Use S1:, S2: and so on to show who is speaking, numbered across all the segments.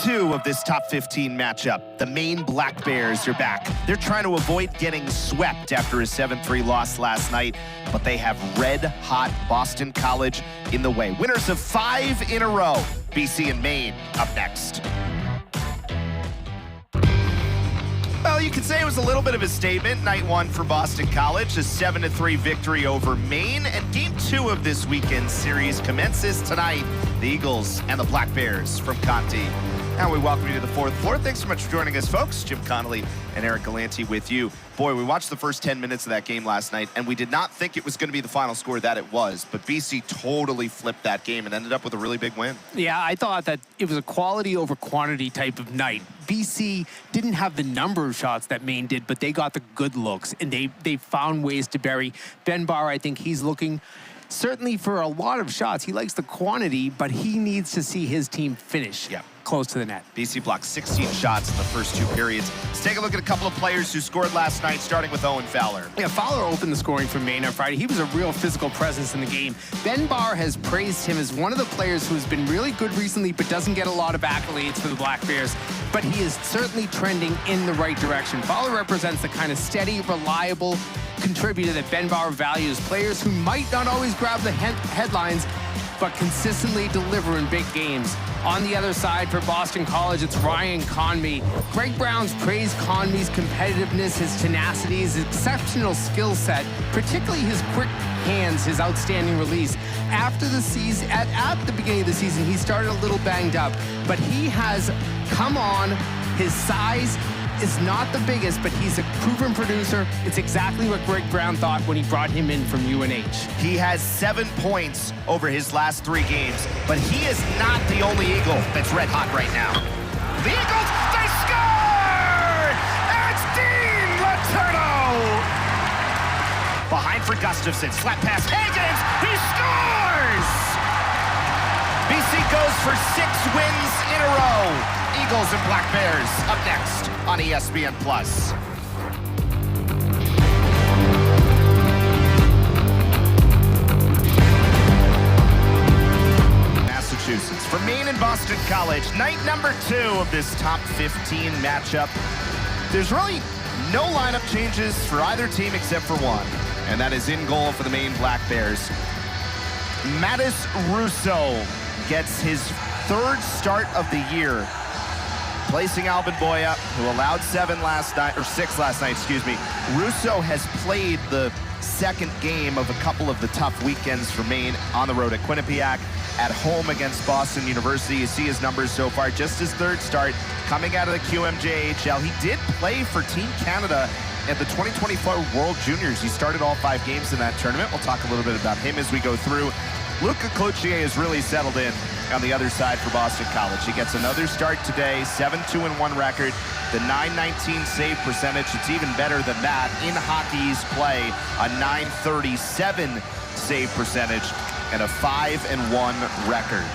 S1: 2 of this top 15 matchup. The Maine Black Bears are back. They're trying to avoid getting swept after a 7-3 loss last night, but they have red-hot Boston College in the way. Winners of 5 in a row. BC and Maine up next. Well, you could say it was a little bit of a statement. Night 1 for Boston College, a 7-3 victory over Maine, and game 2 of this weekend series commences tonight. The Eagles and the Black Bears from Conti. And we welcome you to the fourth floor. Thanks so much for joining us, folks. Jim Connolly and Eric Galanti with you. Boy, we watched the first 10 minutes of that game last night, and we did not think it was going to be the final score that it was. But BC totally flipped that game and ended up with a really big win. Yeah, I thought that it was a quality over quantity type of night. BC didn't have the number of shots that Maine did, but they got the good looks, and they found ways to bury. Ben Barr, I think he's looking certainly for a lot of shots. He likes the quantity, but he needs to see his team finish close to the net. BC blocked 16 shots in the first 2 periods. Let's take a look at a couple of players who scored last night, starting with Owen Fowler. Yeah, Fowler opened the scoring for Maine on Friday. He was a real physical presence in the game. Ben Barr has praised him as one of the players who has been really good recently, but doesn't get a lot of accolades for the Black Bears. But he is certainly trending in the right direction. Fowler represents the kind of steady, reliable contributor that Ben Barr values. Players who might not always grab the headlines, but consistently deliver in big games. On the other side for Boston College, it's Ryan Conmee. Greg Brown's praised Conmee's competitiveness, his tenacity, his exceptional skill set, particularly his quick hands, his outstanding release. After the season, at the beginning of the season, he started a little banged up, but he has come on. His size is not the biggest, but he's a proven producer. It's exactly what Greg Brown thought when he brought him in from UNH. He has 7 points over his last 3 games, but he is not the only Eagle that's red hot right now. The Eagles, they score! It's Dean Letourneau! Behind for Gustafson, slap pass, Higgins, he scores! BC goes for 6 wins in a row. Eagles and Black Bears up next on ESPN+. Massachusetts. For Maine and Boston College, night number 2 of this top 15 matchup. There's really no lineup changes for either team except for one, and that is in goal for the Maine Black Bears. Mattis Russo gets his 3rd start of the year, placing Albin Boya, who allowed 6 last night, excuse me. Russo has played the 2nd game of a couple of the tough weekends for Maine, on the road at Quinnipiac, at home against Boston University. You see his numbers so far, just his 3rd start coming out of the QMJHL. He did play for Team Canada at the 2024 World Juniors. He started all 5 games in that tournament. We'll talk a little bit about him as we go through. Luca Cloutier has really settled in on the other side for Boston College. He gets another start today, 7-2-1 record, the .919 save percentage. It's even better than that in hockey's play, a .937 save percentage and a 5-1 record.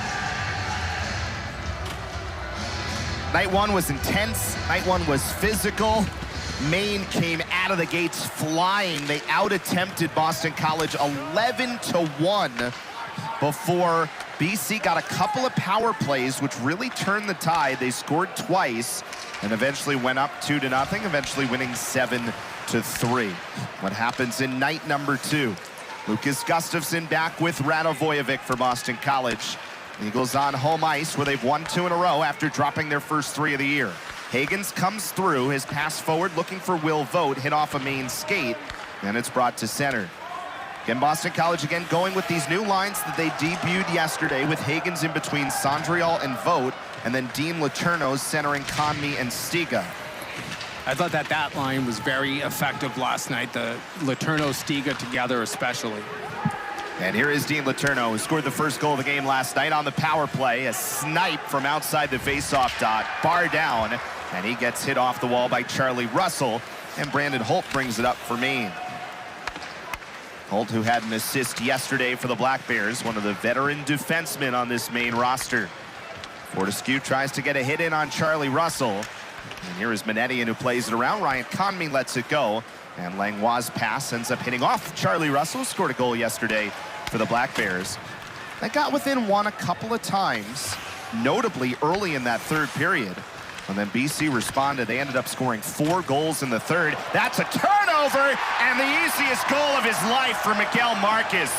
S1: Night 1 was intense. Night 1 was physical. Maine came out of the gates flying. They out-attempted Boston College 11-1 before BC got a couple of power plays, which really turned the tide. They scored twice and eventually went up 2-0, eventually winning 7-3. What happens in night number 2? Lucas Gustafson back with Radovojevic for Boston College. Eagles on home ice where they've won 2 in a row after dropping their first 3 of the year. Higgins comes through, his pass forward looking for Will Vogt, hit off a Maine skate, and it's brought to center. Again, Boston College again going with these new lines that they debuted yesterday, with Higgins in between Sondriel and Vogt, and then Dean Letourneau centering Conmee and Stiga. I thought that line was very effective last night, the Letourneau-Stiga together especially. And here is Dean Letourneau, who scored the first goal of the game last night on the power play. A snipe from outside the faceoff dot, bar down, and he gets hit off the wall by Charlie Russell, and Brandon Holt brings it up for Maine. Holt, who had an assist yesterday for the Black Bears, one of the veteran defensemen on this Maine roster. Fortescue tries to get a hit in on Charlie Russell. And here is Manetian, who plays it around. Ryan Conmee lets it go. And Langlois' pass ends up hitting off Charlie Russell, scored a goal yesterday for the Black Bears. They got within 1 a couple of times. notably early in that third period. And then BC responded. They ended up scoring 4 goals in the third. That's a turnover, and the easiest goal of his life for Miguel Marquez.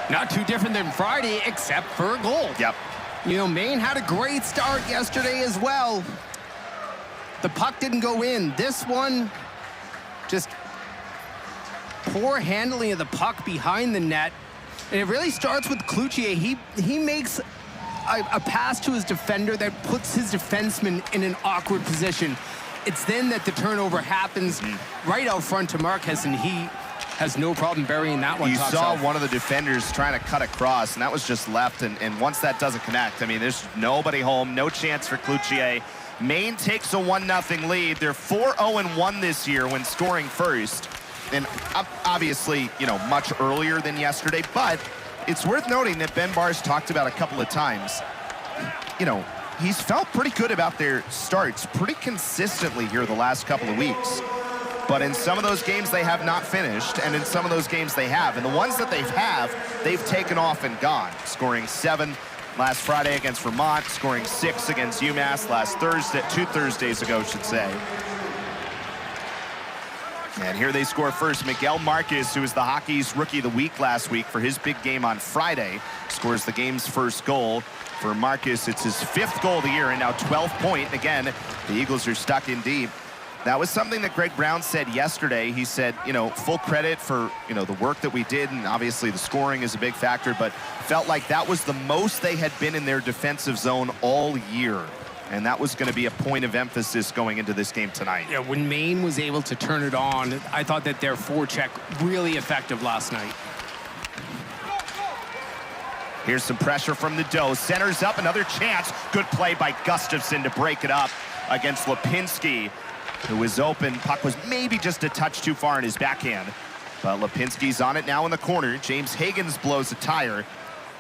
S2: Not too different than Friday, except for a goal.
S1: Yep.
S2: You know, Maine had a great start yesterday as well. The puck didn't go in. This one, just poor handling of the puck behind the net. And it really starts with Cloutier. He makes a pass to his defender that puts his defenseman in an awkward position. It's then that the turnover happens right out front to Marquez, and he has no problem burying that one.
S1: You saw one of the defenders trying to cut across, and that was just left. And once that doesn't connect, I mean, there's nobody home, no chance for Cloutier. Maine takes a 1-0 lead. They're 4-0-1 this year when scoring first. And obviously, you know, much earlier than yesterday, but it's worth noting that Ben Barr's talked about a couple of times. You know, he's felt pretty good about their starts pretty consistently here the last couple of weeks. But in some of those games, they have not finished, and in some of those games, they have. And the ones that they've taken off and gone, scoring 7 last Friday against Vermont, scoring 6 against UMass last Thursday, 2 Thursdays ago, should say. And here they score first. Miguel Marquez, who was the Hockey's Rookie of the Week last week for his big game on Friday, scores the game's first goal. For Marquez, it's his 5th goal of the year, and now 12-point. Again, the Eagles are stuck in deep. That was something that Greg Brown said yesterday. He said, you know, full credit for, you know, the work that we did, and obviously the scoring is a big factor, but felt like that was the most they had been in their defensive zone all year. And that was going to be a point of emphasis going into this game tonight.
S2: Yeah, when Maine was able to turn it on, I thought that their forecheck really effective last night.
S1: Here's some pressure from the Doe. Centers up, another chance. Good play by Gustafson to break it up against Lipinski, who was open. Puck was maybe just a touch too far in his backhand. But Lipinski's on it now in the corner. James Higgins blows a tire.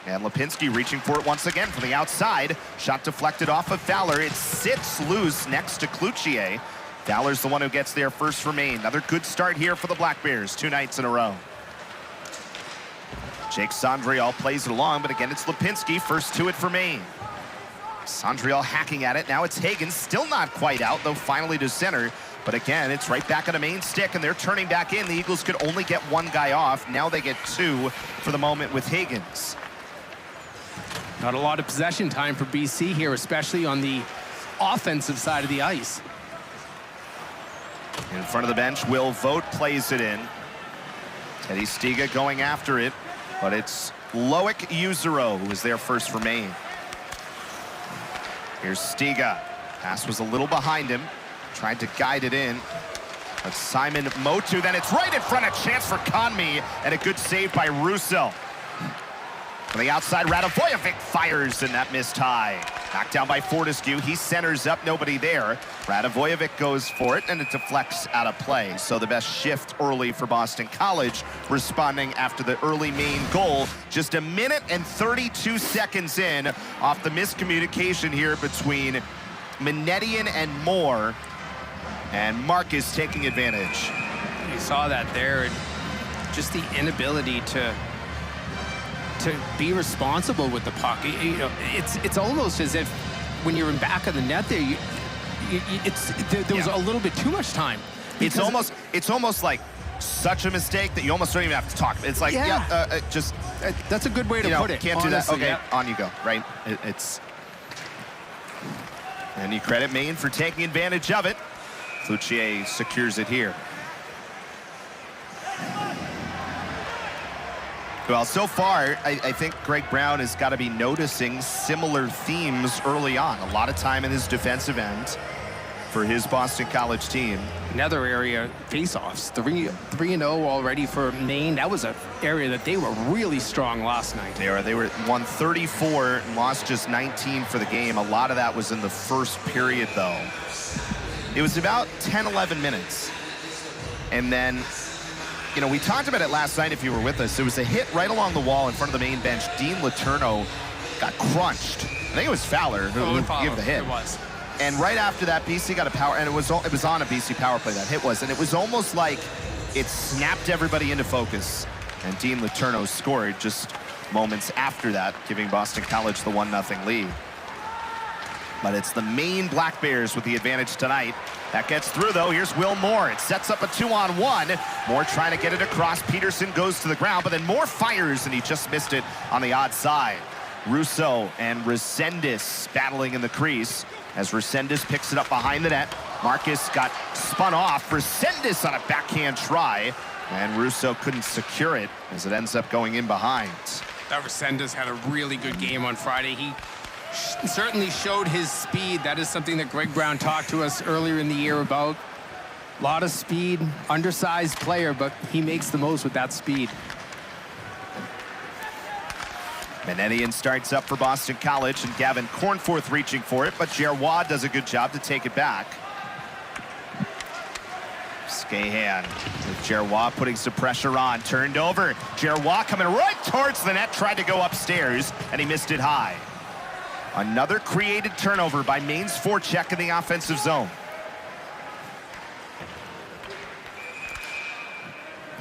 S1: And Lipinski reaching for it once again from the outside. Shot deflected off of Fowler. It sits loose next to Cloutier. Fowler's the one who gets there first for Maine. Another good start here for the Black Bears, 2 nights in a row. Jake Sondriel plays it along, but again, it's Lipinski, first to it for Maine. Sondriel hacking at it. Now it's Higgins, still not quite out, though finally to center. But again, it's right back on a Maine stick, and they're turning back in. The Eagles could only get 1 guy off. Now they get 2 for the moment with Higgins.
S2: Not a lot of possession time for BC here, especially on the offensive side of the ice.
S1: In front of the bench, Will Vogt plays it in. Teddy Stiga going after it, but it's Loic Usero who is there first for Maine. Here's Stiga. Pass was a little behind him. Tried to guide it in. But Simon Motu, then it's right in front, a chance for Conmee, and a good save by Russo. From the outside, Radovojevic fires, and that missed high. Knocked down by Fortescue. He centers up, nobody there. Radovojevic goes for it, and it deflects out of play. So the best shift early for Boston College, responding after the early Maine goal. Just 1 minute and 32 seconds in off the miscommunication here between Manetian and Moore. And Marquez taking advantage.
S2: You saw that there, and just the inability to be responsible with the puck. You know, it's almost as if when you're in back of the net there, there was a little bit too much time.
S1: It's almost like such a mistake that you almost don't even have to talk. It's like, just
S2: that's a good way to put it.
S1: Can't
S2: honestly,
S1: do that. Okay,
S2: yeah.
S1: On you go. Right? And you credit Maine for taking advantage of it. Cloutier secures it here. Well, so far, I think Greg Brown has got to be noticing similar themes early on. A lot of time in his defensive end for his Boston College team.
S2: Another area, face-offs. 3-0 already for Maine. That was an area that they were really strong last night.
S1: They were won 34 and lost just 19 for the game. A lot of that was in the first period, though. It was about 10, 11 minutes. And then, you know, we talked about it last night if you were with us. There was a hit right along the wall in front of the Maine bench. Dean Letourneau got crunched. I think it was Fowler who gave the hit.
S2: It was.
S1: And right after that, BC got a power, and it was on a BC power play, that hit was, and it was almost like it snapped everybody into focus. And Dean Letourneau scored just moments after that, giving Boston College the 1-0 lead. But it's the Maine Black Bears with the advantage tonight. That gets through, though. Here's Will Moore. It sets up a 2-on-1. Moore trying to get it across. Peterson goes to the ground, but then Moore fires, and he just missed it on the odd side. Russo and Resendez battling in the crease as Resendez picks it up behind the net. Marcus got spun off. Resendez on a backhand try, and Russo couldn't secure it as it ends up going in behind.
S2: That Resendez had a really good game on Friday. He certainly showed his speed. That is something that Greg Brown talked to us earlier in the year about. A lot of speed, undersized player, but he makes the most with that speed.
S1: Manetian starts up for Boston College, and Gavin Cornforth reaching for it, but Gerrois does a good job to take it back. Skahan with Gerrois putting some pressure on, turned over. Gerrois coming right towards the net, tried to go upstairs, and he missed it high. Another created turnover by Maine's forecheck in the offensive zone.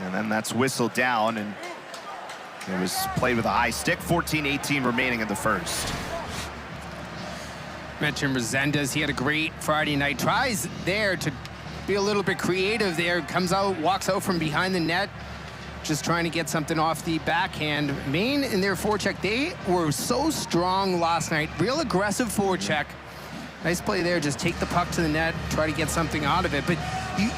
S1: And then that's whistled down, and it was played with a high stick. 14-18 remaining in the first.
S2: Mentioned Resendez. He had a great Friday night. Tries there to be a little bit creative there. Comes out, walks out from behind the net, just trying to get something off the backhand. Maine in their forecheck, they were so strong last night. Real aggressive forecheck. Nice play there. Just take the puck to the net, try to get something out of it. But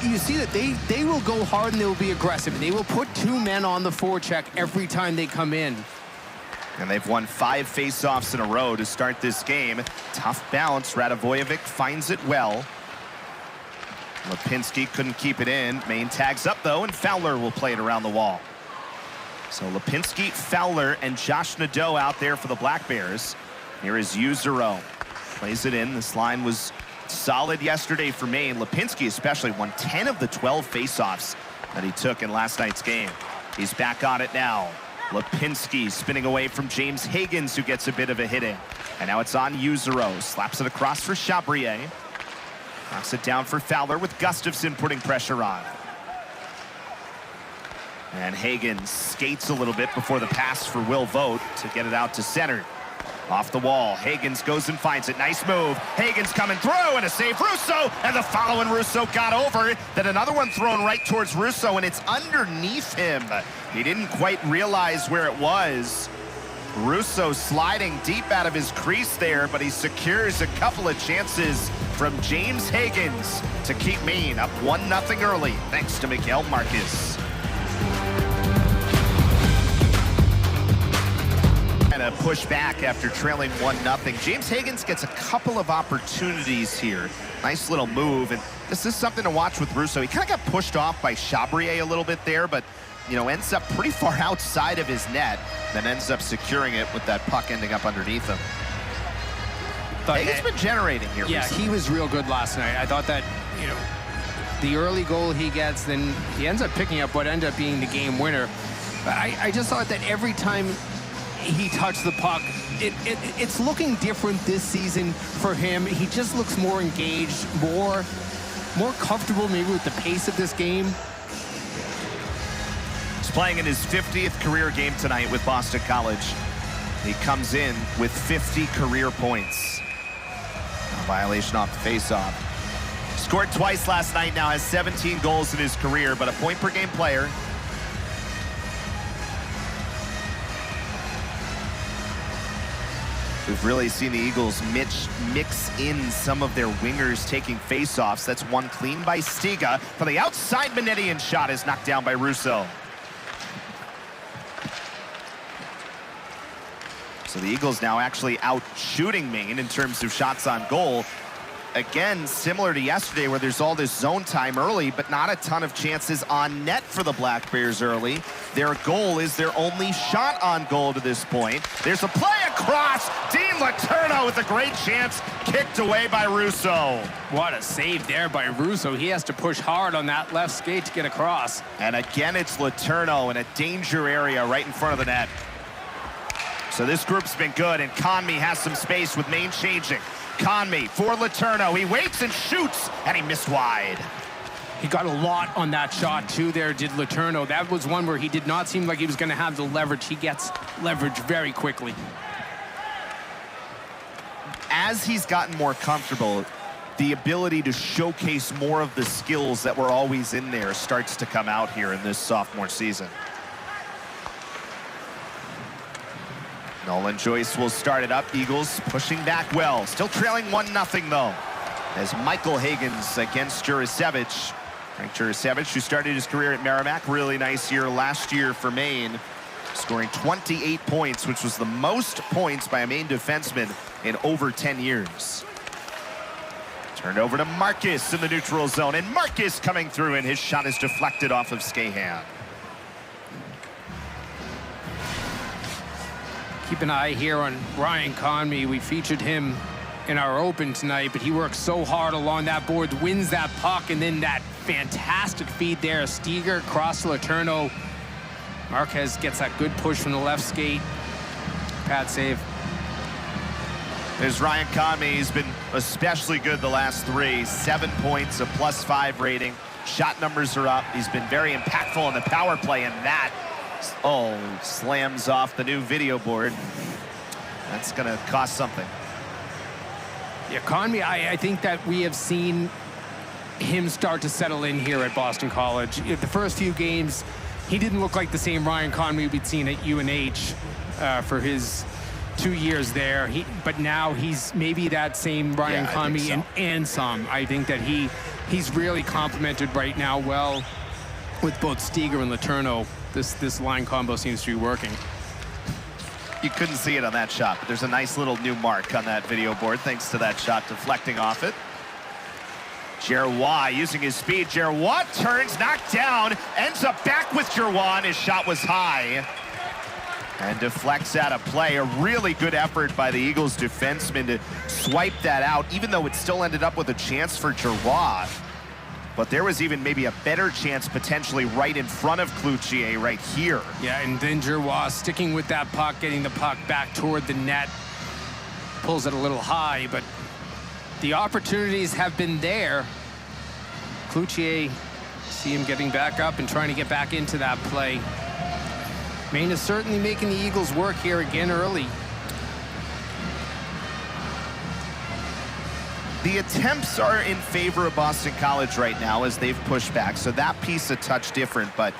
S2: you see that they will go hard and they will be aggressive. And they will put two men on the forecheck every time they come in.
S1: And they've won 5 faceoffs in a row to start this game. Tough bounce. Radovojevic finds it well. Lipinski couldn't keep it in. Maine tags up, though, and Fowler will play it around the wall. So Lipinski, Fowler, and Josh Nadeau out there for the Black Bears. Here is Yuzero. Plays it in. This line was solid yesterday for Maine. Lipinski especially won 10 of the 12 faceoffs that he took in last night's game. He's back on it now. Lipinski spinning away from James Higgins, who gets a bit of a hit in. And now it's on Yuzero. Slaps it across for Chabrier. Knocks it down for Fowler with Gustafson putting pressure on. And Higgins skates a little bit before the pass for Will Vogt to get it out to center. Off the wall, Higgins goes and finds it. Nice move. Higgins coming through, and a save. Russo, and the follow, and Russo got over. Then another one thrown right towards Russo, and it's underneath him. He didn't quite realize where it was. Russo sliding deep out of his crease there, but he secures a couple of chances from James Higgins to keep Maine up 1-0 early, thanks to Miguel Marquez. And a push back after trailing 1-0. James Higgins gets a couple of opportunities here. Nice little move, and this is something to watch with Russo. He kind of got pushed off by Chabrier a little bit there, but ends up pretty far outside of his net, then ends up securing it with that puck ending up underneath him. Higgins been generating here.
S2: Yeah,
S1: recently.
S2: he was real good last night. I thought that, the early goal he gets, then he ends up picking up what ended up being the game winner. But I just thought that every time he touched the puck, it's looking different this season for him. He just looks more engaged, more comfortable maybe with the pace of this game.
S1: He's playing in his 50th career game tonight with Boston College. He comes in with 50 career points. A violation off the faceoff. Scored twice last night, now has 17 goals in his career, but a point-per-game player. We've really seen the Eagles mix in some of their wingers taking faceoffs. That's one clean by Stiga. From the outside, Manetian shot is knocked down by Russo. So the Eagles now actually out shooting Maine in terms of shots on goal. Again, similar to yesterday where there's all this zone time early, but not a ton of chances on net for the Black Bears early. Their goal is their only shot on goal to this point. There's a play across. Dean Letourneau with a great chance, kicked away by Russo.
S2: What a save there by Russo. He has to push hard on that left skate to get across.
S1: And again, it's Letourneau in a danger area right in front of the net. So this group's been good, and Conmee has some space with Maine changing. Conmee for Letourneau. He waits and shoots, and he missed wide.
S2: He got a lot on that shot, too, there, did Letourneau. That was one where he did not seem like he was going to have the leverage. He gets leverage very quickly.
S1: As he's gotten more comfortable, the ability to showcase more of the skills that were always in there starts to come out here in this sophomore season. Nolan Joyce will start it up. Eagles pushing back well. Still trailing 1-0, though, as Michael Hagens against Jurasevich. Frank Jurasevich, who started his career at Merrimack, really nice year last year for Maine, scoring 28 points, which was the most points by a Maine defenseman in over 10 years. Turned over to Marcus in the neutral zone, and Marcus coming through, and his shot is deflected off of Skahan.
S2: Keep an eye here on Ryan Conmee. We featured him in our open tonight, but he works so hard along that board, wins that puck, and then that fantastic feed there. Steger across to Letourneau. Marquez gets that good push from the left skate. Pad save.
S1: There's Ryan Conmee. He's been especially good the last 3. 7 points, a +5 rating. Shot numbers are up. He's been very impactful in the power play, and that, slams off the new video board. That's going to cost something.
S2: Yeah, Conmee, I think that we have seen him start to settle in here at Boston College. The first few games, he didn't look like the same Ryan Conmee we'd seen at UNH for his 2 years there. But now he's maybe that same Ryan Conmee and some. I think that he's really complemented right now well with both Steger and Letourneau. This line combo seems to be working.
S1: You couldn't see it on that shot, but there's a nice little new mark on that video board thanks to that shot deflecting off it. Giroux using his speed. Giroux turns, knocked down, ends up back with Giroux, and his shot was high and deflects out of play. A really good effort by the Eagles defenseman to swipe that out, even though it still ended up with a chance for Giroux. But there was even maybe a better chance potentially right in front of Cloutier right here.
S2: Yeah, and then Giroux sticking with that puck, getting the puck back toward the net. Pulls it a little high, but the opportunities have been there. Cloutier, see him getting back up and trying to get back into that play. Maine is certainly making the Eagles work here again early.
S1: The attempts are in favor of Boston College right now as they've pushed back, so that piece a touch different, but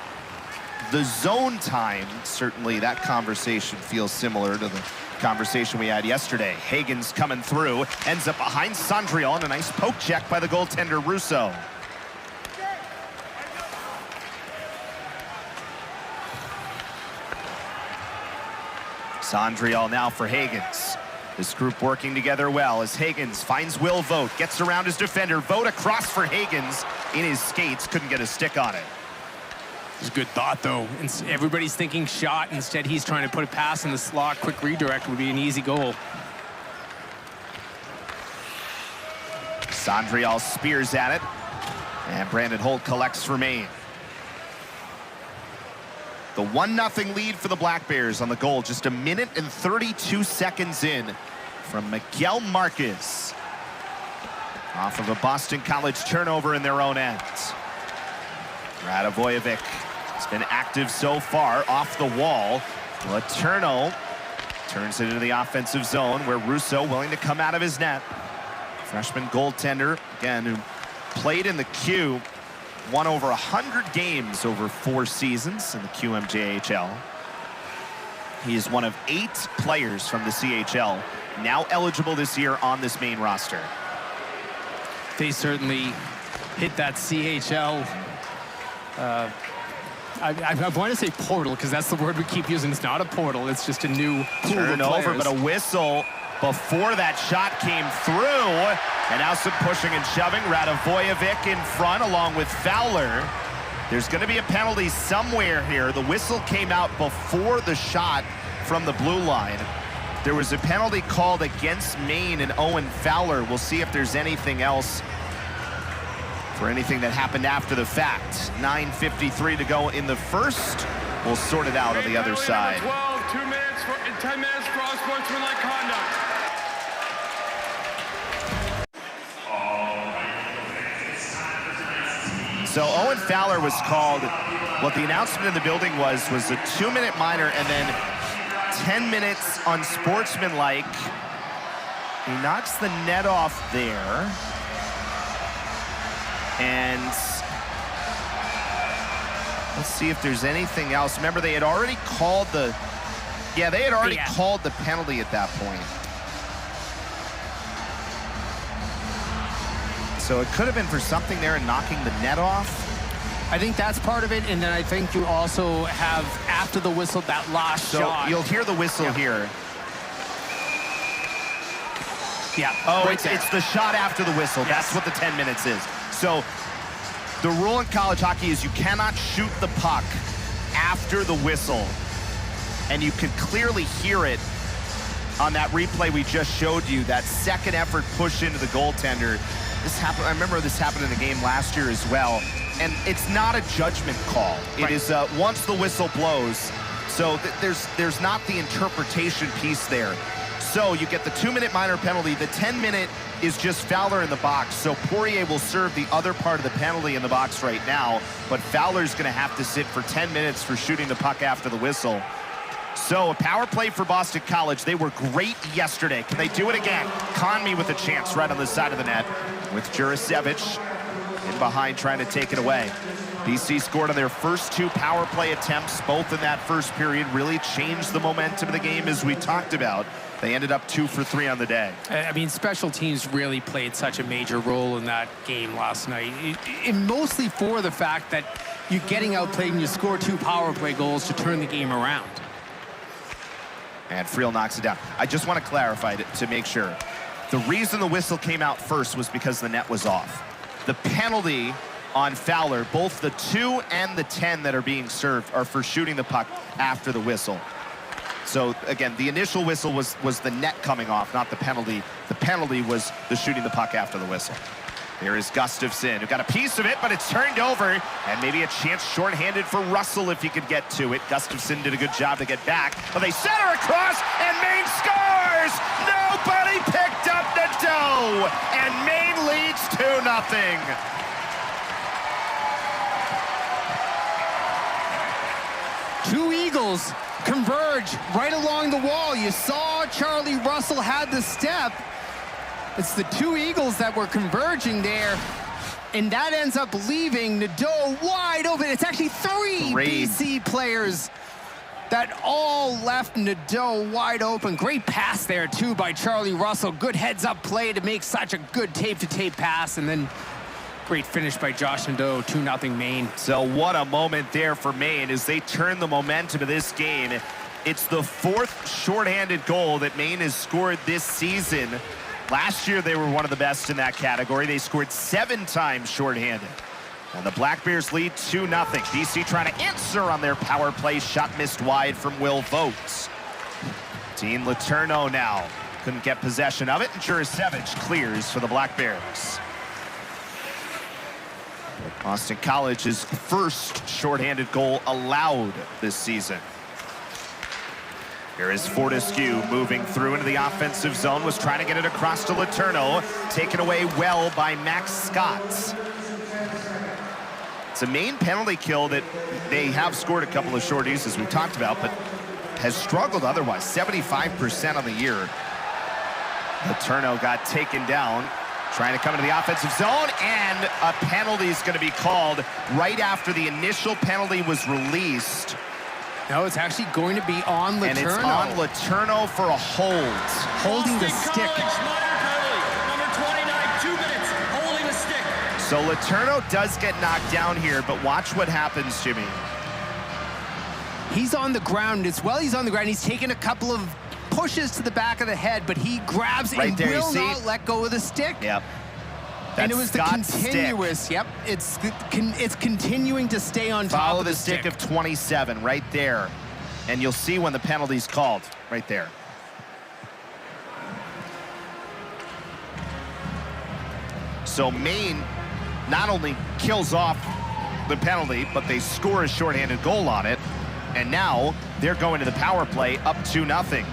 S1: the zone time, certainly that conversation feels similar to the conversation we had yesterday. Hagens coming through, ends up behind Sandriel, and a nice poke check by the goaltender Russo. Sandriel now for Hagens. This group working together well as Hagens finds Will Vogt, gets around his defender. Vogt across for Hagens in his skates, couldn't get a stick on it.
S2: It's a good thought, though. Everybody's thinking shot. Instead, he's trying to put a pass in the slot. Quick redirect would be an easy goal.
S1: Sandriel spears at it, and Brandon Holt collects for Maine. The 1-0 lead for the Black Bears on the goal, just 1 minute and 32 seconds in from Miguel Marquez. Off of a Boston College turnover in their own end. Radovojevic has been active so far, off the wall. Letourneau turns it into the offensive zone where Russo willing to come out of his net. Freshman goaltender, again, who played in the Q, won over 100 games over 4 seasons in the QMJHL. He is one of 8 players from the CHL now eligible this year on this Maine roster.
S2: They certainly hit that CHL. I want to say portal because that's the word we keep using. It's not a portal. It's just a new pool of
S1: Turnover,
S2: players.
S1: but a whistle before that shot came through. And now some pushing and shoving. Radovojevic in front along with Fowler. There's going to be a penalty somewhere here. The whistle came out before the shot from the blue line. There was a penalty called against Maine and Owen Fowler. We'll see if there's anything else for anything that happened after the fact. 9:53 to go in the first. We'll sort it out on the other side.
S3: 12, 2 minutes and 10 minutes for unsportsmanlike conduct.
S1: So Owen Fowler was called, what the announcement in the building was a 2-minute minor and then 10 minutes unsportsmanlike. He knocks the net off there. And let's see if there's anything else. Remember, they had already called the, called the penalty at that point. So it could have been for something there and knocking the net off.
S2: I think that's part of it, and then I think you also have, after the whistle, that last shot.
S1: So you'll hear the whistle here.
S2: Yeah.
S1: Oh,
S2: right
S1: it's the shot after the whistle.
S2: Yes.
S1: That's what the 10 minutes is. So the rule in college hockey is you cannot shoot the puck after the whistle. And you can clearly hear it on that replay we just showed you, that second effort push into the goaltender. This happened, I remember this happened in the game last year as well. And it's not a judgment call. It is once the whistle blows. So there's not the interpretation piece there. So you get the 2-minute minor penalty. The 10-minute is just Fowler in the box. So Poirier will serve the other part of the penalty in the box right now. But Fowler's going to have to sit for 10 minutes for shooting the puck after the whistle. So a power play for Boston College. They were great yesterday. Can they do it again? Conmee with a chance right on the side of the net with Jurasevich in behind trying to take it away. BC scored on their first 2 power play attempts, both in that first period, really changed the momentum of the game as we talked about. They ended up 2 for 3 on the day.
S2: I mean, special teams really played such a major role in that game last night. And mostly for the fact that you're getting outplayed and you score 2 power play goals to turn the game around.
S1: And Friel knocks it down. I just want to clarify to make sure. The reason the whistle came out first was because the net was off. The penalty on Fowler, both the 2 and the 10 that are being served are for shooting the puck after the whistle. So again, the initial whistle was the net coming off, not the penalty. The penalty was the shooting the puck after the whistle. Here is Gustafsson, who got a piece of it, but it's turned over, and maybe a chance shorthanded for Russell if he could get to it. Gustafsson did a good job to get back, but they center across, and Maine scores! Nobody picked up the dough, and Maine leads 2-0.
S2: Two Eagles converge right along the wall. You saw Charlie Russell had the step. It's the 2 Eagles that were converging there, and that ends up leaving Nadeau wide open. It's actually 3 BC players that all left Nadeau wide open. Great pass there, too, by Charlie Russell. Good heads-up play to make such a good tape-to-tape pass, and then great finish by Josh Nadeau, 2-0 Maine.
S1: So what a moment there for Maine as they turn the momentum of this game. It's the 4th shorthanded goal that Maine has scored this season. Last year, they were one of the best in that category. They scored 7 times shorthanded. And the Black Bears lead 2-0. BC trying to answer on their power play. Shot missed wide from Will Votes. Dean Letourneau now couldn't get possession of it, and Jurasevich clears for the Black Bears. Boston College's first shorthanded goal allowed this season. Here is Fortescue moving through into the offensive zone, was trying to get it across to Letourneau, taken away well by Max Scott. It's a Maine penalty kill that they have scored a couple of shorties, as we talked about, but has struggled otherwise, 75% on the year. Letourneau got taken down, trying to come into the offensive zone, and a penalty is going to be called right after the initial penalty was released.
S2: No, it's actually going to be on Letourneau.
S1: And it's on Letourneau for a hold.
S2: Holding the stick.
S3: Number 29, 2 minutes, holding the stick.
S1: So Letourneau does get knocked down here, but watch what happens, Jimmy.
S2: He's on the ground as well. He's on the ground. He's taken a couple of pushes to the back of the head, but he grabs it
S1: right
S2: and
S1: there,
S2: will not let go of the stick.
S1: Yep.
S2: And it was
S1: Scott's
S2: the continuous,
S1: stick.
S2: yep, it's continuing to stay on top
S1: Follow
S2: of the
S1: stick of 27 right there. And you'll see when the penalty's called right there. So Maine not only kills off the penalty, but they score a shorthanded goal on it. And now they're going to the power play up 2-0.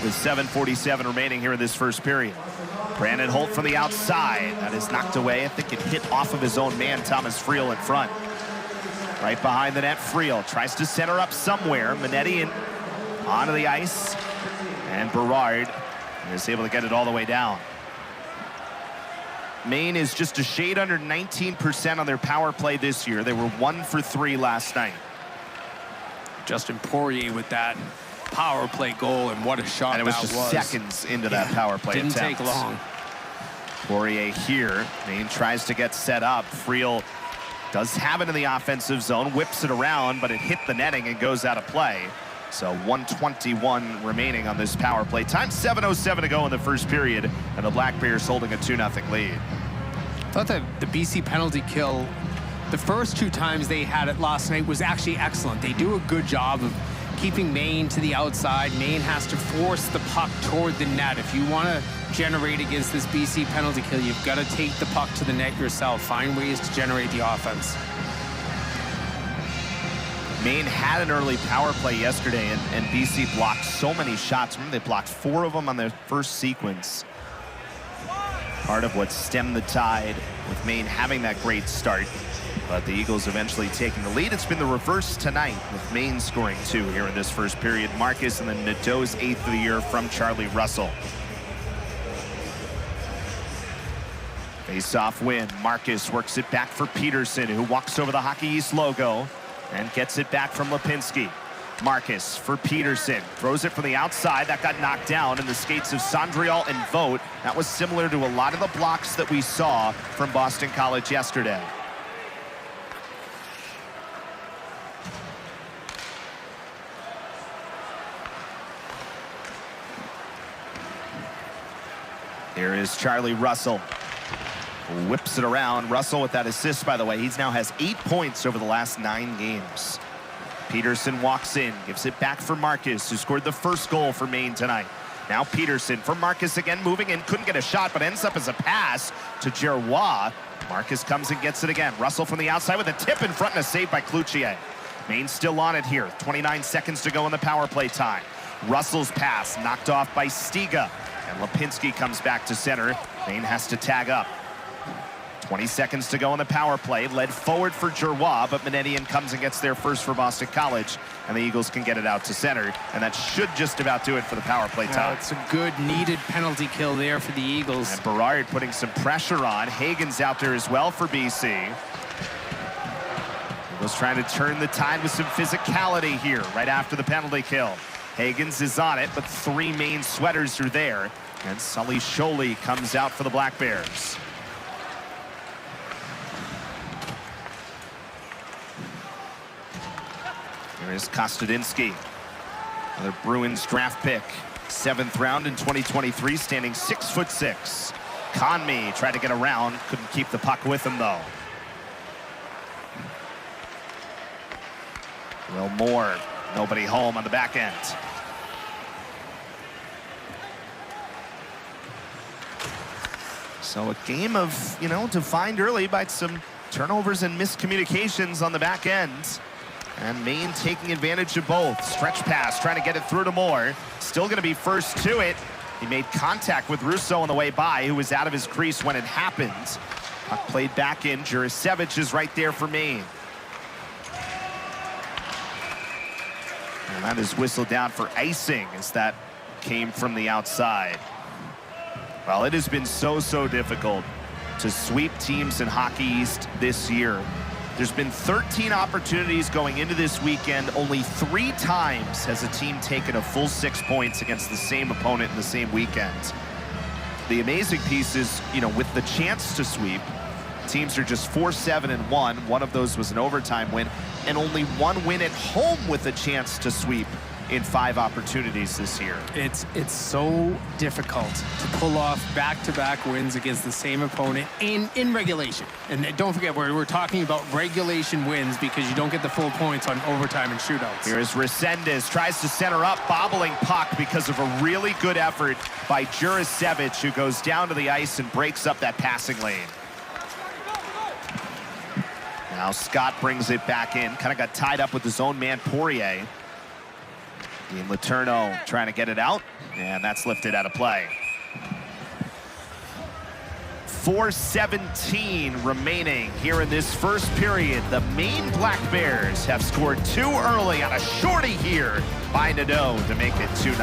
S1: With 7:47 remaining here in this first period. Brandon Holt from the outside. That is knocked away. I think it hit off of his own man, Thomas Friel, in front. Right behind the net, Friel tries to center up somewhere. Minetti onto the ice. And Berard is able to get it all the way down. Maine is just a shade under 19% on their power play this year. They were 1 for 3 last night.
S2: Justin Poirier with that power play goal, and what a shot
S1: and it was
S2: that
S1: just
S2: was.
S1: Seconds into that power play
S2: Didn't
S1: attempt.
S2: take long.
S1: Poirier here. Maine tries to get set up. Friel does have it in the offensive zone, whips it around, but it hit the netting and goes out of play. So 1:21 remaining on this power play. Time 7:07 to go in the first period, and the Black Bears holding a 2-0 lead.
S2: I thought that the BC penalty kill, the first 2 times they had it last night, was actually excellent. They do a good job of keeping Maine to the outside. Maine has to force the puck toward the net. If you want to generate against this BC penalty kill, you've got to take the puck to the net yourself. Find ways to generate the offense.
S1: Maine had an early power play yesterday, and BC blocked so many shots. Remember, they blocked 4 of them on their first sequence. Part of what stemmed the tide with Maine having that great start. But the Eagles eventually taking the lead. It's been the reverse tonight, with Maine scoring 2 here in this first period. Marcus and then Nadeau's 8th of the year from Charlie Russell. Face-off win. Marcus works it back for Peterson, who walks over the Hockey East logo and gets it back from Lipinski. Marcus for Peterson. Throws it from the outside. That got knocked down in the skates of Sondrial and Vogt. That was similar to a lot of the blocks that we saw from Boston College yesterday. Here is Charlie Russell. Whips it around. Russell with that assist, by the way. He now has 8 points over the last 9 games. Peterson walks in, gives it back for Marcus, who scored the first goal for Maine tonight. Now Peterson for Marcus again, moving in. Couldn't get a shot, but ends up as a pass to Giroux. Marcus comes and gets it again. Russell from the outside with a tip in front and a save by Cloutier. Maine still on it here. 29 seconds to go in the power play time. Russell's pass knocked off by Stiga. And Lipinski comes back to center. Maine has to tag up. 20 seconds to go in the power play. Led forward for Giroux, but Minetti comes and gets there first for Boston College. And the Eagles can get it out to center. And that should just about do it for the power play time.
S2: It's a good, needed penalty kill there for the Eagles.
S1: And Berard putting some pressure on. Hagen's out there as well for BC. Eagles trying to turn the tide with some physicality here right after the penalty kill. Hagens is on it, but 3 Maine sweaters are there. And Sully Sholey comes out for the Black Bears. Here is Kostadinsky, another Bruins draft pick. 7th round in 2023, standing 6'6". Conmee tried to get around, couldn't keep the puck with him though. Will Moore, nobody home on the back end. So a game of, defined early by some turnovers and miscommunications on the back end. And Maine taking advantage of both. Stretch pass, trying to get it through to Moore. Still going to be first to it. He made contact with Russo on the way by, who was out of his crease when it happened. Puck played back in. Jurasevich is right there for Maine. And that is whistled down for icing as that came from the outside. Well, it has been so difficult to sweep teams in Hockey East this year. There's been 13 opportunities going into this weekend. Only 3 times has a team taken a full 6 points against the same opponent in the same weekend. The amazing piece is, with the chance to sweep, teams are just 4-7-1. One of those was an overtime win, and only 1 win at home with a chance to sweep in 5 opportunities this year.
S2: It's so difficult to pull off back-to-back wins against the same opponent in regulation. And don't forget, we're talking about regulation wins because you don't get the full points on overtime and shootouts.
S1: Here's Resendez, tries to center up, bobbling puck because of a really good effort by Jurasevich, who goes down to the ice and breaks up that passing lane. Now Scott brings it back in, kind of got tied up with his own man Poirier. Ian Letourneau trying to get it out, and that's lifted out of play. 4:17 remaining here in this first period. The Maine Black Bears have scored 2 early on a shorty here by Nadeau to make it 2-0.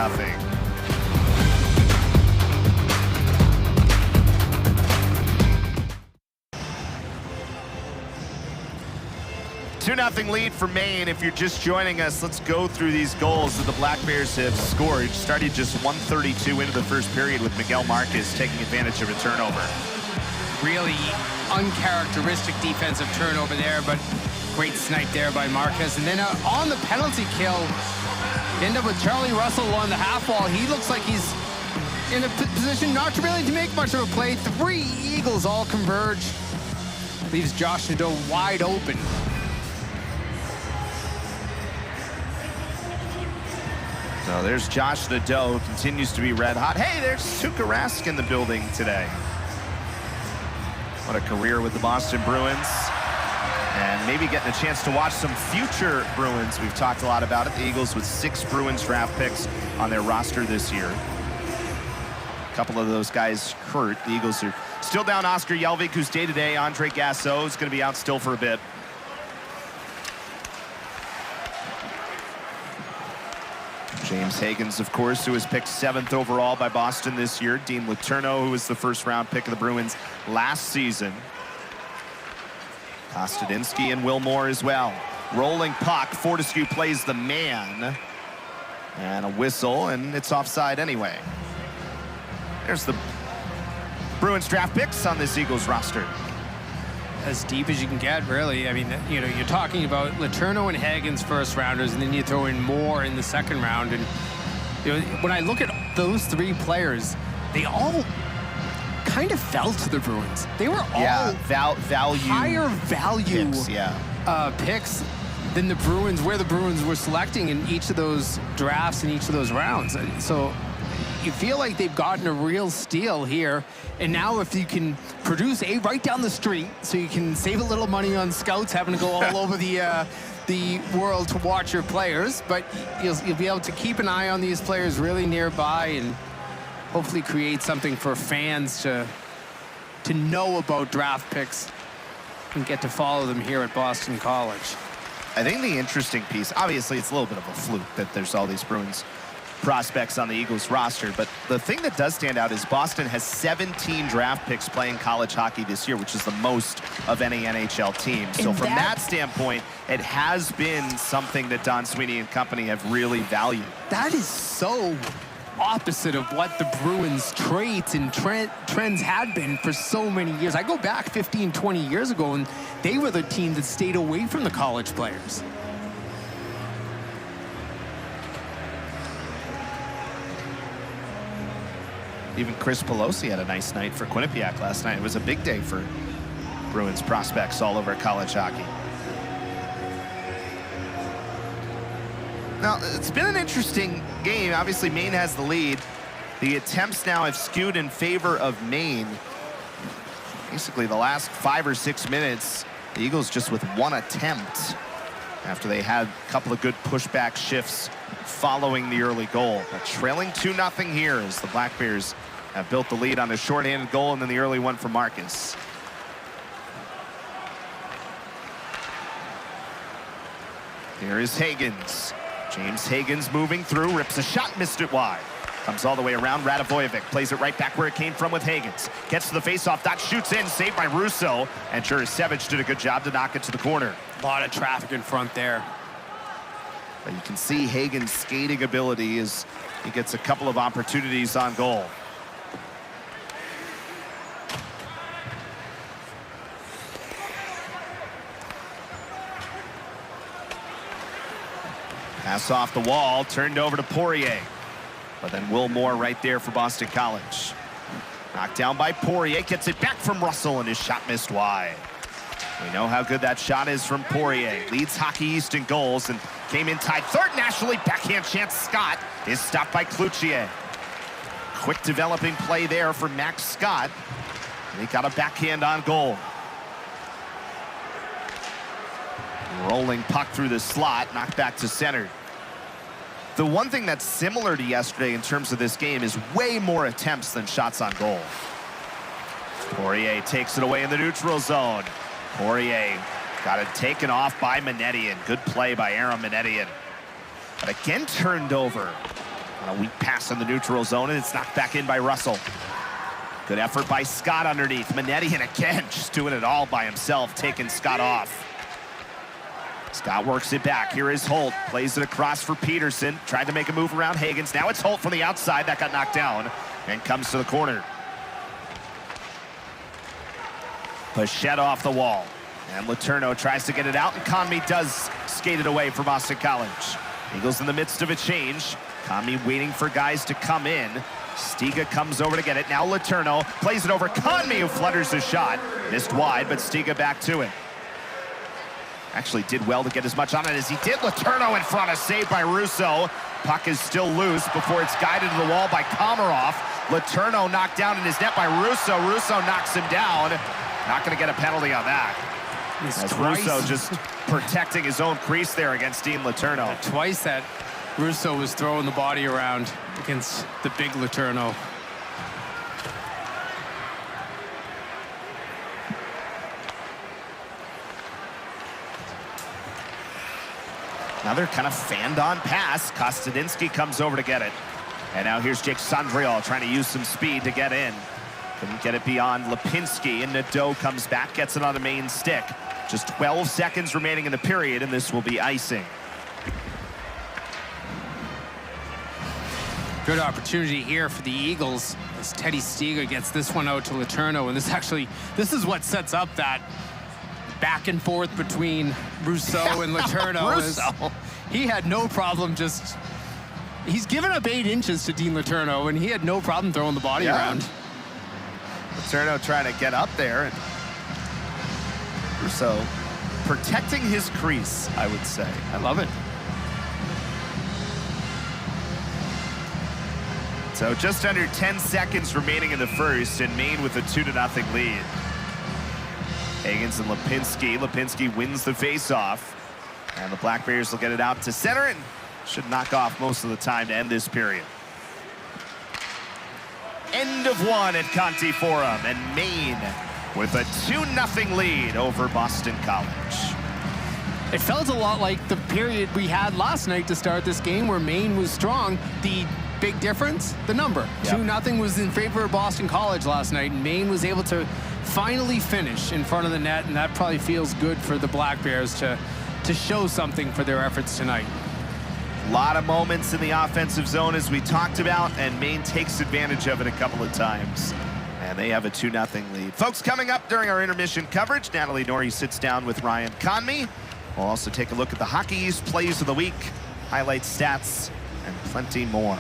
S1: 2-0 lead for Maine. If you're just joining us, let's go through these goals that the Black Bears have scored. Started just 1:32 into the first period with Miguel Marquez taking advantage of a turnover.
S2: Really uncharacteristic defensive turnover there, but great snipe there by Marquez. And then on the penalty kill, end up with Charlie Russell on the half wall. He looks like he's in a position not to really make much of a play. 3 Eagles all converge. Leaves Josh Nadeau wide open.
S1: So there's Josh Nadeau, who continues to be red hot. Hey, there's Tuukka Rask in the building today. What a career with the Boston Bruins. And maybe getting a chance to watch some future Bruins. We've talked a lot about it. The Eagles with 6 Bruins draft picks on their roster this year. A couple of those guys hurt. The Eagles are still down Oscar Jelvik, who's day-to-day. Andre Gasso is going to be out still for a bit. James Higgins, of course, who was picked 7th overall by Boston this year. Dean Letourneau, who was the first-round pick of the Bruins last season. Kostadinsky and Wilmore as well. Rolling puck, Fortescue plays the man. And a whistle, and it's offside anyway. There's the Bruins draft picks on this Eagles roster.
S2: As deep as you can get, really. I mean, you know, you're talking about Letourneau and Higgins first rounders, and then you throw in Moore in the second round. And you know, when I look at those 3 players, they all kind of fell to the Bruins. They were all
S1: value
S2: higher value
S1: picks,
S2: picks than the Bruins, where the Bruins were selecting in each of those drafts and each of those rounds. So you feel like they've gotten a real steal here. And now if you can produce right down the street, so you can save a little money on scouts having to go all over the world to watch your players, but you'll be able to keep an eye on these players really nearby and hopefully create something for fans to know about draft picks and get to follow them here at Boston College.
S1: I think the interesting piece, obviously it's a little bit of a fluke that there's all these Bruins prospects on the Eagles roster, but the thing that does stand out is Boston has 17 draft picks playing college hockey this year, which is the most of any NHL team. So from that standpoint, it has been something that Don Sweeney and company have really valued.
S2: That is so opposite of what the Bruins' traits and trends had been for so many years. I go back 15, 20 years ago, and they were the team that stayed away from the college players.
S1: Even Chris Pelosi had a nice night for Quinnipiac last night. It was a big day for Bruins prospects all over college hockey. Now, it's been an interesting game. Obviously, Maine has the lead. The attempts now have skewed in favor of Maine. Basically, the last 5 or 6 minutes, the Eagles just with 1 attempt after they had a couple of good pushback shifts following the early goal. But trailing 2-0 here as the Black Bears have built the lead on a shorthanded goal and then the early one for Marcus. Here is Higgins. James Higgins moving through, rips a shot, missed it wide. Comes all the way around, Radivojevic plays it right back where it came from with Higgins. Gets to the faceoff, that shoots in, saved by Russo. And Jurasevich did a good job to knock it to the corner.
S2: A lot of traffic in front there.
S1: But you can see Higgins' skating ability as he gets a couple of opportunities on goal. Pass off the wall, turned over to Poirier. But then Wilmore right there for Boston College. Knocked down by Poirier, gets it back from Russell, and his shot missed wide. We know how good that shot is from Poirier. Leads Hockey East in goals and came in tied third nationally. Backhand chance. Scott is stopped by Cloutier. Quick developing play there for Max Scott. And he got a backhand on goal. Rolling puck through the slot, knocked back to center. The one thing that's similar to yesterday in terms of this game is way more attempts than shots on goal. Poirier takes it away in the neutral zone. Poirier got it taken off by Manetian. Good play by Aaron Manetian. But again turned over on a weak pass in the neutral zone, and it's knocked back in by Russell. Good effort by Scott underneath. Manetian again just doing it all by himself, taking Scott off. Scott works it back. Here is Holt. Plays it across for Peterson. Tried to make a move around Higgins. Now it's Holt from the outside. That got knocked down and comes to the corner. Pichette off the wall. And Letourneau tries to get it out, and Conmee does skate it away for Boston College. Eagles in the midst of a change. Conmee waiting for guys to come in. Stiga comes over to get it. Now Letourneau plays it over Conmee, who flutters the shot. Missed wide, but Stiga back to it. Actually did well to get as much on it as he did. Letourneau in front, a save by Russo. Puck is still loose before it's guided to the wall by Komarov. Letourneau knocked down in his net by Russo. Russo knocks him down. Not going to get a penalty on that. As Russo just protecting his own crease there against Dean Letourneau.
S2: Twice that Russo was throwing the body around against the big Letourneau.
S1: Another kind of fanned-on pass. Kostadinsky comes over to get it. And now here's Jake Sandrial trying to use some speed to get in. Couldn't get it beyond Lipinski, and Nadeau comes back, gets it on the main stick. Just 12 seconds remaining in the period, and this will be icing.
S2: Good opportunity here for the Eagles as Teddy Stiga gets this one out to Letourneau, and this is what sets up that back and forth between Rousseau and Letourneau.
S1: Russo.
S2: He had no problem he's given up 8 inches to Dean Letourneau, and he had no problem throwing the body around.
S1: Letourneau trying to get up there, and Russo protecting his crease, I would say.
S2: I love it.
S1: So just under 10 seconds remaining in the first, and Maine with a 2-0 lead. Higgins and Lipinski. Lipinski wins the faceoff, and the Black Bears will get it out to center and should knock off most of the time to end this period. End of one at Conti Forum, and Maine with a 2-0 lead over Boston College.
S2: It felt a lot like the period we had last night to start this game where Maine was strong. The big difference, the number. 2-0 was in favor of Boston College last night, and Maine was able to finally finish in front of the net, and that probably feels good for the Black Bears to show something for their efforts tonight.
S1: A lot of moments in the offensive zone, as we talked about, and Maine takes advantage of it a couple of times. And they have a 2-0 lead. Folks, coming up during our intermission coverage, Natalie Norrie sits down with Ryan Conmee. We'll also take a look at the Hockey East Plays of the Week, highlights, stats, and plenty more.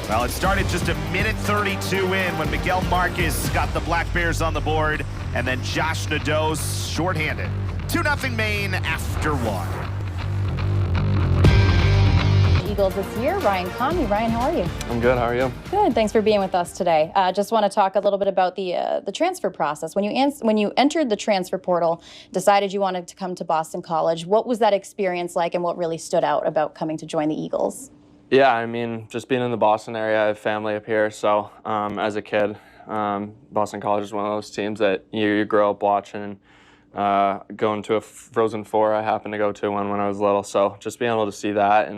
S1: Well, it started just a minute 32 in when Miguel Marquez got the Black Bears on the board, and then Josh Nadeau's shorthanded. 2-0 Maine after one.
S4: Eagles this year, Ryan Conmee. Ryan, how are you?
S5: I'm good. How are you?
S4: Good. Thanks for being with us today. Just want to talk a little bit about the transfer process. When you entered the transfer portal, decided you wanted to come to Boston College, what was that experience like, and what really stood out about coming to join the Eagles?
S5: Yeah, I mean, just being in the Boston area, I have family up here. So as a kid, Boston College is one of those teams that you grow up watching. Going to a Frozen Four, I happened to go to one when I was little. So just being able to see that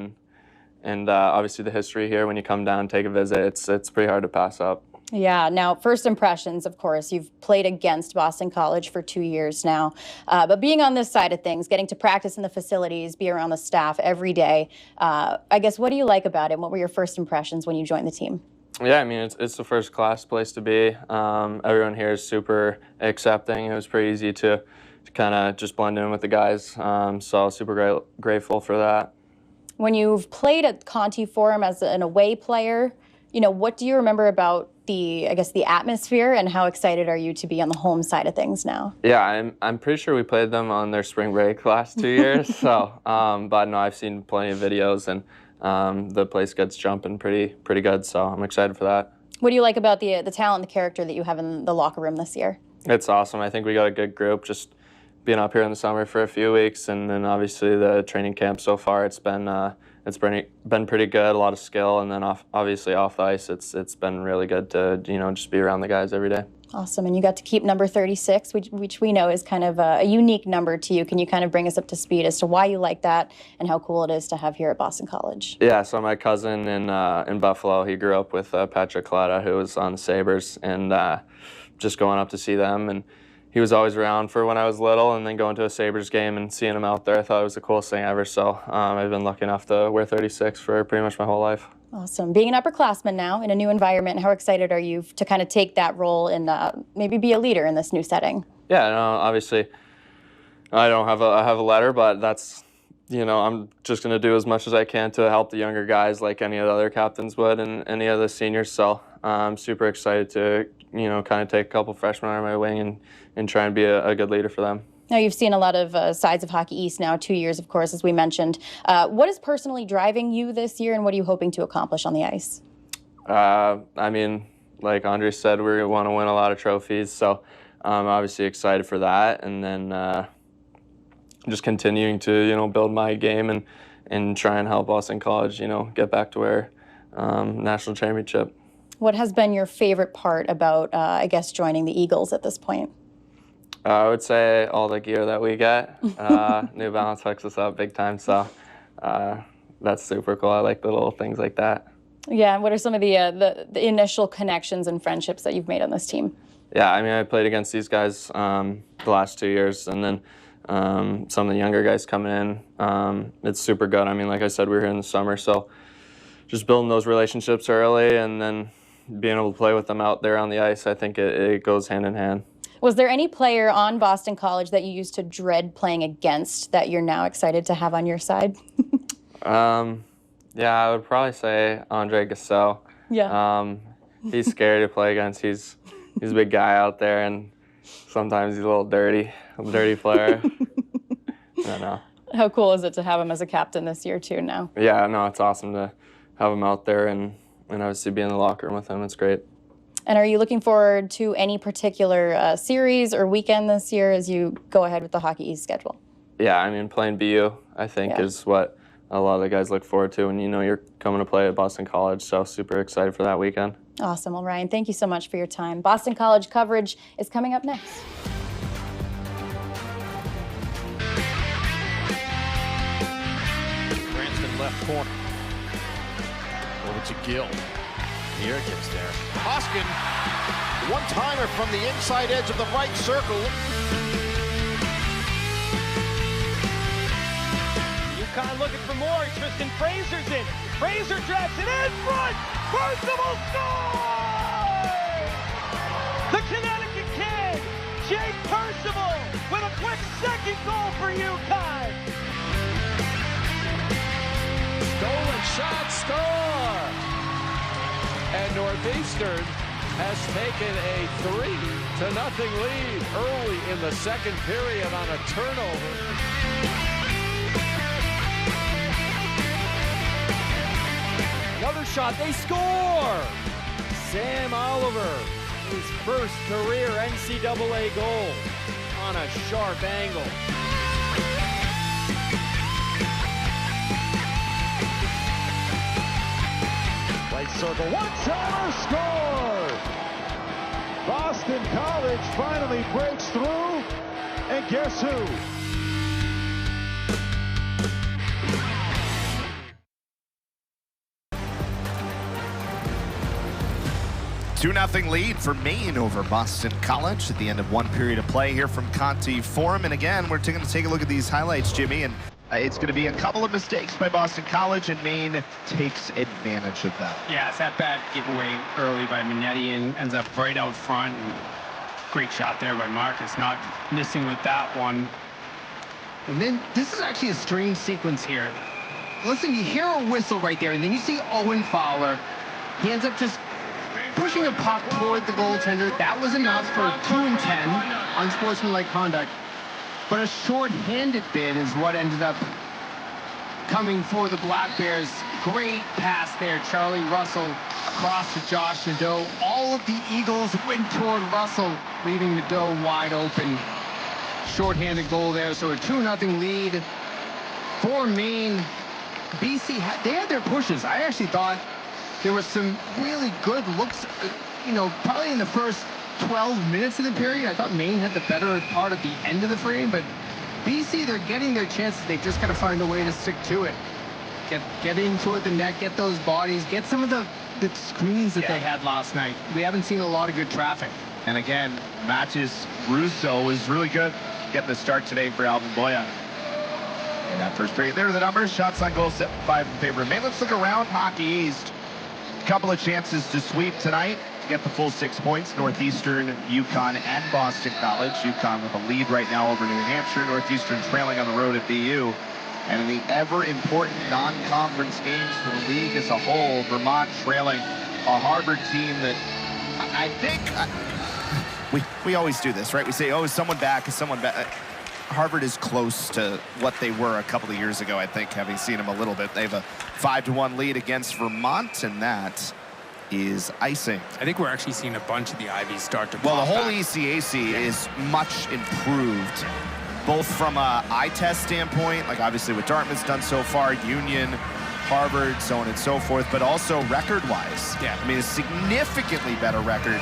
S5: and obviously the history here when you come down and take a visit, it's pretty hard to pass up.
S4: Yeah. Now, first impressions, of course, you've played against Boston College for 2 years now. But being on this side of things, getting to practice in the facilities, be around the staff every day, I guess, what do you like about it? What were your first impressions when you joined the team?
S5: Yeah, I mean, it's a first-class place to be. Everyone here is super accepting. It was pretty easy to kind of just blend in with the guys. So super grateful for that.
S4: When you've played at Conti Forum as an away player, what do you remember about the atmosphere, and how excited are you to be on the home side of things now?
S5: Yeah, I'm pretty sure we played them on their spring break last 2 years. So, but no, I've seen plenty of videos, and the place gets jumping pretty good. So I'm excited for that. What
S4: do you like about the talent, the character that you have in the locker room this year?
S5: It's awesome. I think we got a good group. Just being up here in the summer for a few weeks, and then obviously the training camp so far, it's been been pretty good, a lot of skill, and then obviously off the ice, it's been really good to just be around the guys every day.
S4: Awesome, and you got to keep number 36, which we know is kind of a unique number to you. Can you kind of bring us up to speed as to why you like that and how cool it is to have here at Boston College?
S5: Yeah, so my cousin in Buffalo, he grew up with Patrick Kaleta, who was on the Sabres, and just going up to see them, and he was always around for when I was little, and then going to a Sabres game and seeing him out there, I thought it was the coolest thing ever. So I've been lucky enough to wear 36 for pretty much my whole life.
S4: Awesome. Being an upperclassman now in a new environment, how excited are you to kind of take that role and maybe be a leader in this new setting?
S5: Yeah, no, obviously I don't have a letter, but that's, I'm just going to do as much as I can to help the younger guys like any of the other captains would and any of the seniors. So I'm super excited to, kind of take a couple freshmen under my wing and try and be a good leader for them.
S4: Now, you've seen a lot of sides of Hockey East now, 2 years, of course, as we mentioned. What is personally driving you this year, and what are you hoping to accomplish on the ice?
S5: I mean, like Andre said, we want to win a lot of trophies, so I'm obviously excited for that. And then just continuing to, build my game and try and help Boston College, get back to where national championship.
S4: What has been your favorite part about, I guess, joining the Eagles at this point?
S5: I would say all the gear that we get. New Balance hooks us up big time, so that's super cool. I like the little things like that.
S4: Yeah, and what are some of the initial connections and friendships that you've made on this team?
S5: Yeah, I mean, I played against these guys the last 2 years, and then some of the younger guys coming in. It's super good. I mean, like I said, we were here in the summer, so just building those relationships early and then being able to play with them out there on the ice, I think it goes hand in hand.
S4: Was there any player on Boston College that you used to dread playing against that you're now excited to have on your side?
S5: Yeah, I would probably say Andre Gasseau.
S4: Yeah.
S5: He's scary to play against. He's a big guy out there, and sometimes he's a little dirty player. I don't know.
S4: How cool is it to have him as a captain this year too now?
S5: Yeah, no, it's awesome to have him out there and obviously be in the locker room with him. It's great.
S4: And are you looking forward to any particular series or weekend this year as you go ahead with the Hockey East schedule?
S5: Yeah, I mean, playing BU, I think, is what a lot of the guys look forward to. And, you're coming to play at Boston College, so super excited for that weekend.
S4: Awesome. Well, Ryan, thank you so much for your time. Boston College coverage is coming up next.
S3: Cranston left corner. Over to Gill. Here it gets there. Hoskin, one-timer from the inside edge of the right circle. UConn looking for more. Tristan Fraser's in. Fraser drives it in front. Percival scores! The Connecticut Kid, Jake Percival, with a quick second goal for UConn.
S6: Stolen shot, score! And Northeastern has taken a 3-0 lead early in the second period on a turnover.
S3: Another shot, they score! Sam Oliver, his first career NCAA goal on a sharp angle. Right circle, one-timer, score! Boston College finally breaks through, and guess who?
S1: 2-0 lead for Maine over Boston College at the end of one period of play here from Conti Forum. And again, we're going to take a look at these highlights, Jimmy, and it's going to be a couple of mistakes by Boston College, and Maine takes advantage of that.
S7: Yeah, it's that bad giveaway early by Minetti and ends up right out front. And great shot there by Marcus, not missing with that one.
S2: And then this is actually a strange sequence here. Listen, you hear a whistle right there, and then you see Owen Fowler. He ends up just pushing a puck toward the goaltender. That was enough for 2 and 10, unsportsmanlike conduct. But a short-handed bid is what ended up coming for the Black Bears. Great pass there, Charlie Russell across to Josh Nadeau. All of the Eagles went toward Russell, leaving Nadeau wide open. Short-handed goal there, so a 2-0 lead for Maine. BC, they had their pushes. I actually thought there was some really good looks, probably in the first 12 minutes of the period. I thought Maine had the better part at the end of the frame, but BC, they're getting their chances. They've just got to find a way to stick to it. Get into it, the net, get those bodies, get some of the screens that they had last night. We haven't seen a lot of good traffic.
S1: And again, matches Russo is really good getting the start today for Alvin Boya. In that first period, there are the numbers. Shots on goal, 7-5 in favor of Maine. Let's look around Hockey East. Couple of chances to sweep tonight to get the full 6 points. Northeastern, Yukon, and Boston College. Yukon with a lead right now over New Hampshire. Northeastern trailing on the road at BU. And in the ever-important non-conference games for the league as a whole, Vermont trailing a Harvard team that I think... we always do this, right? We say, oh, is someone back? Is someone back? Harvard is close to what they were a couple of years ago, I think, having seen them a little bit. They have a 5-1 lead against Vermont, and that is icing.
S2: I think we're actually seeing a bunch of the Ivies start to
S1: Well, the
S2: pop
S1: whole
S2: back.
S1: ECAC is much improved, both from a eye test standpoint, like obviously what Dartmouth's done so far, Union, Harvard, so on and so forth, but also record-wise.
S2: Yeah.
S1: I mean, a significantly better record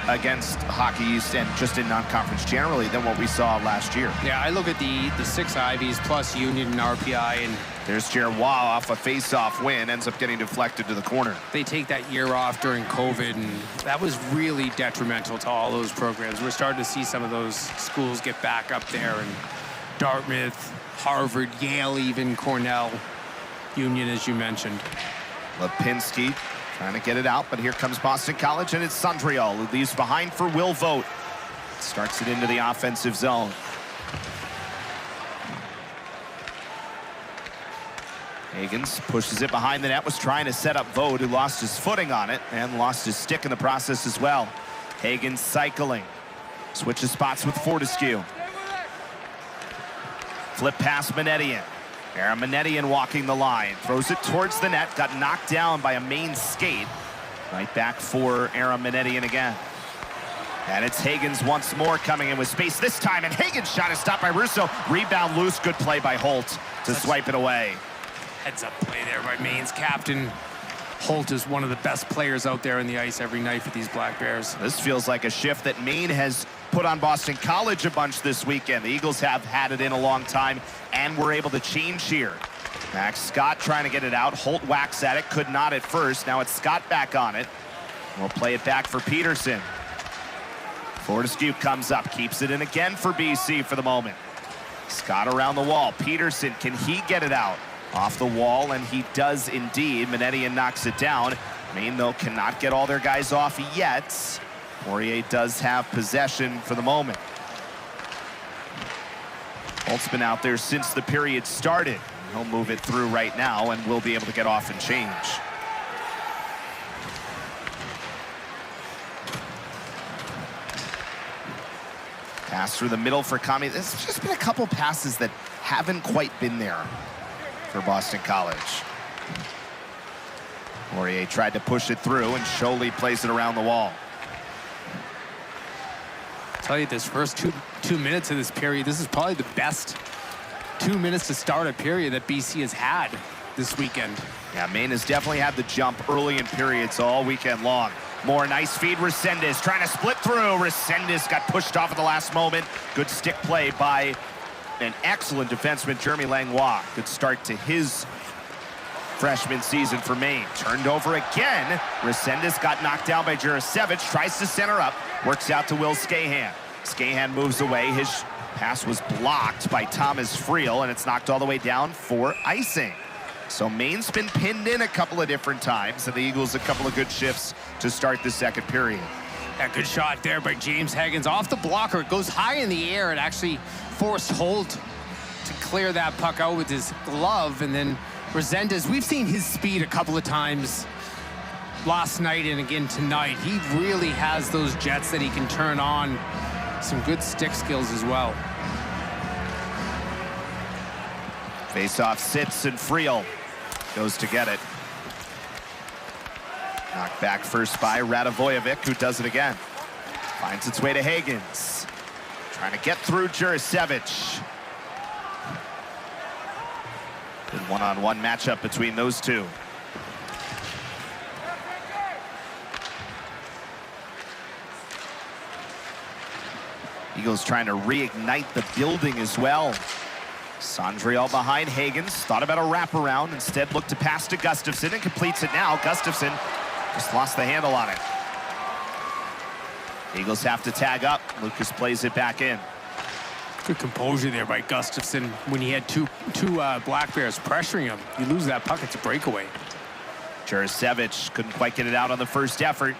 S1: against Hockey East and just in non-conference generally than what we saw last year.
S2: Yeah, I look at the 6 Ivies plus Union and RPI, and
S1: There's Jerrois off a face-off win, ends up getting deflected to the corner.
S2: they take that year off during COVID, and that was really detrimental to all those programs. We're starting to see some of those schools get back up there, and Dartmouth, Harvard, Yale, even Cornell, Union, as you mentioned.
S1: Lipinski trying to get it out, but here comes Boston College, and it's Sandriel who leaves behind for Will Vogt. Starts it into the offensive zone. Higgins pushes it behind the net, was trying to set up Vogt, who lost his footing on it and lost his stick in the process as well. Higgins cycling. Switches spots with Fortescue. Flip past Manetian. Aaron Manetian walking the line. Throws it towards the net. Got knocked down by a Maine skate. Right back for Aaron Manetian again. And it's Higgins once more coming in with space this time. And Higgins' shot is stopped by Russo. Rebound loose. Good play by Holt to swipe it away.
S2: Heads-up play there by Maine's captain. Holt is one of the best players out there on the ice every night for these Black Bears.
S1: This feels like a shift that Maine has put on Boston College a bunch this weekend. The Eagles have had it in a long time and were able to change here. Max Scott trying to get it out. Holt whacks at it, could not at first. Now it's Scott back on it. We'll play it back for Peterson. Fortescue comes up, keeps it in again for BC for the moment. Scott around the wall. Peterson, can he get it out? Off the wall, and he does indeed. Manetian knocks it down. Maine, though, cannot get all their guys off yet. Poirier does have possession for the moment. Holt's been out there since the period started. He'll move it through right now, and will be able to get off and change. Pass through the middle for Kami. There's just been a couple passes that haven't quite been there for Boston College. Poirier tried to push it through, and Sholey plays it around the wall.
S2: I'll tell you, this first two minutes of this period, this is probably the best 2 minutes to start a period that BC has had this weekend.
S1: Yeah, Maine has definitely had the jump early in periods all weekend long. More nice feed, Resendez trying to split through. Resendez got pushed off at the last moment. Good stick play by an excellent defenseman, Jeremy Langlois. Good start to his freshman season for Maine. Turned over again. Resendez got knocked down by Jurasevich. Tries to center up. Works out to Will Skahan. Skahan moves away. His pass was blocked by Thomas Friel, and it's knocked all the way down for icing. So Maine's been pinned in a couple of different times, and the Eagles a couple of good shifts to start the second period.
S2: A good shot there by James Higgins off the blocker. It goes high in the air. It actually forced Holt to clear that puck out with his glove, and then Resendez, we've seen his speed a couple of times last night and again tonight. He really has those jets that he can turn on. Some good stick skills as well.
S1: Face-off sits, and Friel goes to get it. Knocked back first by Radivojevic, who does it again. Finds its way to Higgins. Trying to get through Jurasevich. Good One-on-one matchup between those two. Eagles trying to reignite the building as well. Sondriel behind Hagens, thought about a wraparound, instead looked to pass to Gustafson and completes it now. Gustafson just lost the handle on it. Eagles have to tag up. Lucas plays it back in.
S2: Good composure there by Gustafson when he had two Black Bears pressuring him. You lose that puck, it's a breakaway.
S1: Jurasevich couldn't quite get it out on the first effort.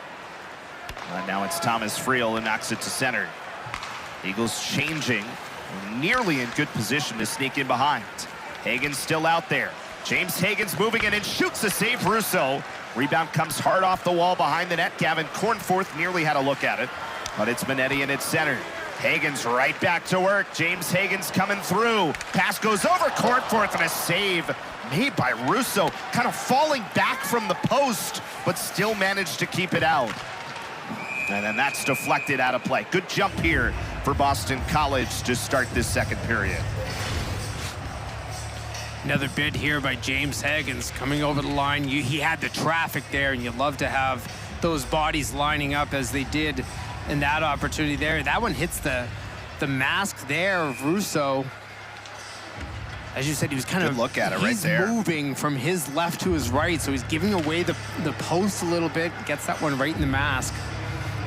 S1: Now it's Thomas Friel who knocks it to center. Eagles changing, nearly in good position to sneak in behind. Hagens still out there. James Hagens moving in and shoots a save. Russo. Rebound comes hard off the wall behind the net. Gavin Cornforth nearly had a look at it, but it's Minetti in its center. Hagens right back to work. James Hagens coming through. Pass goes over Cornforth and a save made by Russo. Kind of falling back from the post, but still managed to keep it out. And then that's deflected out of play. Good jump here for Boston College to start this second period.
S2: Another bid here by James Hagens coming over the line. He had the traffic there, and you love to have those bodies lining up as they did in that opportunity there. That one hits the mask there of Russo. As you said, he was kind of
S1: look at it right there.
S2: He's moving from his left to his right, so he's giving away the post a little bit. Gets that one right in the mask.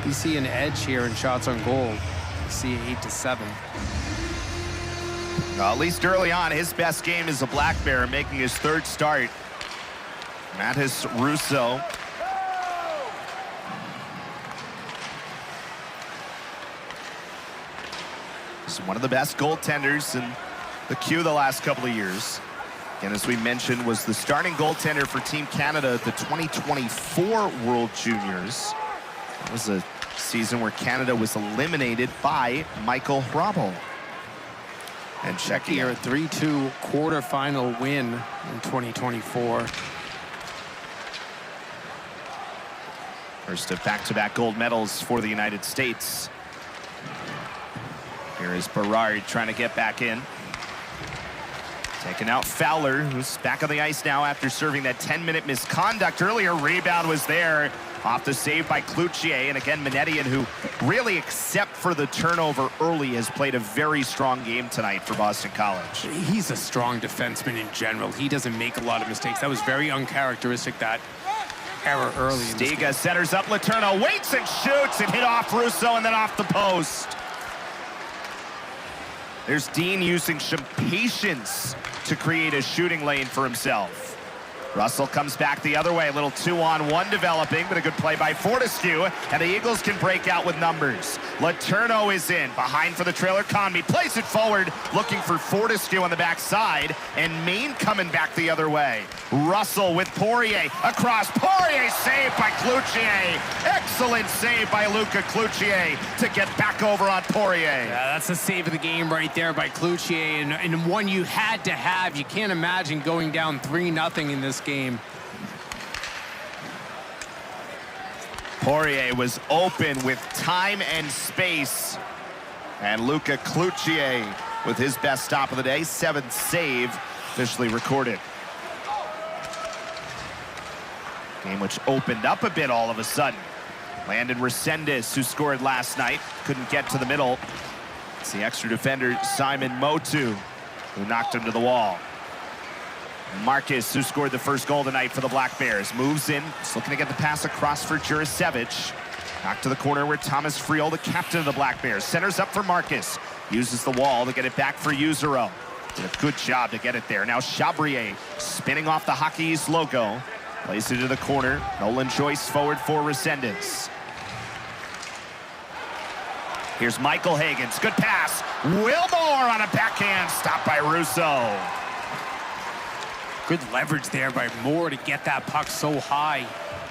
S2: You see an edge here in shots on goal. You see 8-7.
S1: Well, at least early on, his best game is a Black Bear, making his third start. Mattis Russo. He's one of the best goaltenders in the queue the last couple of years. And as we mentioned, was the starting goaltender for Team Canada at the 2024 World Juniors. That was a season where Canada was eliminated by Michael Hrabal. And check
S2: here, a 3-2 quarterfinal win in 2024.
S1: First of back-to-back gold medals for the United States. Here is Berard trying to get back in. Taking out Fowler, who's back on the ice now after serving that 10-minute misconduct earlier. Rebound was there off the save by Cloutier. And again, Minetti, who really, except for the turnover early, has played a very strong game tonight for Boston College.
S2: He's a strong defenseman in general. He doesn't make a lot of mistakes. That was very uncharacteristic, that error early.
S1: Stiga centers up Letourneau, waits and shoots, and hit off Russo and then off the post. There's Dean using some patience to create a shooting lane for himself. Russell comes back the other way, a little 2-on-1 developing, but a good play by Fortescue, and the Eagles can break out with numbers. Letourneau is in, behind for the trailer. Conmey plays it forward, looking for Fortescue on the backside, and Maine coming back the other way. Russell with Poirier, across, Poirier saved by Cloutier. Excellent save by Luca Cloutier to get back over on Poirier.
S2: Yeah, that's the save of the game right there by Cloutier, and one you had to have. You can't imagine going down 3-0 in this game.
S1: Poirier was open with time and space. And Luca Cloutier with his best stop of the day, 7th save officially recorded. Game which opened up a bit all of a sudden. Landon Resendez, who scored last night, couldn't get to the middle. It's the extra defender, Simon Motu, who knocked him to the wall. Marcus, who scored the first goal tonight for the Black Bears, moves in, just looking to get the pass across for Jurasevich. Back to the corner where Thomas Friel, the captain of the Black Bears, centers up for Marcus. Uses the wall to get it back for Yuzero. Did a good job to get it there. Now Chabrier spinning off the Hockey East logo. Plays it to the corner. Nolan Joyce forward for Resendez. Here's Michael Hagens. Good pass. Wilmore on a backhand. Stopped by Russo.
S2: Good leverage there by Moore to get that puck so high.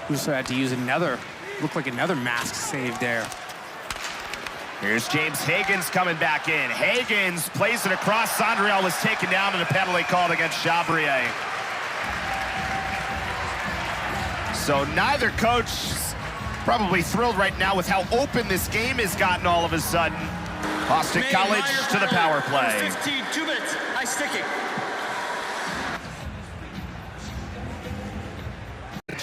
S2: Russo had to use another, looked like another mask save there.
S1: Here's James Hagens coming back in. Hagens plays it across. Sondriel was taken down and a penalty called against Chabrier. So neither coach is probably thrilled right now with how open this game has gotten all of a sudden. Boston College to the power play.
S8: 15, 2 minutes, high sticking.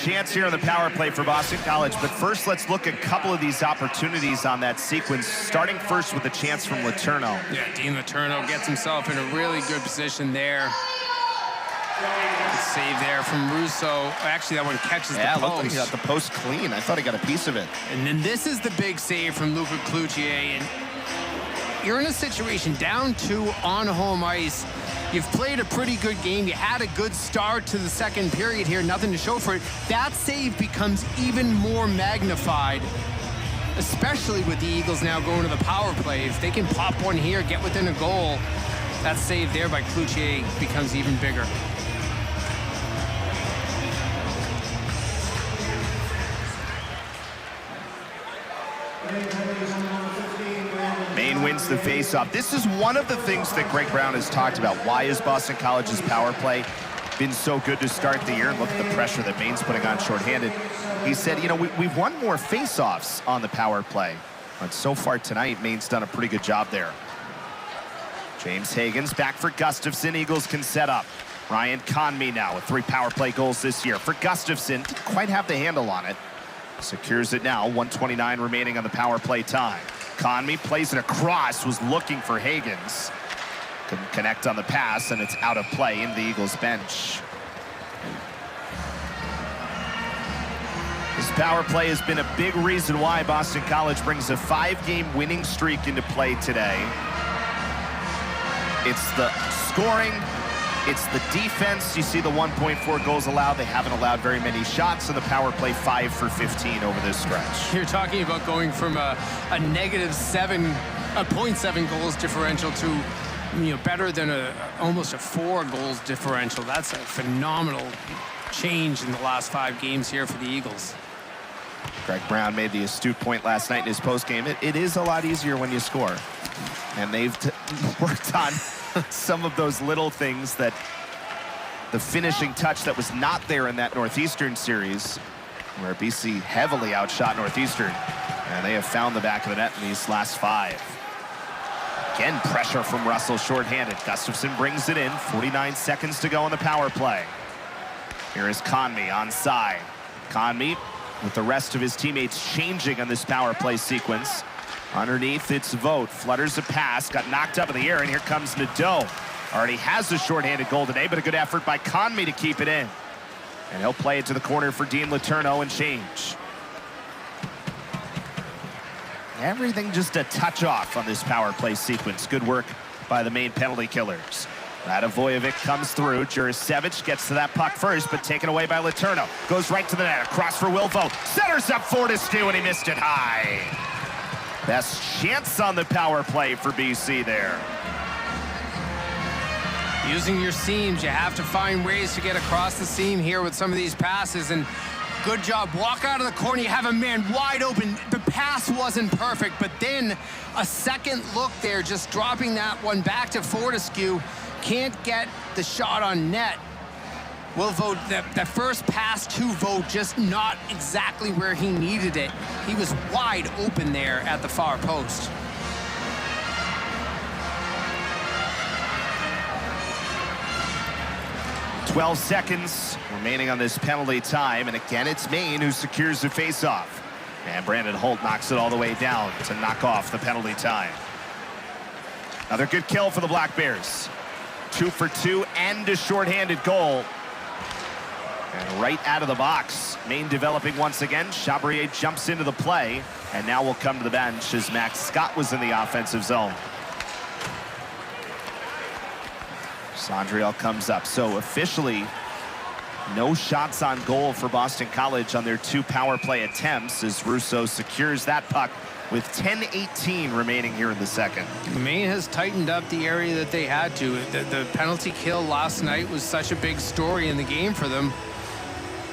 S1: chance here on the power play for Boston College, but first let's look at a couple of these opportunities on that sequence, starting first with a chance from Letourneau.
S2: Yeah, Dean Letourneau gets himself in a really good position there. Good save there from Russo. Actually, that one catches the post.
S1: Yeah, looked like he got the post clean. I thought he got a piece of it.
S2: And then this is the big save from Luca Cloutier. And you're in a situation down 2 on home ice. You've played a pretty good game. You had a good start to the second period here. Nothing to show for it. That save becomes even more magnified, especially with the Eagles now going to the power play. If they can pop one here, get within a goal, that save there by Cloutier becomes even bigger.
S1: Maine wins the faceoff. This is one of the things that Greg Brown has talked about. Why is Boston College's power play been so good to start the year? And look at the pressure that Maine's putting on shorthanded. He said, you know, we've won more faceoffs on the power play. But so far tonight, Maine's done a pretty good job there. James Hagen's back for Gustafson. Eagles can set up. Ryan Conmee now with 3 power play goals this year. For Gustafson, didn't quite have the handle on it. Secures it now, 1:29 remaining on the power play time. Conmee plays it across, was looking for Hagens. Couldn't connect on the pass, and it's out of play into the Eagles bench. This power play has been a big reason why Boston College brings a 5-game winning streak into play today. It's the scoring, it's the defense. You see the 1.4 goals allowed. They haven't allowed very many shots in the power play, 5 for 15 over this stretch.
S2: You're talking about going from a -7, a .7 goals differential to, you know, better than almost a 4 goals differential. That's a phenomenal change in the last 5 games here for the Eagles.
S1: Greg Brown made the astute point last night in his postgame. It is a lot easier when you score. And they've worked on some of those little things, that the finishing touch that was not there in that Northeastern series, where BC heavily outshot Northeastern. And they have found the back of the net in these last 5. Again, pressure from Russell shorthanded. Gustafson brings it in. 49 seconds to go on the power play. Here is Conmee onside. Conmee with the rest of his teammates changing on this power play sequence. Underneath, it's Vogt. Flutters a pass, got knocked up in the air, and here comes Nadeau. Already has a shorthanded goal today, but a good effort by Conmee to keep it in. And he'll play it to the corner for Dean Letourneau and change. Everything just a touch off on this power play sequence. Good work by the Maine penalty killers. Radivojevic comes through. Jurasevich gets to that puck first, but taken away by Letourneau. Goes right to the net, across for Will Vogt. Centers up Fortescue, and he missed it high. Best chance on the power play for BC there.
S2: Using your seams, you have to find ways to get across the seam here with some of these passes, and good job. Walk out of the corner, you have a man wide open. The pass wasn't perfect, but then a second look there, just dropping that one back to Fortescue. Can't get the shot on net. Will Vogt, that first pass to Vogt, just not exactly where he needed it. He was wide open there at the far post.
S1: "12 seconds remaining on this penalty time, and again it's Maine who secures the faceoff. And Brandon Holt knocks it all the way down to knock off the penalty time. Another good kill for the Black Bears. 2 for 2 and a shorthanded goal. And right out of the box, Maine developing once again. Chabrier jumps into the play, and now will come to the bench as Max Scott was in the offensive zone. Sondriel comes up. So officially, no shots on goal for Boston College on their 2 power play attempts, as Russo secures that puck with 10:18 remaining here in the second.
S2: Maine has tightened up the area that they had to. The penalty kill last night was such a big story in the game for them.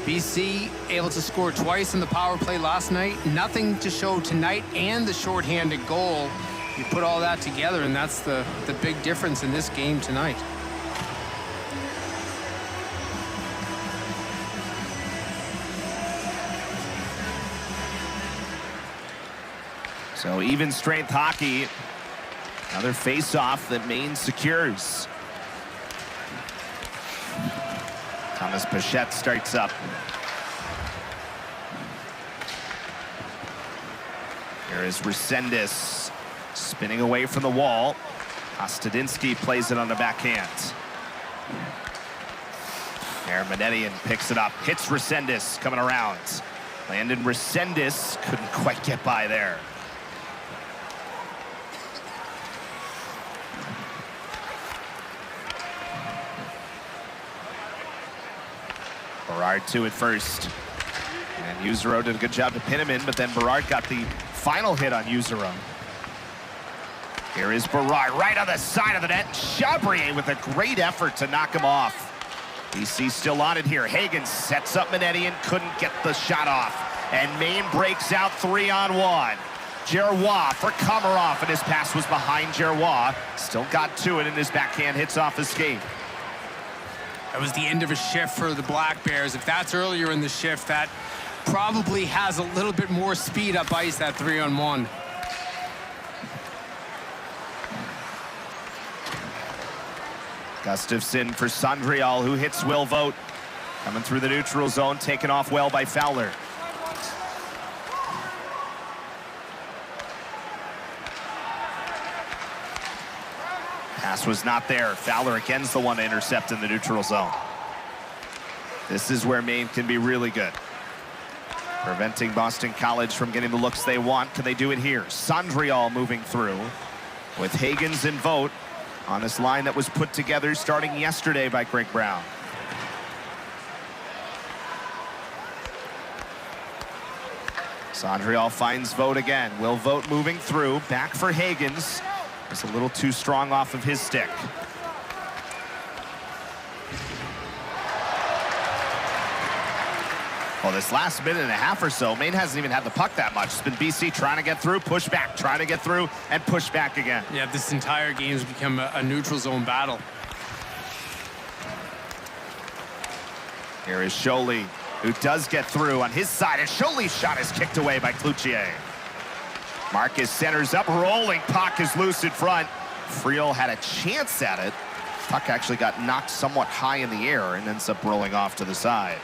S2: BC able to score twice in the power play last night. Nothing to show tonight, and the shorthanded goal. You put all that together, and that's the big difference in this game tonight.
S1: So even strength hockey. Another face-off that Maine secures. Thomas Pichette starts up. There is Resendez spinning away from the wall. Kostadinsky plays it on the backhand. There, Manetian picks it up, hits Resendez coming around. Landon Resendez couldn't quite get by there. Berard to it first. And Yuzero did a good job to pin him in, but then Berard got the final hit on Yuzero. Here is Berard right on the side of the net. Chabrier with a great effort to knock him off. BC still on it here. Hagen sets up Manetian, couldn't get the shot off. And Maine breaks out 3-on-1. Giroir for Komarov, and his pass was behind Giroir. Still got to it, and his backhand hits off his skate.
S2: That was the end of a shift for the Black Bears. If that's earlier in the shift, that probably has a little bit more speed up ice, that 3-on-1.
S1: Gustafsson for Sandrial, who hits Will Vogt. Coming through the neutral zone, taken off well by Fowler. Pass was not there. Fowler again's the one to intercept in the neutral zone. This is where Maine can be really good. Preventing Boston College from getting the looks they want. Can they do it here? Sandrial moving through with Hagens and Vogt on this line that was put together starting yesterday by Greg Brown. Sandrial finds Vogt again. Will Vogt moving through, back for Hagens. It's a little too strong off of his stick. Well, this last minute and a half or so, Maine hasn't even had the puck that much. It's been BC trying to get through, push back, trying to get through, and push back again.
S2: Yeah, this entire game has become a neutral zone battle.
S1: Here is Scholey, who does get through on his side, and Scholey's shot is kicked away by Cloutier. Marcus centers up, rolling puck is loose in front. Friel had a chance at it. Puck actually got knocked somewhat high in the air and ends up rolling off to the side.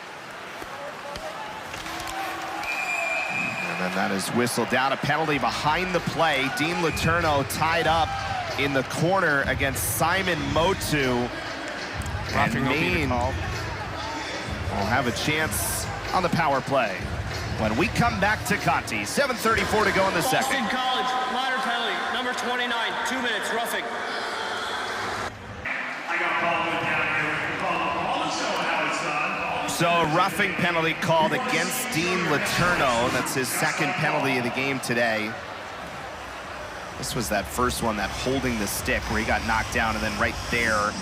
S1: And then that is whistled down. A penalty behind the play. Dean Letourneau tied up in the corner against Simon Motu. And Maine will have a chance on the power play when we come back to Conti. 7:34 to go in the second.
S8: Boston College, minor penalty, number 29, 2 minutes, roughing.
S9: I got called down here. Called so how it's done.
S1: So a roughing penalty called against Dean Letourneau. That's his second penalty of the game today. This was that first one, that holding the stick, where he got knocked down, and then right there,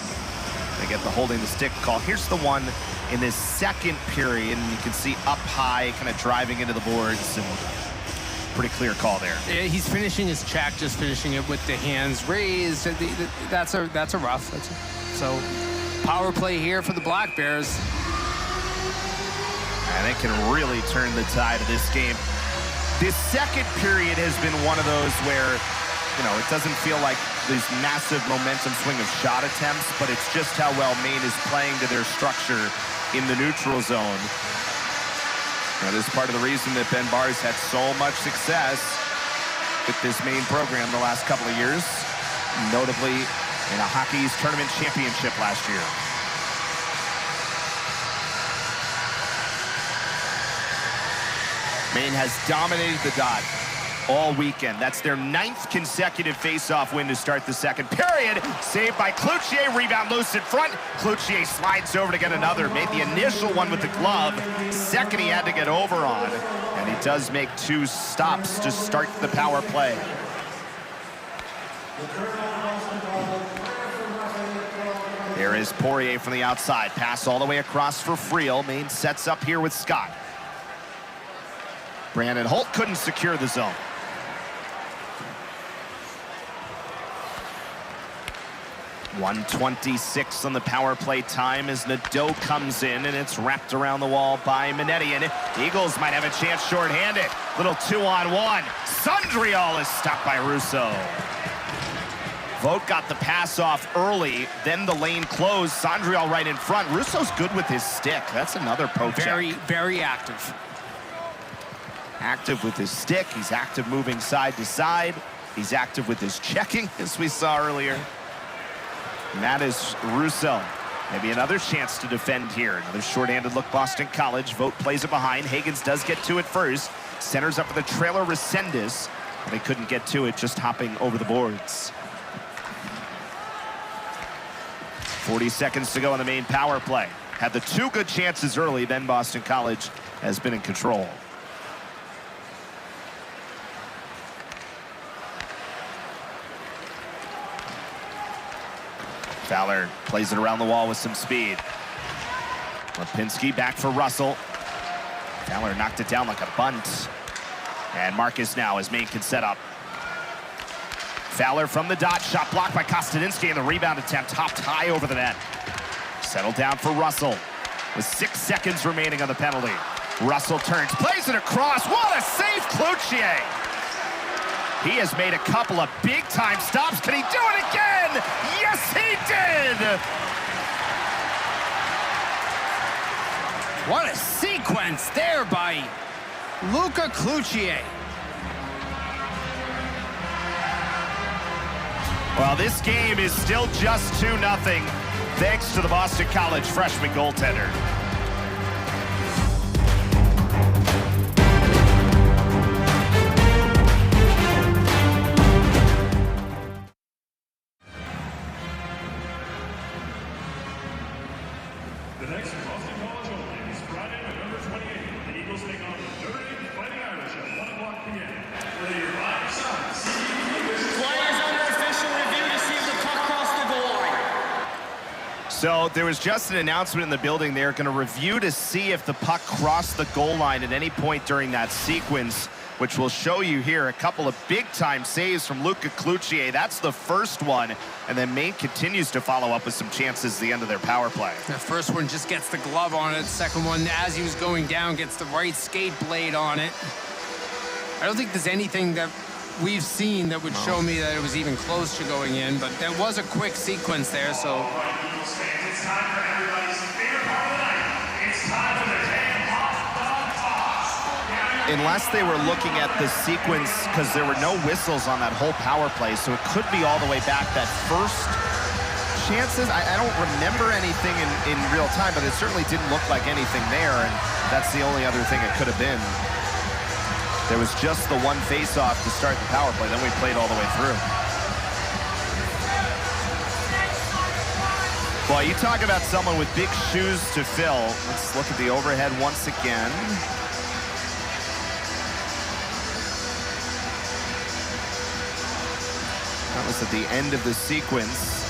S1: they get the holding the stick call. Here's the one in this second period, and you can see up high, kind of driving into the boards, and pretty clear call there.
S2: Yeah, he's finishing his check, just finishing it with the hands raised. That's a rough. So power play here for the Black Bears.
S1: And it can really turn the tide of this game. This second period has been one of those where, you know, it doesn't feel like this massive momentum swing of shot attempts, but it's just how well Maine is playing to their structure in the neutral zone. That is part of the reason that Ben Barr's had so much success with this Maine program the last couple of years, notably in a Hockey East Tournament championship last year. Maine has dominated the dot all weekend. That's their 9th consecutive face-off win to start the second period. Saved by Cloutier, rebound loose in front. Cloutier slides over to get another. Made the initial one with the glove. Second he had to get over on. And he does make 2 stops to start the power play. There is Poirier from the outside. Pass all the way across for Friel. Maine sets up here with Scott. Brandon Holt couldn't secure the zone. .126 on the power play time as Nadeau comes in, and it's wrapped around the wall by Manetian. Eagles might have a chance shorthanded. Little 2-on-1. Sandrial is stopped by Russo. Vogt got the pass off early, then the lane closed. Sandrial right in front. Russo's good with his stick. That's another poke check.
S2: Very active.
S1: active with his stick. He's active moving side to side. He's active with his checking, as we saw earlier. And that is Russo. Maybe another chance to defend here. Another short-handed look, Boston College. Vogt plays it behind. Higgins does get to it first. Centers up for the trailer, Resendez. They couldn't get to it, just hopping over the boards. 40 seconds to go on the Maine power play. Had the two good chances early, then Boston College has been in control. Fowler plays it around the wall with some speed. Lipinski back for Russell. Fowler knocked it down like a bunt. And Marcus now as Maine can set up. Fowler from the dot, shot blocked by Kostadinsky, and the rebound attempt hopped high over the net. Settled down for Russell with 6 seconds remaining on the penalty. Russell turns, plays it across. What a save, Cloutier! He has made a couple of big-time stops. Can he do it again? Yes, he did!
S2: What a sequence there by Luca Cloutier.
S1: Well, this game is still just 2-0, thanks to the Boston College freshman goaltender.
S9: The next Boston College opening is Friday, November 28th. The Eagles take on the Notre Dame Fighting Irish at 1 o'clock p.m. For your live side,
S8: Players under official review to see if the puck crossed the goal line.
S1: So there was just an announcement in the building. They're going to review to see if the puck crossed the goal line at any point during that sequence, which will show you here a couple of big-time saves from Luca Cloutier. That's the first one, and then Maine continues to follow up with some chances at the end of their power play.
S2: The first one just gets the glove on it. Second one, as he was going down, gets the right skate blade on it. I don't think there's anything that we've seen that would show me that it was even close to going in, but there was a quick sequence there, so.
S9: All right, Eagles fans, it's time for everybody's favorite part of the night. It's time for the damn hot dog toss.
S1: Unless they were looking at the sequence, because there were no whistles on that whole power play, so it could be all the way back. That first chances, I don't remember anything in real time, but it certainly didn't look like anything there, and that's the only other thing it could have been. There was just the one face-off to start the power play, then we played all the way through. Boy, you talk about someone with big shoes to fill. Let's look at the overhead once again. That was at the end of the sequence.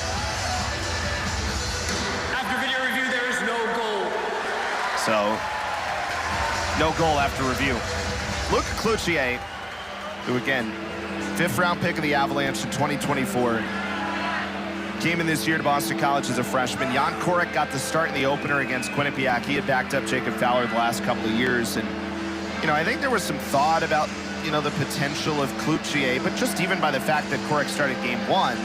S8: After video review, there is no goal.
S1: So, no goal after review. Luca Cloutier, who again, 5th round pick of the Avalanche in 2024. Came in this year to Boston College as a freshman. Jan Korek got the start in the opener against Quinnipiac. He had backed up Jacob Fowler the last couple of years. And, you know, I think there was some thought about, you know, the potential of Cloutier, but just even by the fact that Korek started game 1,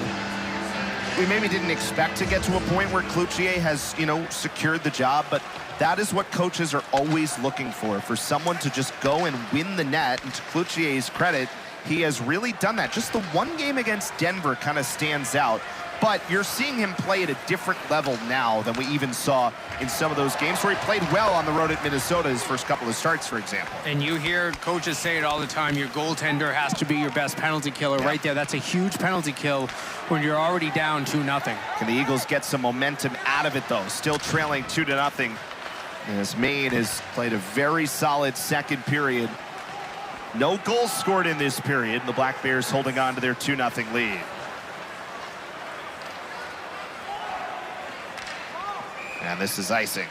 S1: we maybe didn't expect to get to a point where Cloutier has, you know, secured the job, but that is what coaches are always looking for someone to just go and win the net. And to Cloutier's credit, he has really done that. Just the one game against Denver kind of stands out, but you're seeing him play at a different level now than we even saw in some of those games where he played well on the road at Minnesota his first couple of starts, for example.
S2: And you hear coaches say it all the time, your goaltender has to be your best penalty killer. Right there, that's a huge penalty kill when you're already down 2-0.
S1: Can the Eagles get some momentum out of it, though? Still trailing 2-0. As Maine has played a very solid second period. No goals scored in this period. The Black Bears holding on to their 2-0 lead. And this is icing.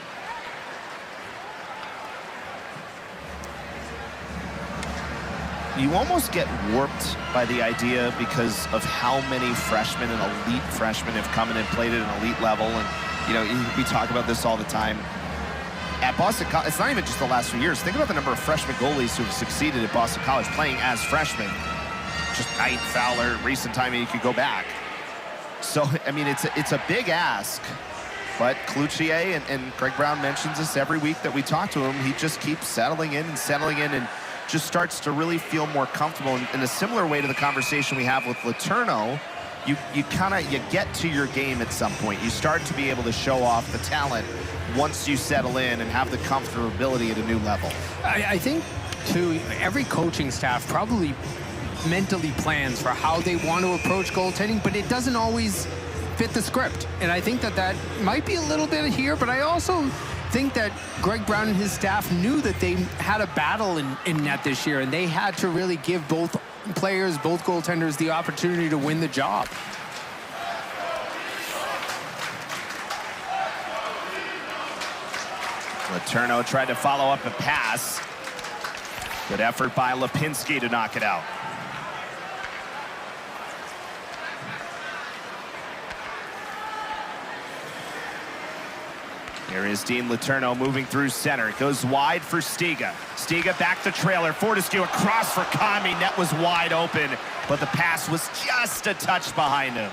S1: You almost get warped by the idea because of how many freshmen and elite freshmen have come in and played at an elite level. And, you know, we talk about this all the time. At Boston College, it's not even just the last few years. Think about the number of freshman goalies who have succeeded at Boston College playing as freshmen. Just Knight, Fowler, recent time you could go back. So, I mean, it's a big ask. But Cloutier, and Greg Brown mentions this every week that we talk to him, he just keeps settling in. And just starts to really feel more comfortable in a similar way to the conversation we have with Letourneau. You get to your game at some point. You start to be able to show off the talent once you settle in and have the comfortability at a new level.
S2: I think, too, every coaching staff probably mentally plans for how they want to approach goaltending, but it doesn't always fit the script. And I think that might be a little bit here, but I also think that Greg Brown and his staff knew that they had a battle in net this year, and they had to really give both players, both goaltenders, the opportunity to win the job.
S1: Letourneau tried to follow up a pass. Good effort by Lipinski to knock it out. Here is Dean Letourneau moving through center. It goes wide for Stiga. Stiga back to trailer. Fortescue across for Conmee. Net was wide open, but the pass was just a touch behind him.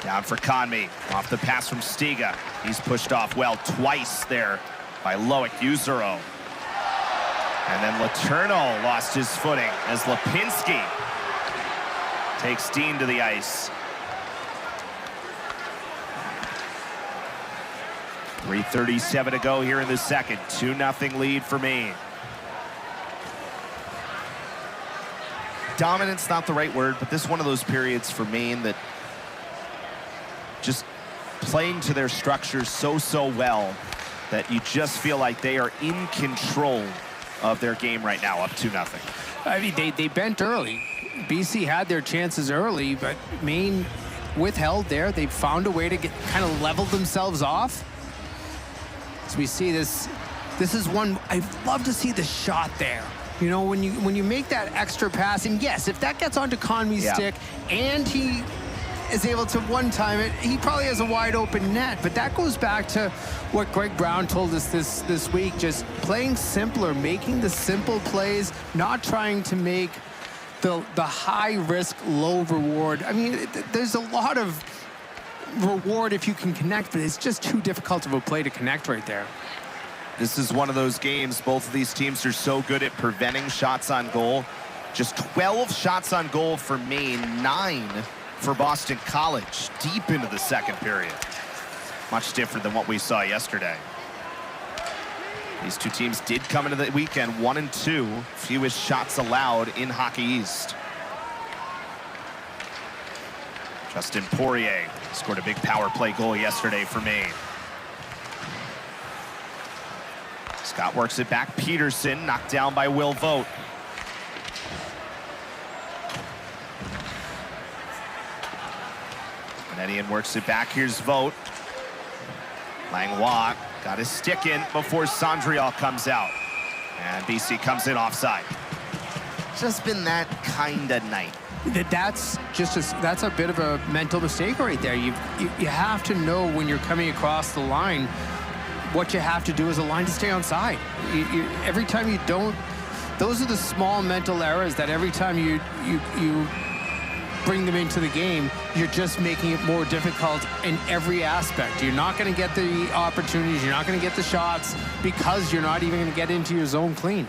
S1: Down for Conmee. Off the pass from Stiga. He's pushed off well twice there by Loic Usuro. And then Letourneau lost his footing as Lipinski takes Dean to the ice. 3:37 to go here in the second. 2-0 lead for Maine. Dominant's not the right word, but this is one of those periods for Maine that just playing to their structures so well that you just feel like they are in control of their game right now, up 2-0.
S2: I mean, they bent early. BC had their chances early, but Maine withheld there. They found a way to kind of level themselves off. As we see this is one, I'd love to see the shot there. You know, when you make that extra pass, and yes, if that gets onto Conmee's stick and he is able to one-time it, he probably has a wide open net. But that goes back to what Greg Brown told us this week, just playing simpler, making the simple plays, not trying to make the high risk, low reward. I mean, there's a lot of reward if you can connect, but it's just too difficult of a play to connect right there.
S1: This is one of those games, both of these teams are so good at preventing shots on goal. Just 12 shots on goal for Maine, 9 for Boston College, deep into the second period. Much different than what we saw yesterday. These two teams did come into the weekend 1-2, fewest shots allowed in Hockey East. Justin Poirier scored a big power play goal yesterday for Maine. Scott works it back. Peterson knocked down by Will Vogt. Canadian works it back. Here's Vogt. Langlois got his stick in before Sondrial comes out. And BC comes in offside. Just been that kind of night.
S2: That's a bit of a mental mistake right there. You have to know when you're coming across the line what you have to do as a line to stay on side. Every time you don't, those are the small mental errors that every time you bring them into the game, you're just making it more difficult in every aspect. You're not going to get the opportunities, you're not going to get the shots because you're not even going to get into your zone clean.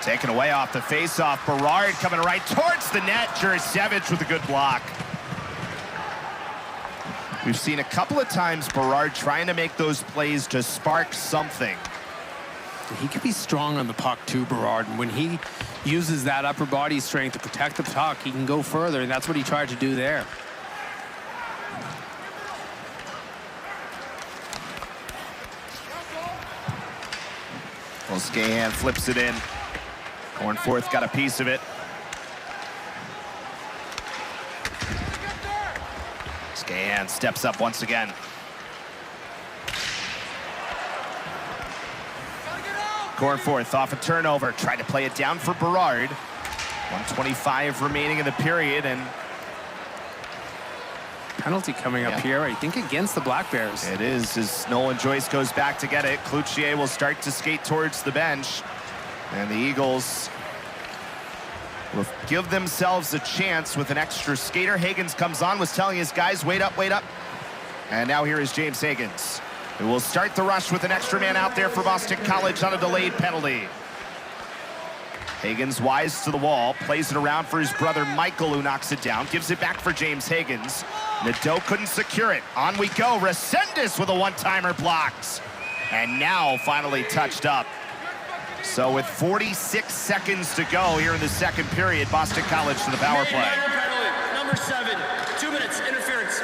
S1: Taken away off the face-off. Berard coming right towards the net. Jurasevich with a good block. We've seen a couple of times Berard trying to make those plays to spark something.
S2: He can be strong on the puck too, Berard. And when he uses that upper body strength to protect the puck, he can go further, and that's what he tried to do there.
S1: Well, Skahan flips it in. Cornforth got a piece of it. Skahan steps up once again. Cornforth off a turnover, tried to play it down for Berard. 1:25 remaining in the period, and
S2: penalty coming up here, I think, against the Black Bears.
S1: It is, as Nolan Joyce goes back to get it. Cloutier will start to skate towards the bench, and the Eagles will give themselves a chance with an extra skater. Higgins comes on, was telling his guys, wait up, wait up. And now here is James Higgins, who will start the rush with an extra man out there for Boston College on a delayed penalty. Higgins wise to the wall, plays it around for his brother Michael, who knocks it down, gives it back for James Higgins. Nadeau couldn't secure it. On we go. Resendez with a one-timer blocked. And now finally touched up. So with 46 seconds to go here in the second period, Boston College to the power play.
S8: Penalty, number 7, 2 minutes, interference.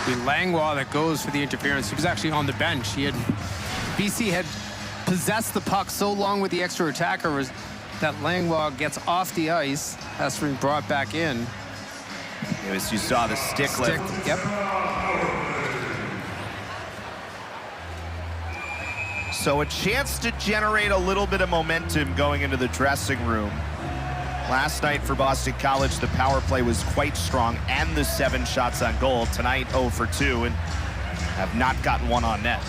S2: The Langlois that goes for the interference. He was actually on the bench. BC had possessed the puck so long with the extra attacker that Langlois gets off the ice, has to be brought back in.
S1: As you saw the stick lift.
S2: Yep.
S1: So a chance to generate a little bit of momentum going into the dressing room. Last night for Boston College, the power play was quite strong, and the 7 shots on goal. Tonight, 0 for 2, and have not gotten one on net.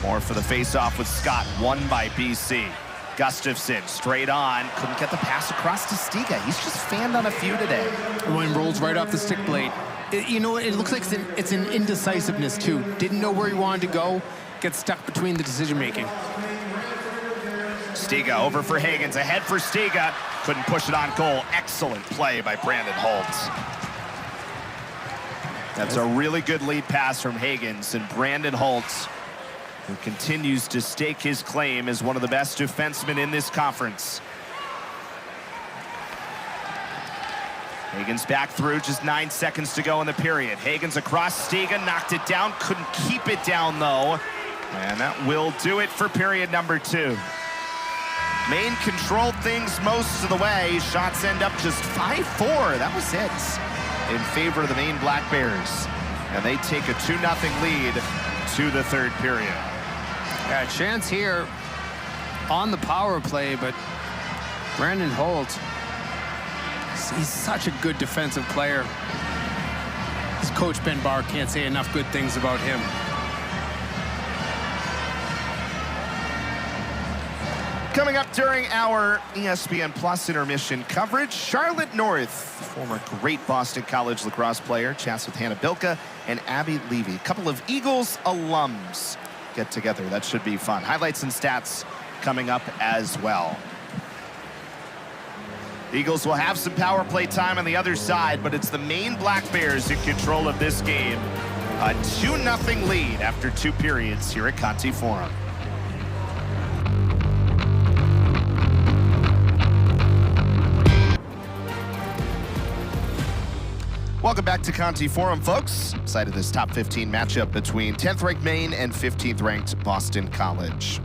S1: More for the face-off with Scott, won by BC. Gustafson straight on, couldn't get the pass across to Stiga. He's just fanned on a few today.
S2: One rolls right off the stick blade. You know, it looks like it's an indecisiveness too. Didn't know where he wanted to go, gets stuck between the decision-making.
S1: Stiga over for Higgins, ahead for Stiga. Couldn't push it on goal. Excellent play by Brandon Holtz. That's a really good lead pass from Higgins, and Brandon Holtz, who continues to stake his claim as one of the best defensemen in this conference. Higgins back through, just 9 seconds to go in the period. Higgins across Stiga, knocked it down, couldn't keep it down though. And that will do it for period number 2. Maine controlled things most of the way. Shots end up just 5-4. That was it in favor of the Maine Black Bears. And they take a 2-0 lead to the third period.
S2: Yeah, a chance here on the power play, but Brandon Holt, he's such a good defensive player. His coach, Ben Barr, can't say enough good things about him.
S1: Coming up during our ESPN Plus intermission coverage, Charlotte North, former great Boston College lacrosse player, chats with Hannah Bilka and Abby Levy. A couple of Eagles alums get together. That should be fun. Highlights and stats coming up as well. The Eagles will have some power play time on the other side, but it's the Maine Black Bears in control of this game. A 2-0 lead after 2 periods here at Conti Forum. Welcome back to Conti Forum, folks. Excited this top 15 matchup between 10th ranked Maine and 15th ranked Boston College.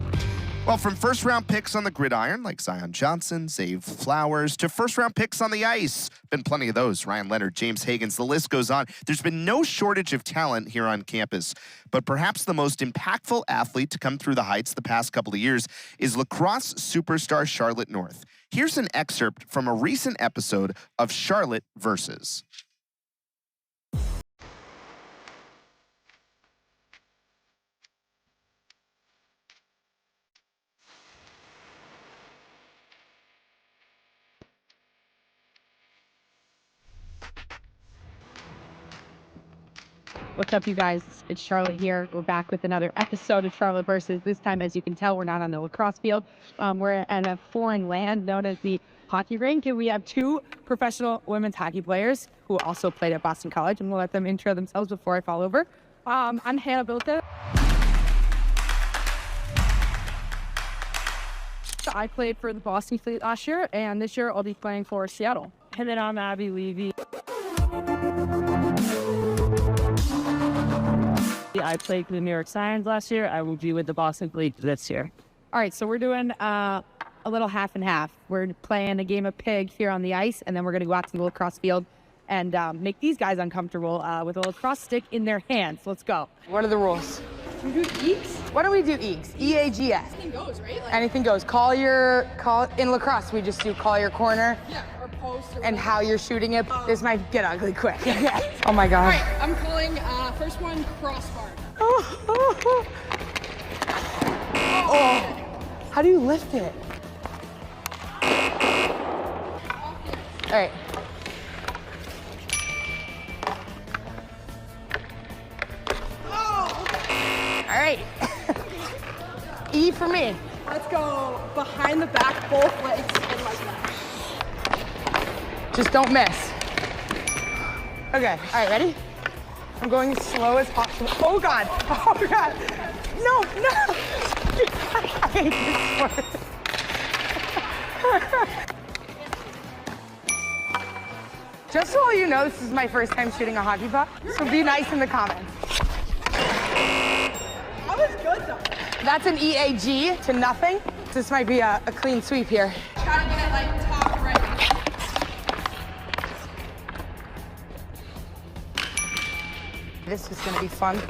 S1: Well, from first-round picks on the gridiron, like Zion Johnson, Zave Flowers, to first-round picks on the ice. Been plenty of those. Ryan Leonard, James Higgins, the list goes on. There's been no shortage of talent here on campus, but perhaps the most impactful athlete to come through the heights the past couple of years is lacrosse superstar Charlotte North. Here's an excerpt from a recent episode of Charlotte Versus.
S10: What's up, you guys? It's Charlotte here. We're back with another episode of Charlotte Versus. This time, as you can tell, we're not on the lacrosse field. We're at a foreign land known as the hockey rink, and we have 2 professional women's hockey players who also played at Boston College, and we'll let them intro themselves before I fall over. I'm Hannah Bilka. I played for the Boston Fleet last year, and this year I'll be playing for Seattle. And then I'm Abby Levy. I played for the New York Sirens last year. I will be with the Boston Fleet this year. All right, so we're doing a little half and half. We're playing a game of pig here on the ice, and then we're going to go out to the lacrosse field and make these guys uncomfortable with a lacrosse stick in their hands. Let's go. What are the rules?
S11: We do EAGS?
S10: Why don't we do EAGS? E-A-G-S.
S11: Anything goes, right? Like,
S10: Anything goes. In lacrosse, we just do call your corner.
S11: Yeah, or post or
S10: And how you're shooting it. This might get ugly quick.
S11: Okay.
S10: Oh my God.
S11: All right, I'm calling first one crossbar.
S10: Oh. How do you lift it? All right. E for me.
S11: Let's go behind the back, both legs, and like that.
S10: Just don't miss. Okay, all right, ready? I'm going as slow as possible. Oh God, oh God. No, no. I hate this sport. Just so you know, this is my first time shooting a hockey puck, so be nice in the comments.
S11: That was good though.
S10: That's an EAG to nothing. This might be a clean sweep here.
S11: Try to get it like top right.
S10: This is gonna be fun.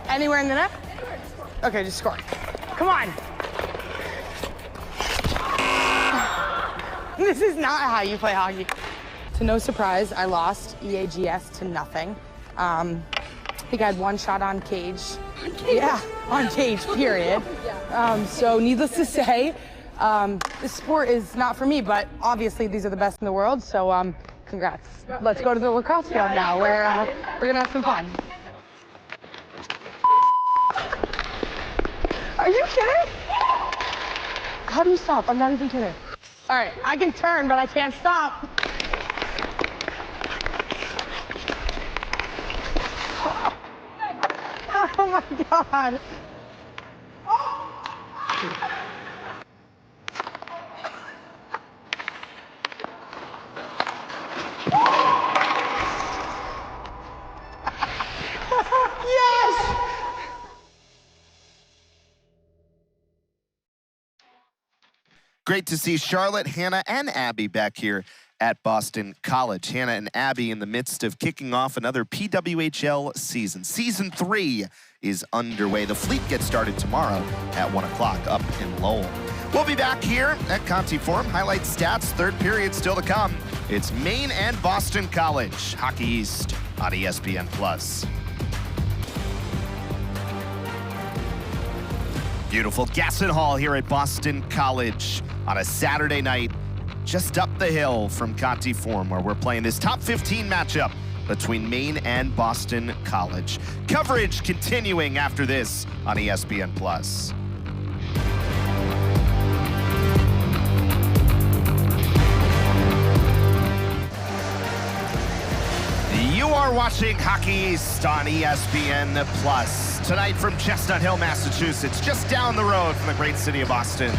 S10: Anywhere in the net? Okay, just score. Come on. This is not how you play hockey. To no surprise, I lost EAGS to nothing. I think I had one shot on cage. Yeah, on cage, period. So needless to say, this sport is not for me, but obviously these are the best in the world, so congrats. Let's go to the lacrosse field now, where we're gonna have some fun. Are you kidding? How do you stop? I'm not even kidding. All right, I can turn, but I can't stop. Oh my God. Yes!
S1: Great to see Charlotte, Hannah, and Abby back here at Boston College. Hannah and Abby in the midst of kicking off another PWHL season. Season 3 is underway. The Fleet gets started tomorrow at 1 o'clock up in Lowell. We'll be back here at Conti Forum. Highlight stats, third period still to come. It's Maine and Boston College. Hockey East on ESPN+. Beautiful Gaston Hall here at Boston College on a Saturday night, just up the hill from Conti Forum, where we're playing this top 15 matchup between Maine and Boston College. Coverage continuing after this on ESPN+. You are watching Hockey East on ESPN+. Tonight from Chestnut Hill, Massachusetts, just down the road from the great city of Boston.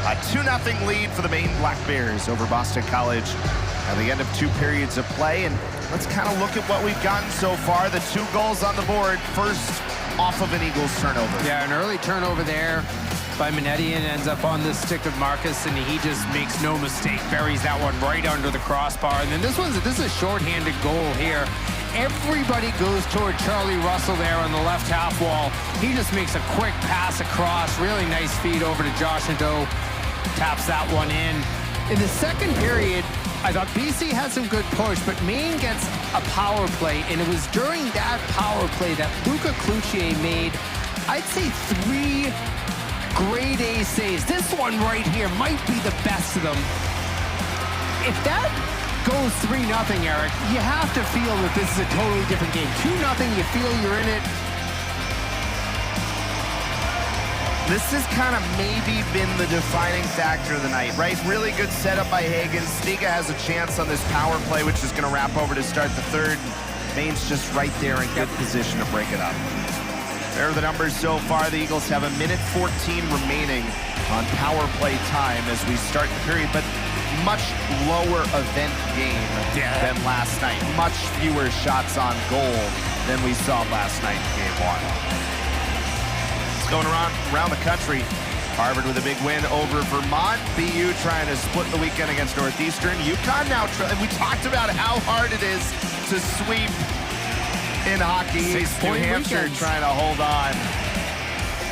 S1: A 2-0 lead for the Maine Black Bears over Boston College at the end of 2 periods of play. And let's kind of look at what we've gotten so far. The 2 goals on the board, first off of an Eagles turnover.
S2: Yeah, an early turnover there by Manetti and ends up on the stick of Marcus, and he just makes no mistake, buries that one right under the crossbar. And then this is a shorthanded goal here. Everybody goes toward Charlie Russell there on the left half wall. He just makes a quick pass across, really nice feed over to Josh Nadeau, taps that one in. In the second period, I thought BC had some good push, but Maine gets a power play, and it was during that power play that Luca Cloutier made, I'd say, 3 grade A saves. This one right here might be the best of them. If that goes 3-0, Eric, you have to feel that this is a totally different game. 2-0, you feel you're in it.
S1: This has kind of maybe been the defining factor of the night, right? Really good setup by Hagen. Stiga has a chance on this power play, which is going to wrap over to start the third. Maine's just right there in good position to break it up. There are the numbers so far. The Eagles have 1:14 remaining on power play time as we start the period, but much lower event game than last night. Much fewer shots on goal than we saw last night in game 1. It's going around the country. Harvard with a big win over Vermont. BU trying to split the weekend against Northeastern. UConn now, we talked about how hard it is to sweep in hockey. New Hampshire trying to hold on.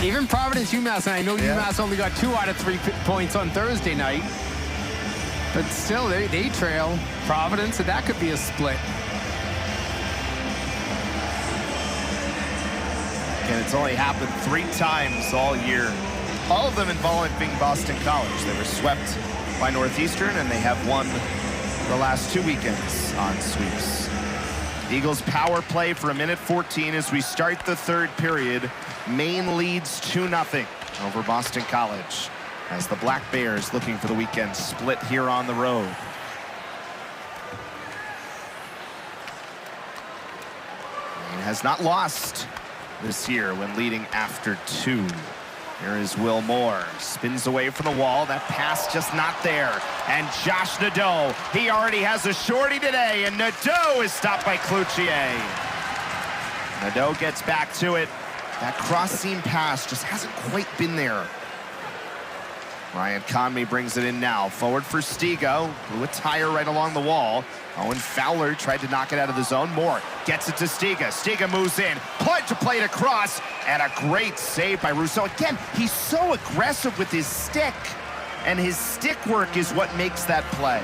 S2: Even Providence, UMass, and I know UMass only got 2 out of 3 points on Thursday night. But still, they trail Providence, and that could be a split.
S1: And it's only happened 3 times all year. All of them involving Boston College. They were swept by Northeastern, and they have won the last 2 weekends on sweeps. Eagles power play for 1:14 as we start the third period. Maine leads 2-0 over Boston College as the Black Bears looking for the weekend split here on the road. Maine has not lost this year when leading after 2. Here is Will Moore, spins away from the wall. That pass just not there. And Josh Nadeau, he already has a shorty today, and Nadeau is stopped by Cloutier. Nadeau gets back to it. That cross-seam pass just hasn't quite been there. Ryan Conmey brings it in now. Forward for Stigo, blew a tire right along the wall. Owen Fowler tried to knock it out of the zone. Moore gets it to Stiga. Stiga moves in, play it across, and a great save by Rousseau. Again, he's so aggressive with his stick, and his stick work is what makes that play.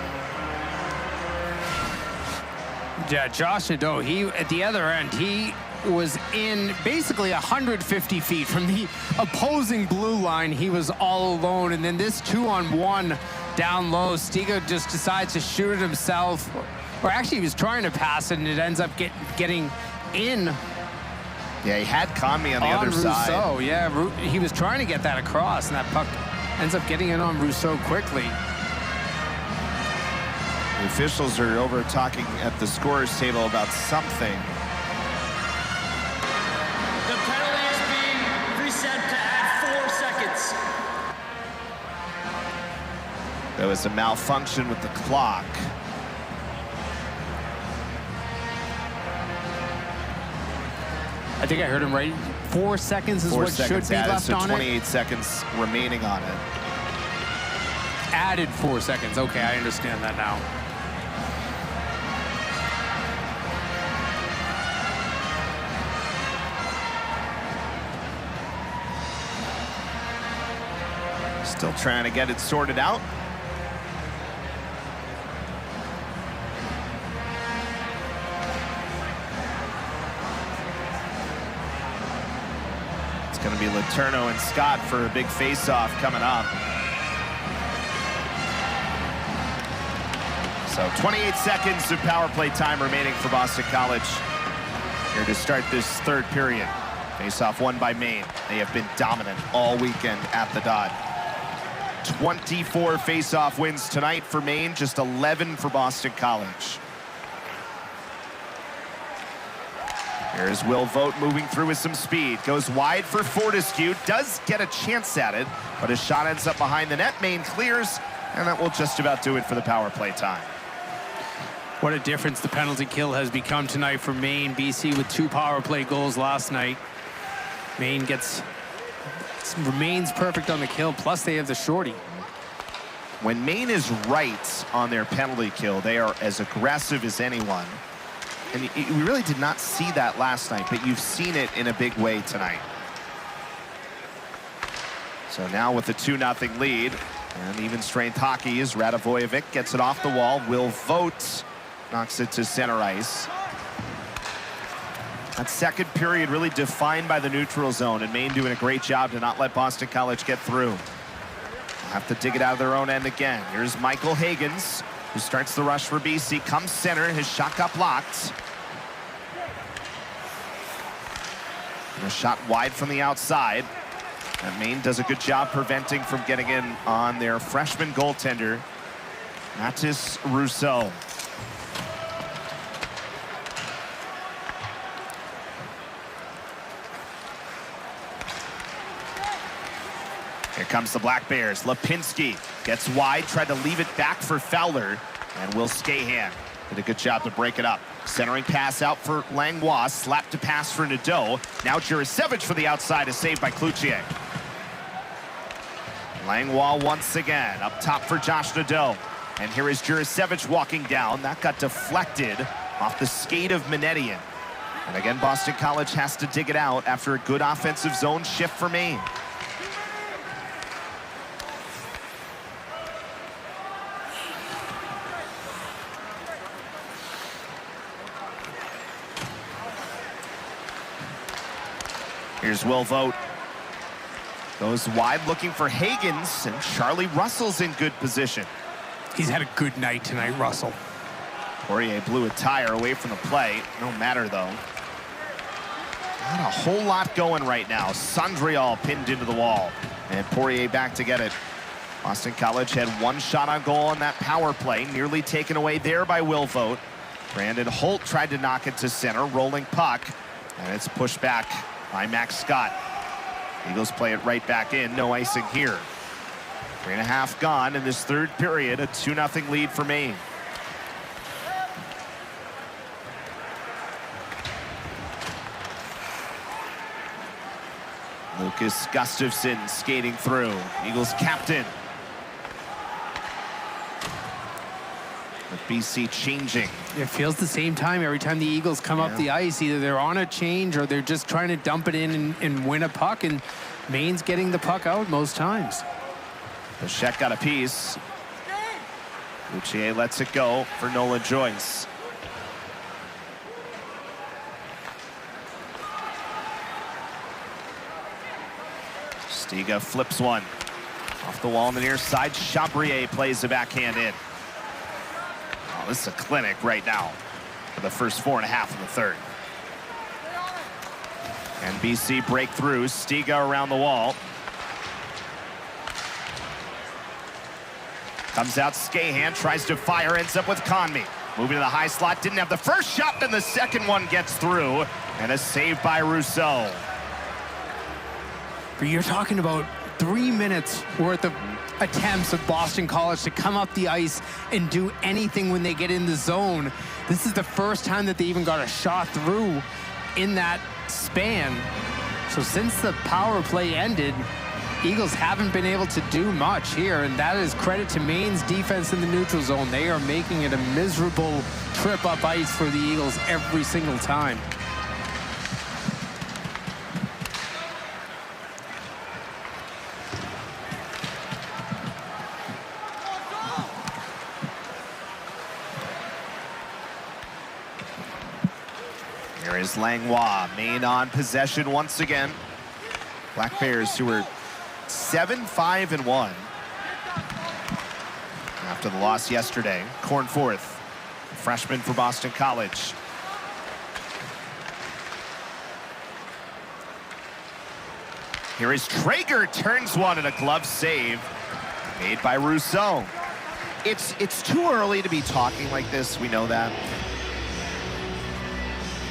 S2: Yeah, Josh Nadeau, he at the other end, he was in basically 150 feet from the opposing blue line. He was all alone, and then this 2-on-1 down low, Stiga just decides to shoot it himself, or actually he was trying to pass it, and it ends up getting in.
S1: Yeah, he had Conmey on the other
S2: Rousseau.
S1: side.
S2: Yeah, he was trying to get that across, and that puck ends up getting in on Rousseau quickly.
S1: The officials are over talking at the scorer's table about something.
S8: The penalty is being reset to add 4 seconds.
S1: There was a malfunction with the clock.
S2: I think I heard him right. 4 seconds is
S1: 4
S2: what
S1: seconds
S2: should be
S1: added,
S2: left
S1: so
S2: on
S1: 28 seconds remaining on it.
S2: Added 4 seconds. Okay, I understand that now.
S1: Still trying to get it sorted out. It's going to be Letourneau and Scott for a big face-off coming up. So 28 seconds of power play time remaining for Boston College here to start this third period. Face-off won by Maine. They have been dominant all weekend at the dot. 24 face-off wins tonight for Maine, just 11 for Boston College. Here's Will Vogt moving through with some speed. Goes wide for Fortescue, does get a chance at it, but his shot ends up behind the net. Maine clears, and that will just about do it for the power play time.
S2: What a difference the penalty kill has become tonight for Maine. BC with 2 power play goals last night. Maine remains perfect on the kill, plus they have the shorty.
S1: When Maine is right on their penalty kill, they are as aggressive as anyone. And we really did not see that last night, but you've seen it in a big way tonight. So now with the 2-0 lead, and even strength hockey as Radivojevic gets it off the wall. Will Vogt knocks it to center ice. That second period really defined by the neutral zone, and Maine doing a great job to not let Boston College get through. Have to dig it out of their own end again. Here's Michael Higgins, who starts the rush for BC, comes center, his shot got blocked. And a shot wide from the outside. And Maine does a good job preventing from getting in on their freshman goaltender, Mathis Rousseau. Here comes the Black Bears. Lipinski gets wide, tried to leave it back for Fowler, and Will Skahan did a good job to break it up. Centering pass out for Langlois, slap to pass for Nadeau. Now Jurasevich for the outside is saved by Cloutier. Langlois once again up top for Josh Nadeau. And here is Jurasevich walking down. That got deflected off the skate of Manetian. And again, Boston College has to dig it out after a good offensive zone shift for Maine. Here's Will Vogt. Goes wide looking for Higgins, and Charlie Russell's in good position.
S2: He's had a good night tonight, Russell.
S1: Poirier blew a tire away from the play. No matter, though. Not a whole lot going right now. Sandrial pinned into the wall. And Poirier back to get it. Boston College had one shot on goal on that power play, nearly taken away there by Will Vogt. Brandon Holt tried to knock it to center, rolling puck, and it's pushed back by Max Scott. Eagles play it right back in, no icing here. 3.5 gone in this third period, a 2-0 lead for Maine. Lucas Gustafson skating through, Eagles captain. With BC changing.
S2: It feels the same time every time the Eagles come up the ice. Either they're on a change or they're just trying to dump it in and win a puck, and Maine's getting the puck out most times.
S1: Bichette got a piece. Lucier lets it go for Nolan Joyce. Stiga flips one. Off the wall on the near side, Chabrier plays the backhand in. Oh, this is a clinic right now for the first 4.5 of the third. And BC breakthrough, Stiga around the wall. Comes out, Skahan tries to fire, ends up with Conmey. Moving to the high slot, didn't have the first shot, then the second one gets through. And a save by Rousseau.
S2: But you're talking about 3 minutes worth of attempts of Boston College to come up the ice and do anything when they get in the zone. This is the first time that they even got a shot through in that span. So since the power play ended, Eagles haven't been able to do much here, and that is credit to Maine's defense in the neutral zone. They are making it a miserable trip up ice for the Eagles every single time.
S1: Here is Langlois. Maine on possession once again. Black Bears, who were 7-5-1 after the loss yesterday. Cornforth, freshman for Boston College. Here is Traeger, turns one and a glove save made by Rousseau. It's too early to be talking like this, we know that.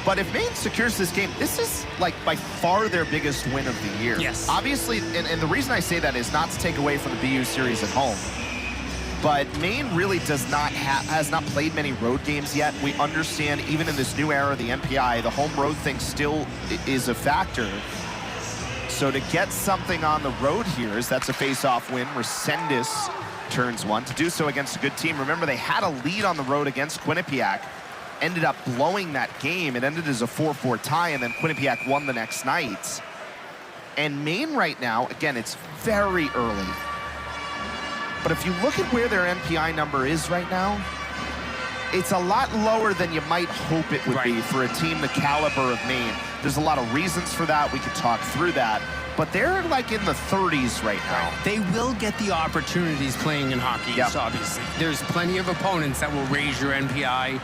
S1: But if Maine secures this game, this is like by far their biggest win of the year.
S2: Yes.
S1: Obviously, and the reason I say that is not to take away from the BU series at home, but Maine really has not played many road games yet. We understand even in this new era of the NPI, the home road thing still is a factor. So to get something on the road here, that's a face-off win. Resendez turns one to do so against a good team. Remember, they had a lead on the road against Quinnipiac. Ended up blowing that game. It ended as a 4-4 tie, and then Quinnipiac won the next night. And Maine right now, again, it's very early. But if you look at where their NPI number is right now, it's a lot lower than you might hope it would be for a team the caliber of Maine. There's a lot of reasons for that. We could talk through that. But they're like in the 30s right now.
S2: They will get the opportunities playing in Hockey East, obviously. There's plenty of opponents that will raise your NPI.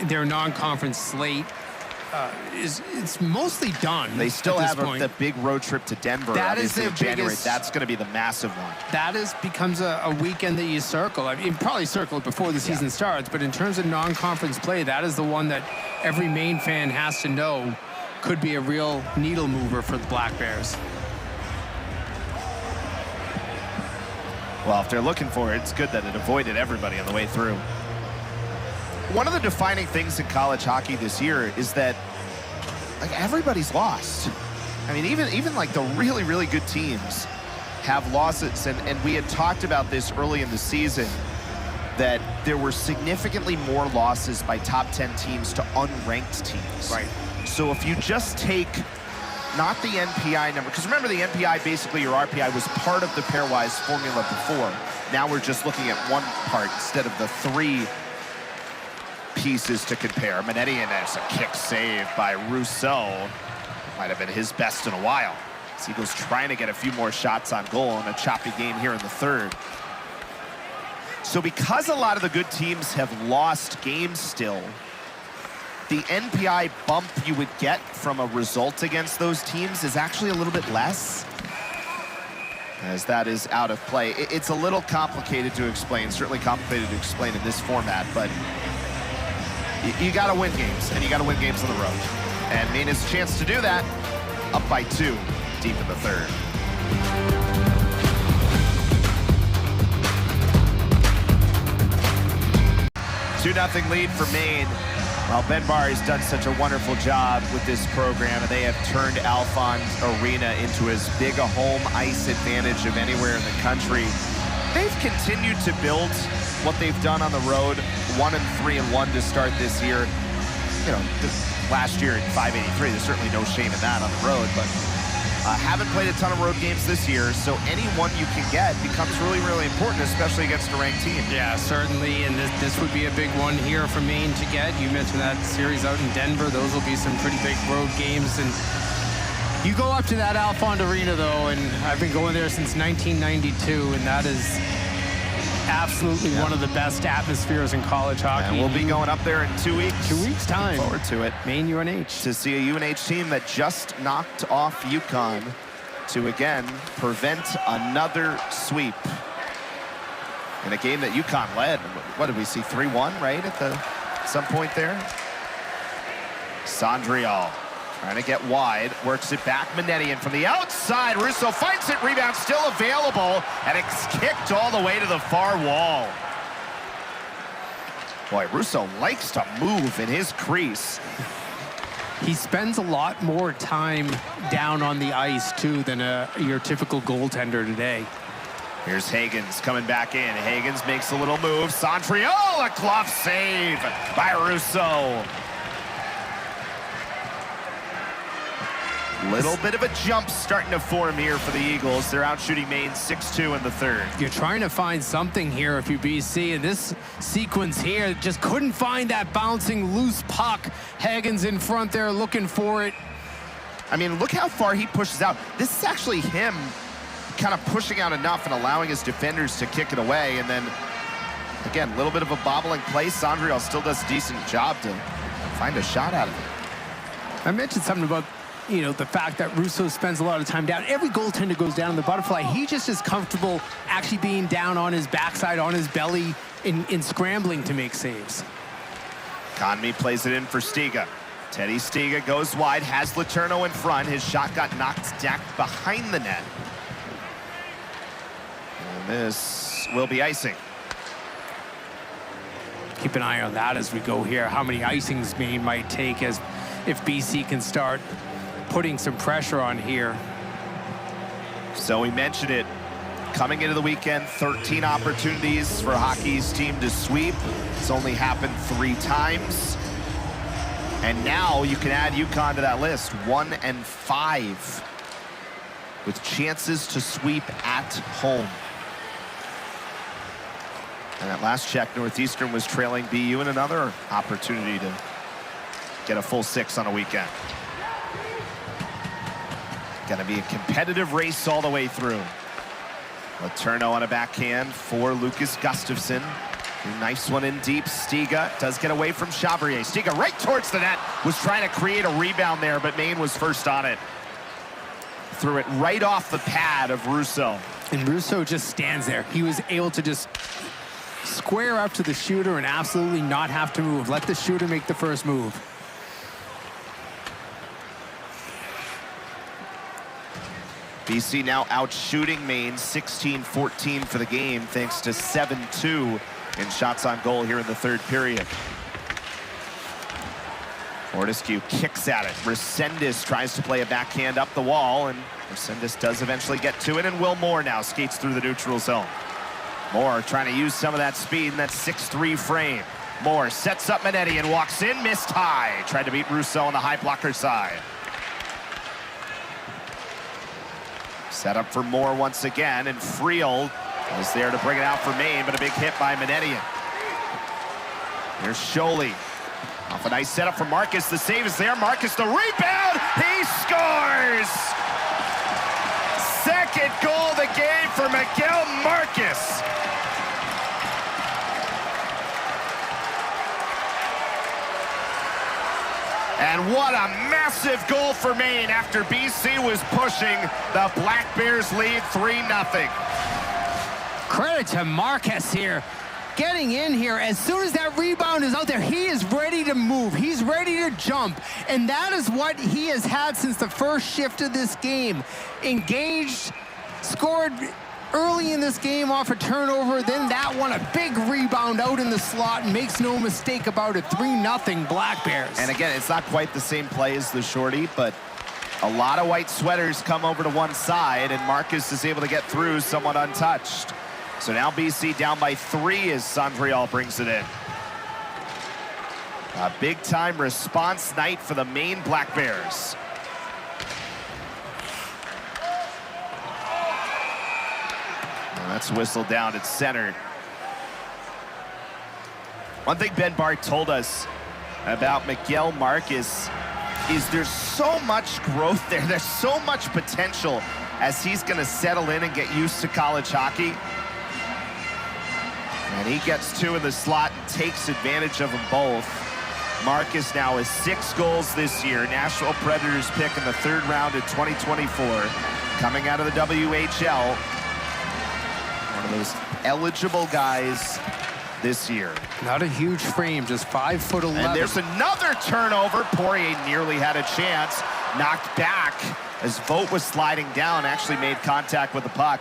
S2: Their non-conference slate it's mostly done.
S1: They still have the big road trip to Denver.
S2: That is their
S1: January.
S2: biggest.
S1: That's going to be the massive one.
S2: That becomes a weekend that you circle. I mean, probably circle it before the season starts, but in terms of non-conference play, that is the one that every Maine fan has to know could be a real needle mover for the Black Bears.
S1: Well, if they're looking for it, it's good that it avoided everybody on the way through. One of the defining things in college hockey this year is that like everybody's lost. I mean, even like the really, really good teams have losses. And we had talked about this early in the season, that there were significantly more losses by top 10 teams to unranked teams.
S2: Right.
S1: So if you just take not the NPI number, because remember the NPI, basically your RPI was part of the pairwise formula before. Now we're just looking at one part instead of the three pieces to compare. Manetti, and that's a kick save by Rousseau. Might have been his best in a while. Eagles trying to get a few more shots on goal in a choppy game here in the third. So because a lot of the good teams have lost games still, the NPI bump you would get from a result against those teams is actually a little bit less, as that is out of play. It's a little complicated to explain, certainly complicated to explain in this format, but you gotta win games, and you gotta win games on the road. And Maine has a chance to do that, up by 2, deep in the third. 2-0 lead for Maine. Well, Ben Barr has done such a wonderful job with this program, and they have turned Alphonse Arena into as big a home ice advantage of anywhere in the country. They've continued to build what they've done on the road, 1-3-1 to start this year. You know, last year at 583, there's certainly no shame in that on the road, but haven't played a ton of road games this year, so any one you can get becomes really, really important, especially against a ranked team.
S2: Yeah, certainly, and this would be a big one here for Maine to get. You mentioned that series out in Denver. Those will be some pretty big road games, and you go up to that Alphonse Arena, though, and I've been going there since 1992, and that is absolutely one of the best atmospheres in college hockey.
S1: And we'll be going up there in 2 weeks.
S2: 2 weeks' time.
S1: Look forward to it.
S2: Maine UNH.
S1: To see a UNH team that just knocked off UConn to, again, prevent another sweep. In a game that UConn led. What did we see, 3-1, right, at some point there? Sondrial trying to get wide, works it back. Manetian from the outside. Russo finds it, rebound still available, and it's kicked all the way to the far wall. Boy, Russo likes to move in his crease.
S2: He spends a lot more time down on the ice, too, than your typical goaltender today.
S1: Here's Hagens coming back in. Hagens makes a little move. Sondrial, a glove save by Russo. Little bit of a jump starting to form here for the Eagles. They're out shooting Maine 6-2 in the third.
S2: You're trying to find something here if you're BC, and this sequence here just couldn't find that bouncing loose puck. Hagens in front there looking for it.
S1: I mean, look how far he pushes out. This is actually him kind of pushing out enough and allowing his defenders to kick it away. And then, again, a little bit of a bobbling play. Sondrial still does a decent job to find a shot out of it.
S2: I mentioned something about, you know, the fact that Russo spends a lot of time down. Every goaltender goes down in the butterfly. He just is comfortable actually being down on his backside, on his belly, in scrambling to make saves.
S1: Conmee plays it in for Stiga. Teddy Stiga goes wide, has Letourneau in front. His shot got knocked back behind the net. And this will be icing.
S2: Keep an eye on that as we go here. How many icings Maine might take as if BC can start putting some pressure on here.
S1: So we mentioned it. Coming into the weekend, 13 opportunities for hockey's team to sweep. It's only happened 3 times. And now you can add UConn to that list, 1-5, with chances to sweep at home. And at last check, Northeastern was trailing BU in another opportunity to get a full 6 on a weekend. Gonna be a competitive race all the way through. Letourneau on a backhand for Lucas Gustafsson. Nice one in deep. Stiga does get away from Chavrier. Stiga right towards the net. Was trying to create a rebound there, but Maine was first on it. Threw it right off the pad of Russo.
S2: And Russo just stands there. He was able to just square up to the shooter and absolutely not have to move. Let the shooter make the first move.
S1: BC now out shooting Maine 16-14 for the game, thanks to 7-2 in shots on goal here in the third period. Fortescue kicks at it. Resendez tries to play a backhand up the wall, and Resendez does eventually get to it, and Will Moore now skates through the neutral zone. Moore trying to use some of that speed in that 6'3" frame. Moore sets up Manetti and walks in, missed high. Tried to beat Russo on the high blocker side. Set up for Moore once again, and Friel is there to bring it out for Maine, but a big hit by Manetian. Here's Scholey. Off a nice setup for Marcus. The save is there. Marcus, the rebound. He scores! Second goal of the game for Miguel Marcus. And what a massive goal for Maine after BC was pushing the Black Bears lead 3-0.
S2: Credit to Marcus here. Getting in here, as soon as that rebound is out there, he is ready to move. He's ready to jump. And that is what he has had since the first shift of this game. Engaged, scored early in this game off a turnover, then that one, a big rebound out in the slot, and makes no mistake about it, 3-0 Black Bears.
S1: And again, it's not quite the same play as the shorty, but a lot of white sweaters come over to one side, and Marcus is able to get through somewhat untouched. So now BC down by 3 as Sandrial brings it in. A big-time response night for the Maine Black Bears. And that's whistled down at center. One thing Ben Bart told us about Miguel Marcus is there's so much growth there. There's so much potential as he's going to settle in and get used to college hockey. And he gets 2 in the slot and takes advantage of them both. Marcus now has 6 goals this year. Nashville Predators pick in the 3rd round in 2024. Coming out of the WHL. One of those eligible guys this year.
S2: Not a huge frame, just 5'11".
S1: And there's another turnover. Poirier nearly had a chance. Knocked back as Vogt was sliding down, actually made contact with the puck.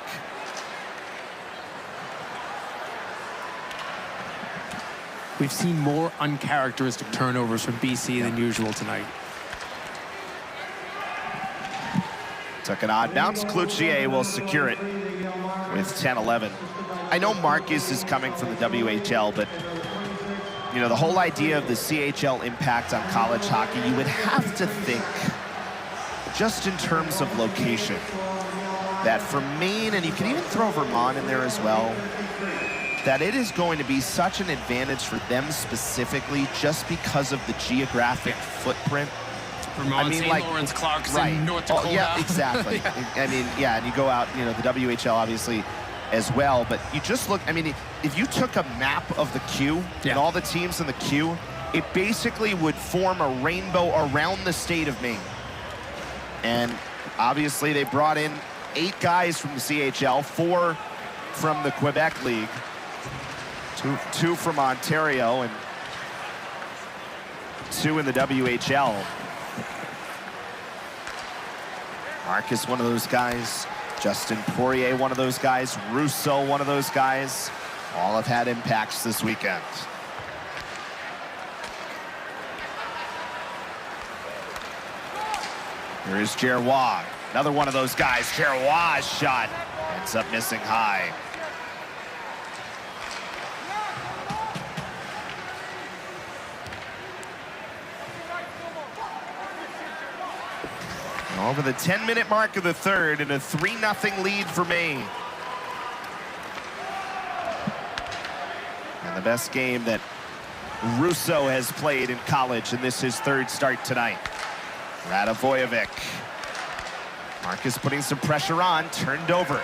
S2: We've seen more uncharacteristic turnovers from BC than usual tonight.
S1: Took an odd bounce. Cloutier will secure it with 10-11. I know Marcus is coming from the WHL, but you know, the whole idea of the CHL impact on college hockey, you would have to think, just in terms of location, that for Maine, and you can even throw Vermont in there as well, that it is going to be such an advantage for them specifically just because of the geographic footprint.
S12: Vermont, St. Lawrence, Clarkson,
S1: right.
S12: North Dakota.
S1: Oh, yeah, exactly. I mean, yeah, and you go out, you know, the WHL obviously as well, but you just look, I mean, if you took a map of the queue and all the teams in the queue, it basically would form a rainbow around the state of Maine. And obviously they brought in 8 guys from the CHL, 4 from the Quebec League, two from Ontario, and 2 in the WHL. Marcus, one of those guys. Justin Poirier, one of those guys. Rousseau, one of those guys. All have had impacts this weekend. Here is Gerrois, another one of those guys. Gerrois' shot ends up missing high. Over the 10-minute mark of the 3rd, and a 3-0 lead for Maine. And the best game that Rousseau has played in college, and this is his 3rd start tonight. Radovojevic. Marcus putting some pressure on, turned over.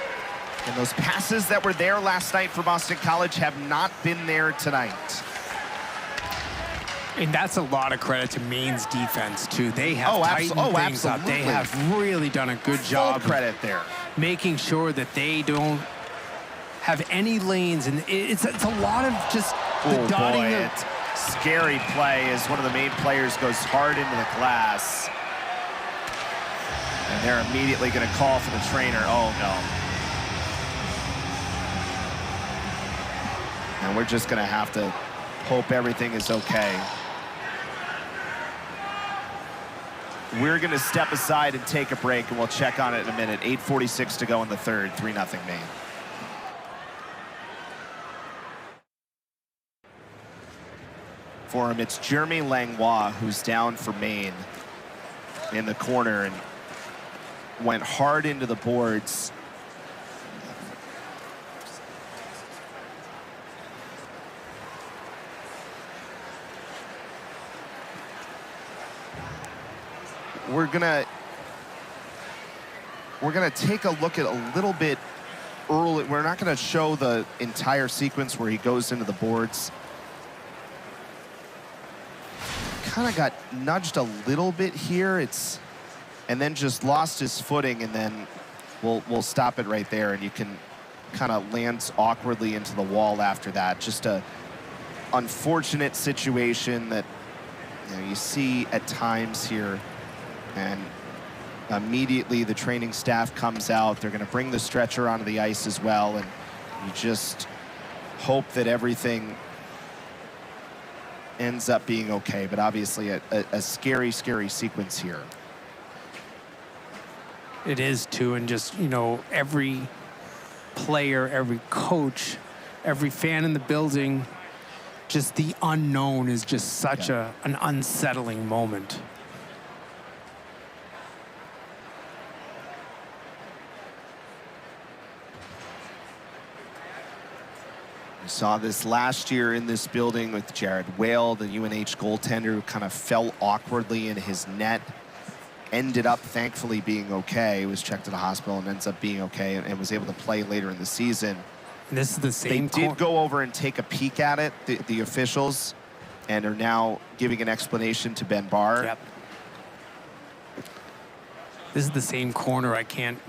S1: And those passes that were there last night for Boston College have not been there tonight.
S2: And that's a lot of credit to Maine's defense, too. They have tightened things up. They have really done a good job.
S1: Full credit there.
S2: Making sure that they don't have any lanes. And it's a lot of just the dotting.
S1: Boy, scary play as one of the Maine players goes hard into the glass. And they're immediately going to call for the trainer. Oh, no. And we're just going to have to hope everything is okay. We're going to step aside and take a break, and we'll check on it in a minute. 8:46 to go in the 3rd, 3-0 Maine. For him, it's Jeremy Langlois who's down for Maine in the corner and went hard into the boards. We're gonna take a look at a little bit early. We're not gonna show the entire sequence where he goes into the boards. kind of got nudged a little bit here. And then just lost his footing, and then we'll stop it right there, and you can kind of lands awkwardly into the wall after that. Just a unfortunate situation that you see at times here, and immediately the training staff comes out. They're going to bring the stretcher onto the ice as well, and you just hope that everything ends up being okay. But obviously a scary, scary sequence here.
S13: It is too, and just, every player, every coach, every fan in the building, just the unknown is just such an unsettling moment.
S1: We saw this last year in this building with Jared Whale, the UNH goaltender, who kind of fell awkwardly in his net. Ended up thankfully being okay. He was checked to the hospital and ends up being okay, and was able to play later in the season.
S13: And this is the same.
S1: They did go over and take a peek at it, the officials, and are now giving an explanation to Ben Barr.
S13: Yep. This is the same corner. I can't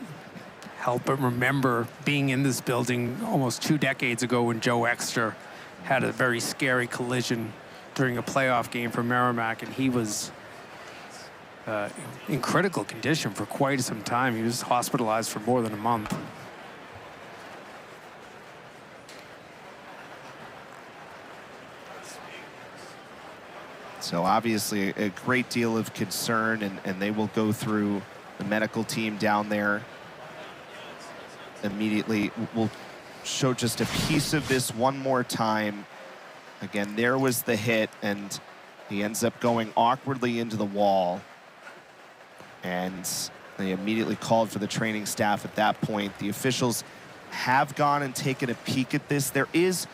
S13: help but remember being in this building almost 2 decades ago when Joe Exter had a very scary collision during a playoff game for Merrimack, and he was in critical condition for quite some time. He was hospitalized for more than a month.
S1: So obviously a great deal of concern, and they will go through the medical team down there immediately. We'll show just a piece of this one more time. Again, there was the hit, and he ends up going awkwardly into the wall. And they immediately called for the training staff at that point. The officials have gone and taken a peek at this. There is,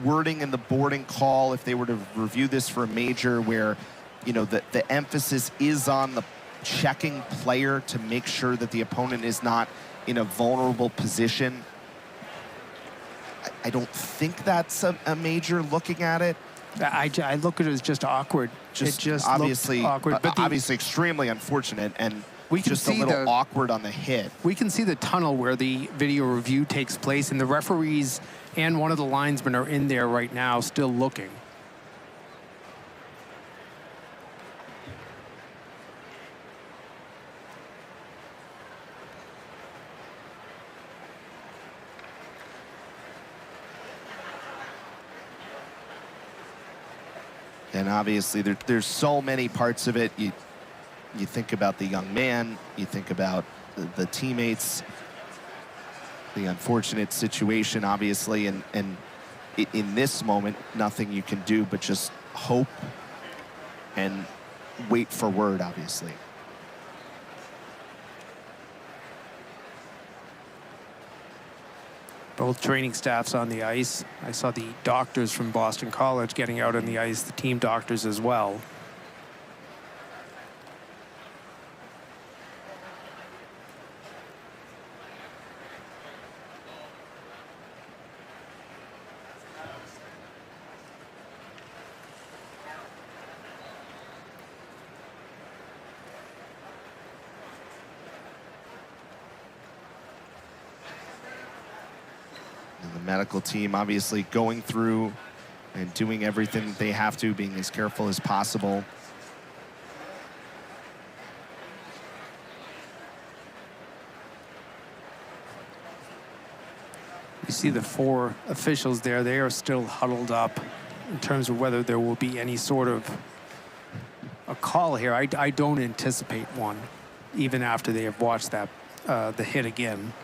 S1: wording in the boarding call, if they were to review this for a major, where, the emphasis is on the checking player to make sure that the opponent is not in a vulnerable position. I don't think that's a major looking at it.
S13: I look at it as just awkward. It just
S1: obviously
S13: awkward, but
S1: obviously extremely unfortunate, and
S13: we can
S1: just
S13: see
S1: a little awkward on the hit.
S13: We can see the tunnel where the video review takes place, and the referees and one of the linesmen are in there right now still looking.
S1: And obviously there's so many parts of it. You think about the young man, you think about the teammates, the unfortunate situation, obviously, and in this moment, nothing you can do but just hope and wait for word, obviously.
S13: Both training staffs on the ice. I saw the doctors from Boston College getting out on the ice, the team doctors as well.
S1: Medical team obviously going through and doing everything that they have to, being as careful as possible.
S13: You see the 4 officials there. They are still huddled up in terms of whether there will be any sort of a call here. I don't anticipate one, even after they have watched that the hit again.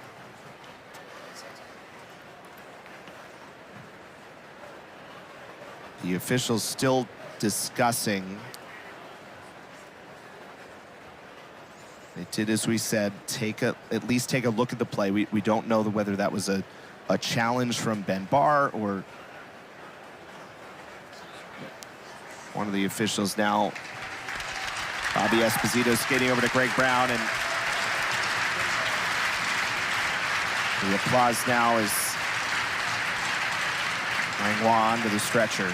S1: The officials still discussing. They did, as we said, at least take a look at the play. We don't know whether that was a challenge from Ben Barr or one of the officials now. Bobby Esposito skating over to Greg Brown, and the applause now is Langlois onto the stretcher.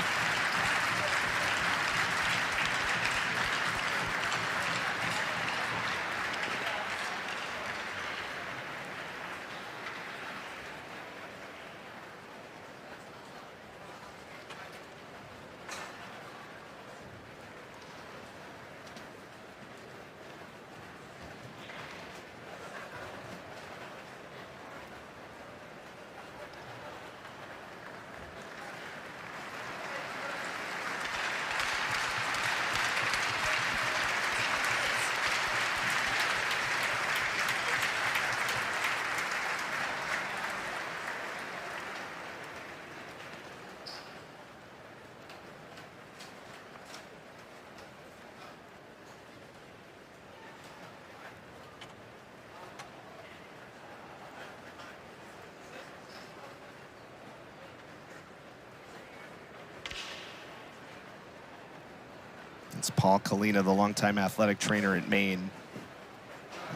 S1: It's Paul Kalina, the longtime athletic trainer at Maine,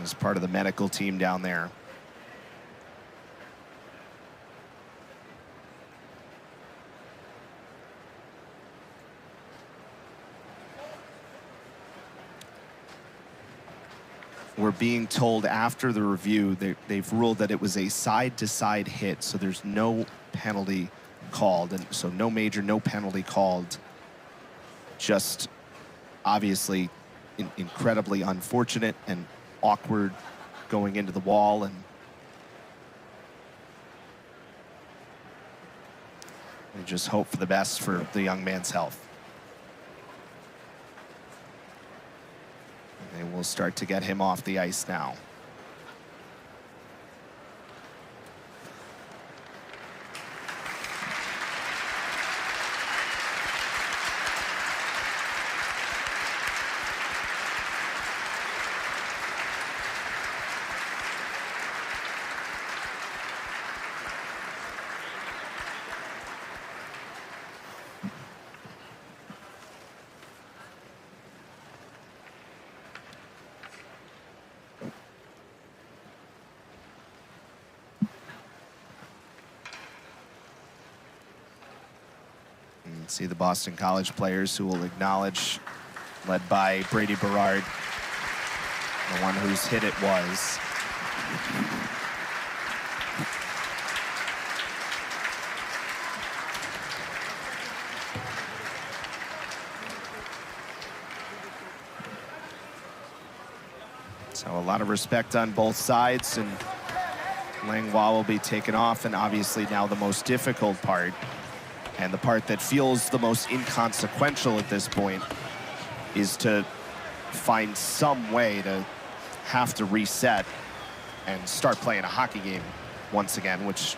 S1: as part of the medical team down there. We're being told after the review they've ruled that it was a side-to-side hit, so there's no penalty called, and so no major, no penalty called. Just obviously incredibly unfortunate and awkward going into the wall, and we just hope for the best for the young man's health. They will start to get him off the ice now. See the Boston College players who will acknowledge, led by Brady Berard, the one whose hit it was. So a lot of respect on both sides, and Langlois will be taken off, and obviously now the most difficult part, and the part that feels the most inconsequential at this point, is to find some way to have to reset and start playing a hockey game once again, which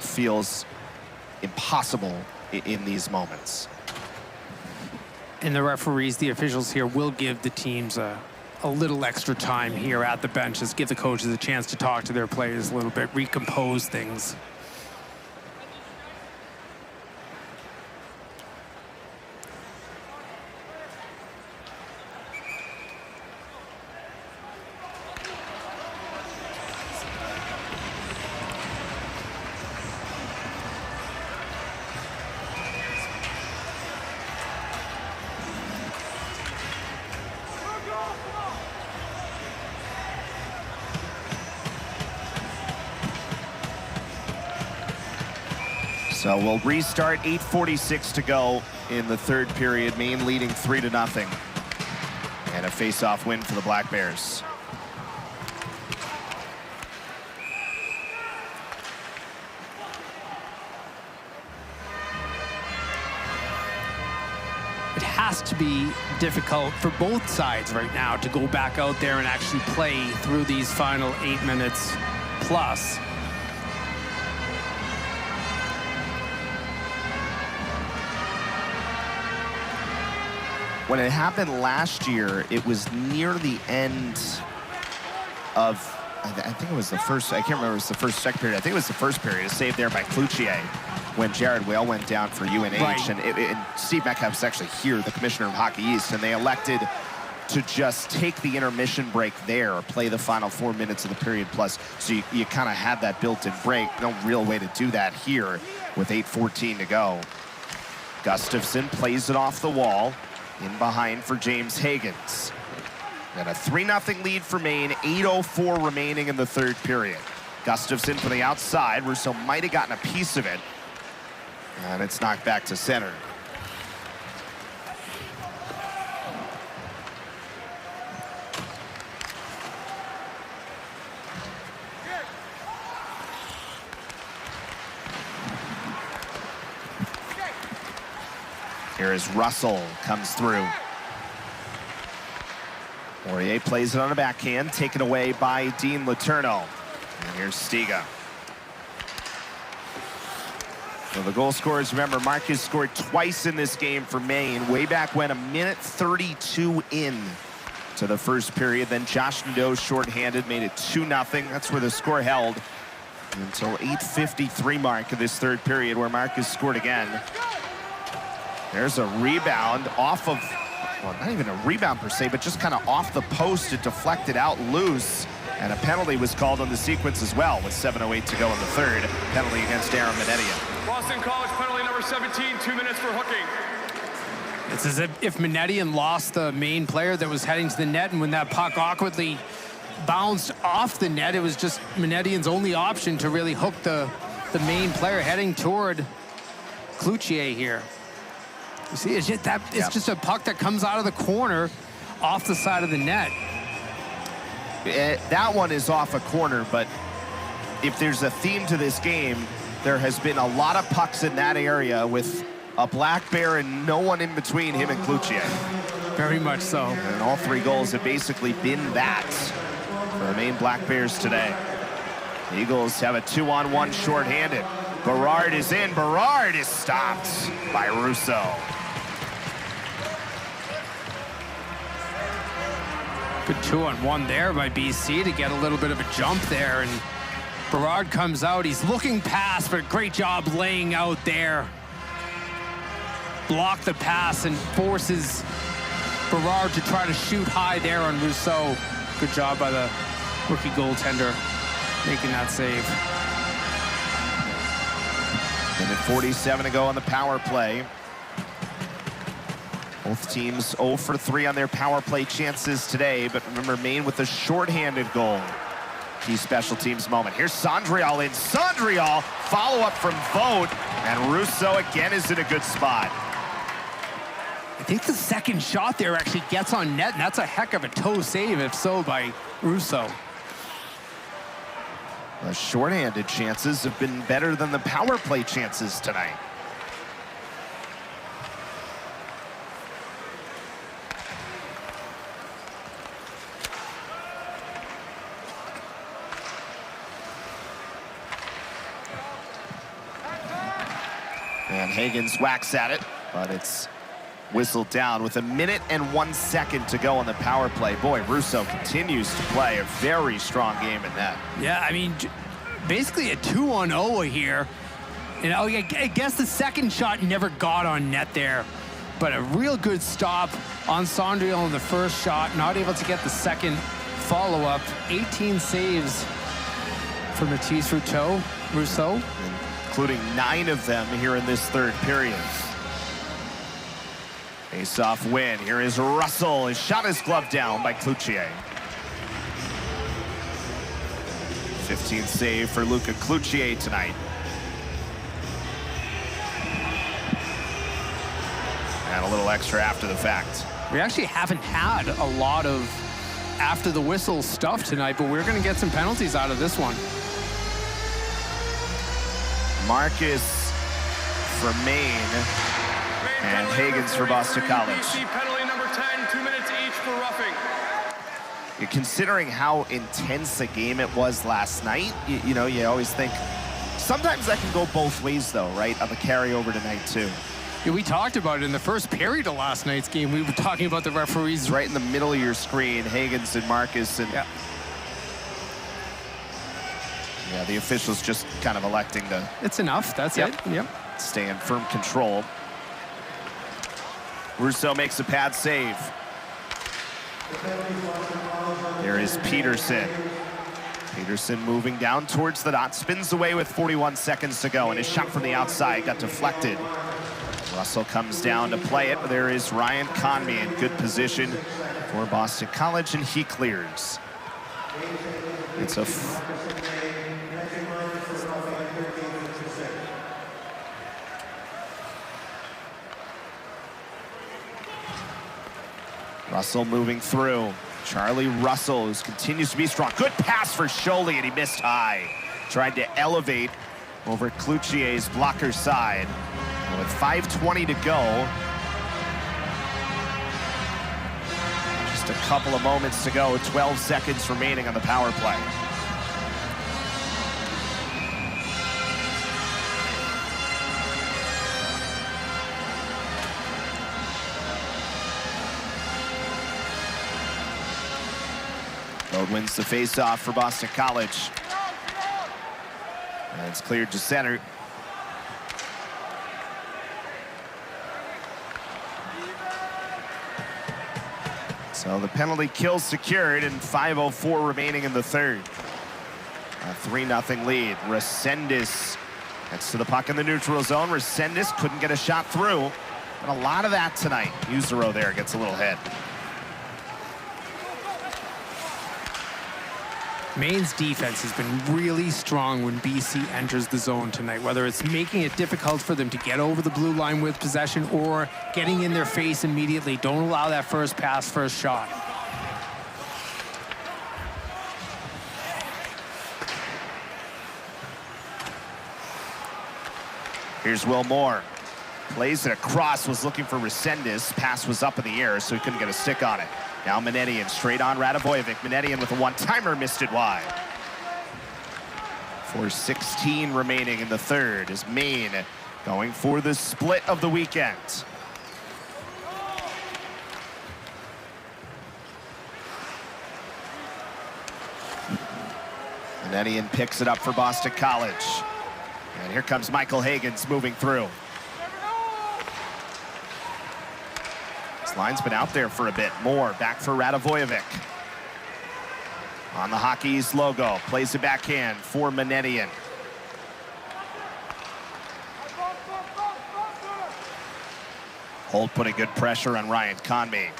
S1: feels impossible in these moments.
S13: And the referees, the officials here, will give the teams a little extra time here at the benches, give the coaches a chance to talk to their players a little bit, recompose things.
S1: So we'll restart, 8:46 to go in the third period. Maine leading 3-0. And a face-off win for the Black Bears.
S13: It has to be difficult for both sides right now to go back out there and actually play through these final 8 minutes plus.
S1: When it happened last year, it was near the end of, I think it was the first, I can't remember if it was the first, second period. I think it was the first period, a save there by Cloutier when Jared Whale went down for UNH.
S13: Right.
S1: And Steve Metcalf's actually here, the commissioner of Hockey East, and they elected to just take the intermission break there, play the final 4 minutes of the period plus. So you kind of had that built-in break. No real way to do that here with 8:14 to go. Gustafson plays it off the wall. In behind for James Higgins. And a 3-0 lead for Maine, 8:04 remaining in the third period. Gustafson from the outside. Russo might have gotten a piece of it. And it's knocked back to center. Here is Russell, comes through. Poirier plays it on a backhand, taken away by Dean Letourneau. And here's Stiga. So the goal scorers, remember, Marcus scored twice in this game for Maine, way back when, 1:32 in to the first period. Then Josh Nadeau shorthanded, made it 2-0. That's where the score held until 8:53 mark of this third period, where Marcus scored again. There's a rebound off of well, not even a rebound per se, but just kind of off the post. It deflected out loose. And a penalty was called on the sequence as well with 7:08 to go in the third. Penalty against Aaron Manetian.
S9: Boston College penalty number 17, 2 minutes for hooking.
S13: It's as if Manetian lost the main player that was heading to the net, and when that puck awkwardly bounced off the net, it was just Manetian's only option to really hook the main player heading toward Cloutier here. You see, it's just a puck that comes out of the corner off the side of the net.
S1: That one is off a corner, but if there's a theme to this game, there has been a lot of pucks in that area with a black bear and no one in between him and Cloutier.
S13: Very much so.
S1: And all 3 goals have basically been that for the Maine Black Bears today. The Eagles have a 2-on-1 shorthanded. Berard is in. Berard is stopped by Russo.
S13: Good 2-on-1 there by BC to get a little bit of a jump there. And Berard comes out. He's looking past, but great job laying out there. Block the pass and forces Berard to try to shoot high there on Rousseau. Good job by the rookie goaltender making that save.
S1: Minute 47 to go on the power play. Both teams 0 for 3 on their power play chances today, but remember, Maine with a shorthanded goal. Key special teams moment. Here's Sondrial in. Sondrial, follow-up from Vogt, and Russo again is in a good spot.
S13: I think the second shot there actually gets on net, and that's a heck of a toe save, if so, by Russo.
S1: The shorthanded chances have been better than the power play chances tonight. And Hagens whacks at it, but it's whistled down with 1 minute and 1 second to go on the power play. Boy, Russo continues to play a very strong game in that.
S13: Yeah, I mean, basically a 2-on-0 here. You know, I guess the second shot never got on net there, but a real good stop on Sondriel on the first shot, not able to get the second follow-up. 18 saves for Matisse Rousseau.
S1: Including 9 of them here in this third period. Face-off win. Here is Russell. His shot is gloved down by Cloutier. 15th save for Luca Cloutier tonight. And a little extra after the fact.
S13: We actually haven't had a lot of after the whistle stuff tonight, but we're going to get some penalties out of this one.
S1: Marcus for Maine, and Hagens for Boston College.
S9: Penalty number 10, 2 minutes each for roughing.
S1: Considering how intense a game it was last night, you know, you always think sometimes that can go both ways, though, right? On the carryover tonight, too.
S13: Yeah, we talked about it in the first period of last night's game. We were talking about the referees
S1: right in the middle of your screen, Hagens and Marcus, and yeah, the officials just kind of electing to.
S13: It's enough. That's it. Yep.
S1: Stay in firm control. Russo makes a pad save. There is Peterson. Peterson moving down towards the dot, spins away with 41 seconds to go, and his shot from the outside got deflected. Russell comes down to play it. There is Ryan Conmey in good position for Boston College, and he clears. It's a Russell moving through. Charlie Russell, who continues to be strong. Good pass for Scholey, and he missed high. Tried to elevate over Cloutier's blocker side. And with 5:20 to go, just a couple of moments to go, 12 seconds remaining on the power play. Bode wins the face-off for Boston College. And it's cleared to center. So the penalty kill secured and 5:04 remaining in the third. A 3-0 lead. Resendez next to the puck in the neutral zone. Resendez couldn't get a shot through. And a lot of that tonight. Usero there gets a little hit.
S13: Maine's defense has been really strong when BC enters the zone tonight, whether it's making it difficult for them to get over the blue line with possession or getting in their face immediately. Don't allow that first pass, first shot.
S1: Here's Will Moore. Plays it across, was looking for Resendez. Pass was up in the air, so he couldn't get a stick on it. Now Manetian straight on Radovojevic. Manetian with a one-timer, missed it wide. 4:16 remaining in the third as Maine going for the split of the weekend. Manetian picks it up for Boston College. And here comes Michael Hagens moving through. This line's been out there for a bit. Moore back for Radovojevic. On the Hockey East logo, plays it backhand for Manetian. Holt putting good pressure on Ryan Conmee.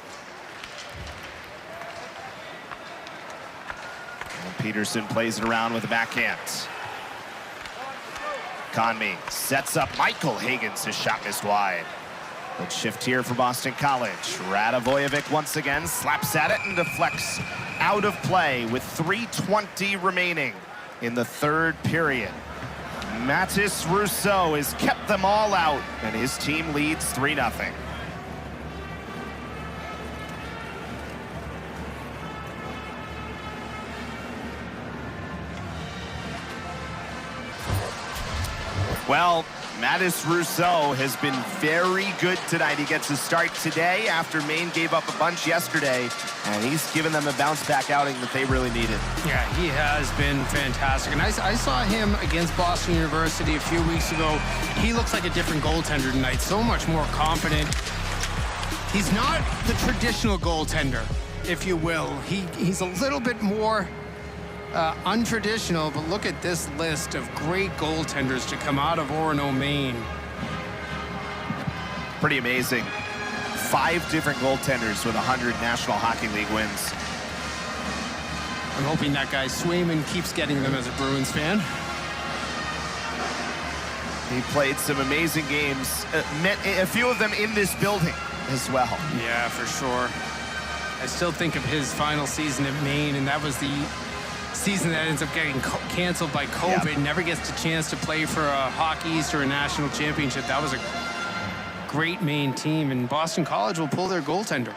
S1: And Peterson plays it around with the backhand. Conmee sets up Michael Hagens. His shot missed wide. Good shift here for Boston College. Radovojevic once again slaps at it and deflects out of play with 3:20 remaining in the third period. Mathis Rousseau has kept them all out, and his team leads 3-0. Well, Mathis Rousseau has been very good tonight. He gets a start today after Maine gave up a bunch yesterday, and he's given them a bounce-back outing that they really needed.
S13: Yeah, he has been fantastic. And I saw him against Boston University a few weeks ago. He looks like a different goaltender tonight, so much more confident. He's not the traditional goaltender, if you will. He's a little bit more untraditional, but look at this list of great goaltenders to come out of Orono, Maine.
S1: Pretty amazing. 5 different goaltenders with 100 National Hockey League wins.
S13: I'm hoping that guy Swayman keeps getting them as a Bruins fan.
S1: He played some amazing games, met a few of them in this building as well.
S13: Yeah, for sure. I still think of his final season at Maine, and that was the season that ends up getting canceled by COVID. Yep. Never gets the chance to play for a Hockey East or a national championship. That was a great Maine team, and Boston College will pull their goaltender.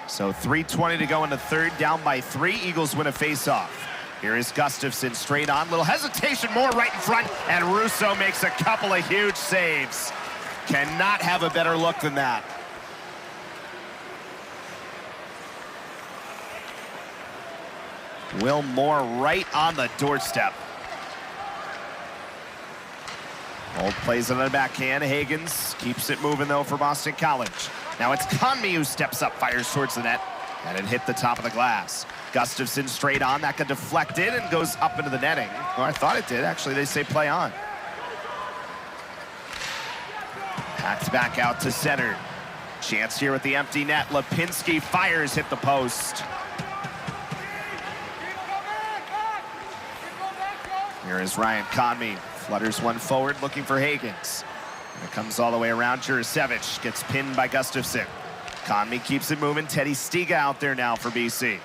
S1: So 3:20 to go in the third, down by 3. Eagles win a faceoff. Here is Gustafsson straight on. Little hesitation, more right in front, and Russo makes a couple of huge saves. Cannot have a better look than that. Will Moore right on the doorstep. Holt plays it on the backhand. Hagens keeps it moving, though, for Boston College. Now it's Conmee who steps up, fires towards the net, and it hit the top of the glass. Gustafsson straight on. That got deflected and goes up into the netting. Oh, I thought it did. Actually, they say play on. Packed back out to center. Chance here with the empty net. Lipinski fires, hit the post. Here is Ryan Conmee. Flutters one forward, looking for Hagens. And it comes all the way around. Jurasevich gets pinned by Gustafsson. Conmee keeps it moving. Teddy Stiga out there now for BC.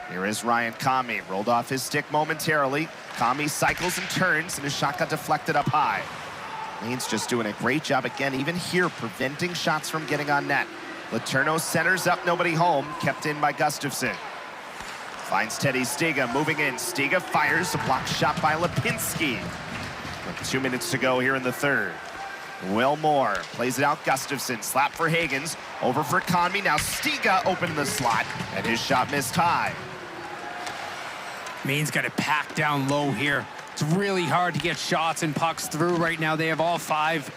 S1: Here is Ryan Conmee. Rolled off his stick momentarily. Conmee cycles and turns, and his shot got deflected up high. Maine's just doing a great job again, even here, preventing shots from getting on net. Letourneau centers up, nobody home. Kept in by Gustafsson. Finds Teddy Stiga, moving in. Stiga fires, a blocked shot by Lipinski. 2 minutes to go here in the third. Will Moore plays it out. Gustafsson, slap for Hagens. Over for Conmee. Now Stiga opened the slot, and his shot missed high.
S13: Maine's got it packed down low here. It's really hard to get shots and pucks through right now. They have all 5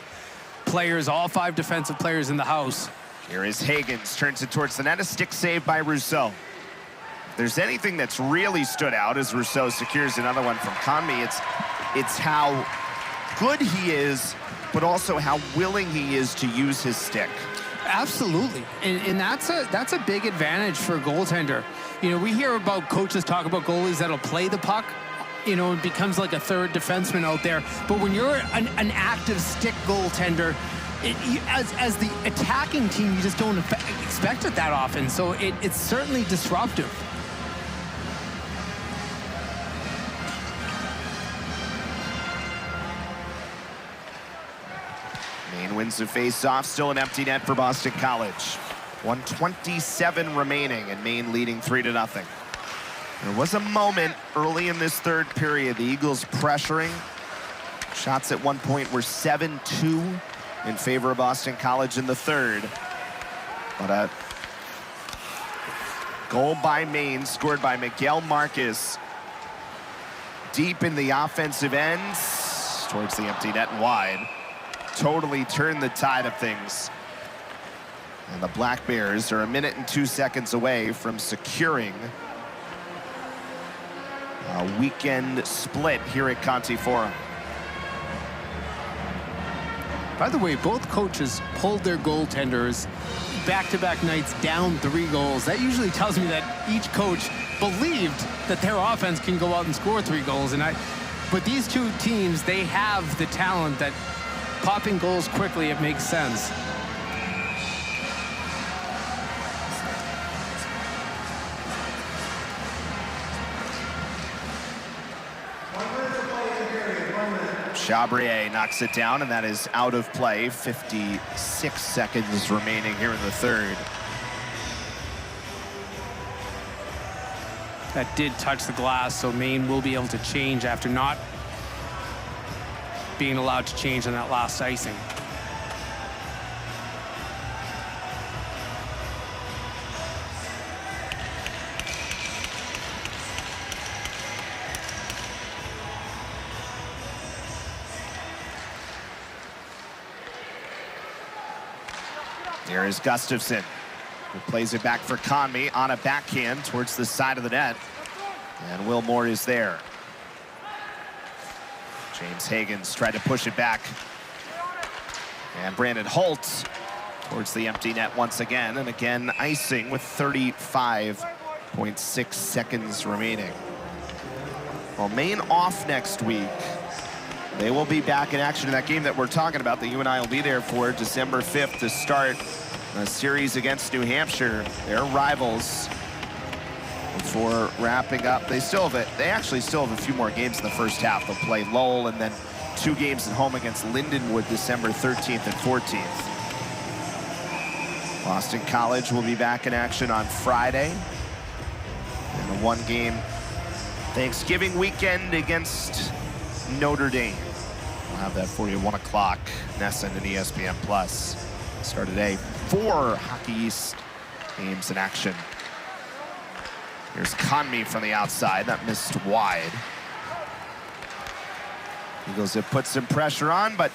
S13: players, all 5 defensive players in the house.
S1: Here is Higgins, turns it towards the net, a stick save by Rousseau. If there's anything that's really stood out as Rousseau secures another one from Conmee, it's how good he is, but also how willing he is to use his stick.
S13: Absolutely, and that's a big advantage for a goaltender. You know, we hear about coaches talk about goalies that'll play the puck. You know, it becomes like a third defenseman out there. But when you're an active stick goaltender, as the attacking team, you just don't expect it that often. So it's certainly disruptive.
S1: Maine wins the face-off, still an empty net for Boston College. 1:27 remaining, and Maine leading 3-0. There was a moment early in this third period, the Eagles pressuring. Shots at one point were 7-2 in favor of Boston College in the third. But a goal by Maine, scored by Miguel Marcus, deep in the offensive ends, towards the empty net and wide. Totally turned the tide of things. And the Black Bears are 1 minute and 2 seconds away from securing a weekend split here at Conti Forum.
S13: By the way, both coaches pulled their goaltenders back-to-back nights down 3 goals. That usually tells me that each coach believed that their offense can go out and score 3 goals. But these two teams, they have the talent that popping goals quickly, it makes sense.
S1: Chabrier knocks it down, and that is out of play. 56 seconds remaining here in the third.
S13: That did touch the glass, so Maine will be able to change after not being allowed to change on that last icing.
S1: Here is Gustafson, who plays it back for Conmee on a backhand towards the side of the net. And Will Moore is there. James Higgins tried to push it back. And Brandon Holt towards the empty net once again. And again, icing with 35.6 seconds remaining. Well, Maine off next week. They will be back in action in that game that we're talking about, that you and I will be there for, December 5th, to start a series against New Hampshire, their rivals. Before wrapping up, they actually still have a few more games in the first half. They'll play Lowell and then 2 games at home against Lindenwood, December 13th and 14th. Boston College will be back in action on Friday. And a 1-game Thanksgiving weekend against Notre Dame. We'll have that for you 1 o'clock, NESN and ESPN Plus. Start today. 4 Hockey East games in action. Here's Conmee from the outside. That missed wide. Eagles have put some pressure on, but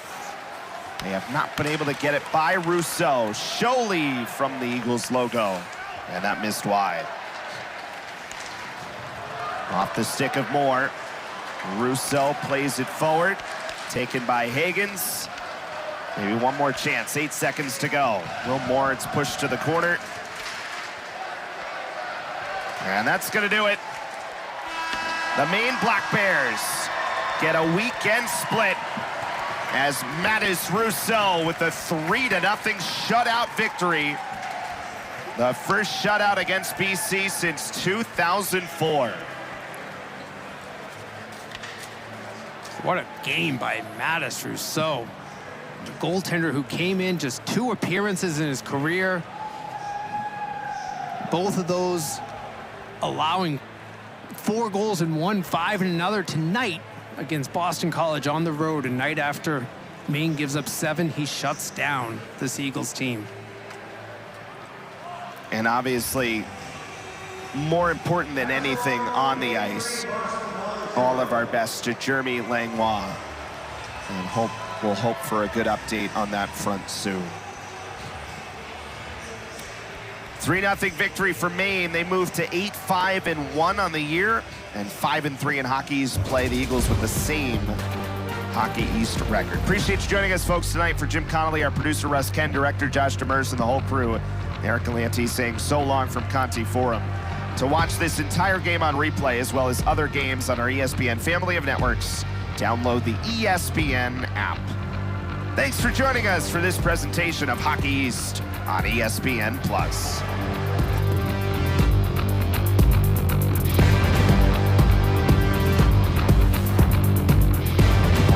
S1: they have not been able to get it by Rousseau. Sholey from the Eagles logo. And that missed wide. Off the stick of Moore. Rousseau plays it forward. Taken by Higgins. Maybe one more chance. 8 seconds to go. Will Moore, it's pushed to the corner. And that's going to do it. The Maine Black Bears get a weekend split as Mattis Rousseau with the 3-0 shutout victory. The first shutout against BC since 2004.
S13: What a game by Mattis Rousseau. The goaltender who came in just 2 appearances in his career. Both of those allowing 4 goals in one, 5 in another tonight against Boston College on the road. A night after Maine gives up 7, he shuts down this Eagles team.
S1: And obviously, more important than anything on the ice, all of our best to Jeremy Langlois. And we'll hope for a good update on that front soon. 3-0 victory for Maine. They move to 8-5-1 on the year, and 5-3 in Hockey East play. The Eagles with the same Hockey East record. Appreciate you joining us, folks, tonight. For Jim Connolly, our producer, Russ Ken, director, Josh Demers, and the whole crew, Eric Galanti saying so long from Conti Forum. To watch this entire game on replay, as well as other games on our ESPN family of networks, download the ESPN app. Thanks for joining us for this presentation of Hockey East on ESPN+.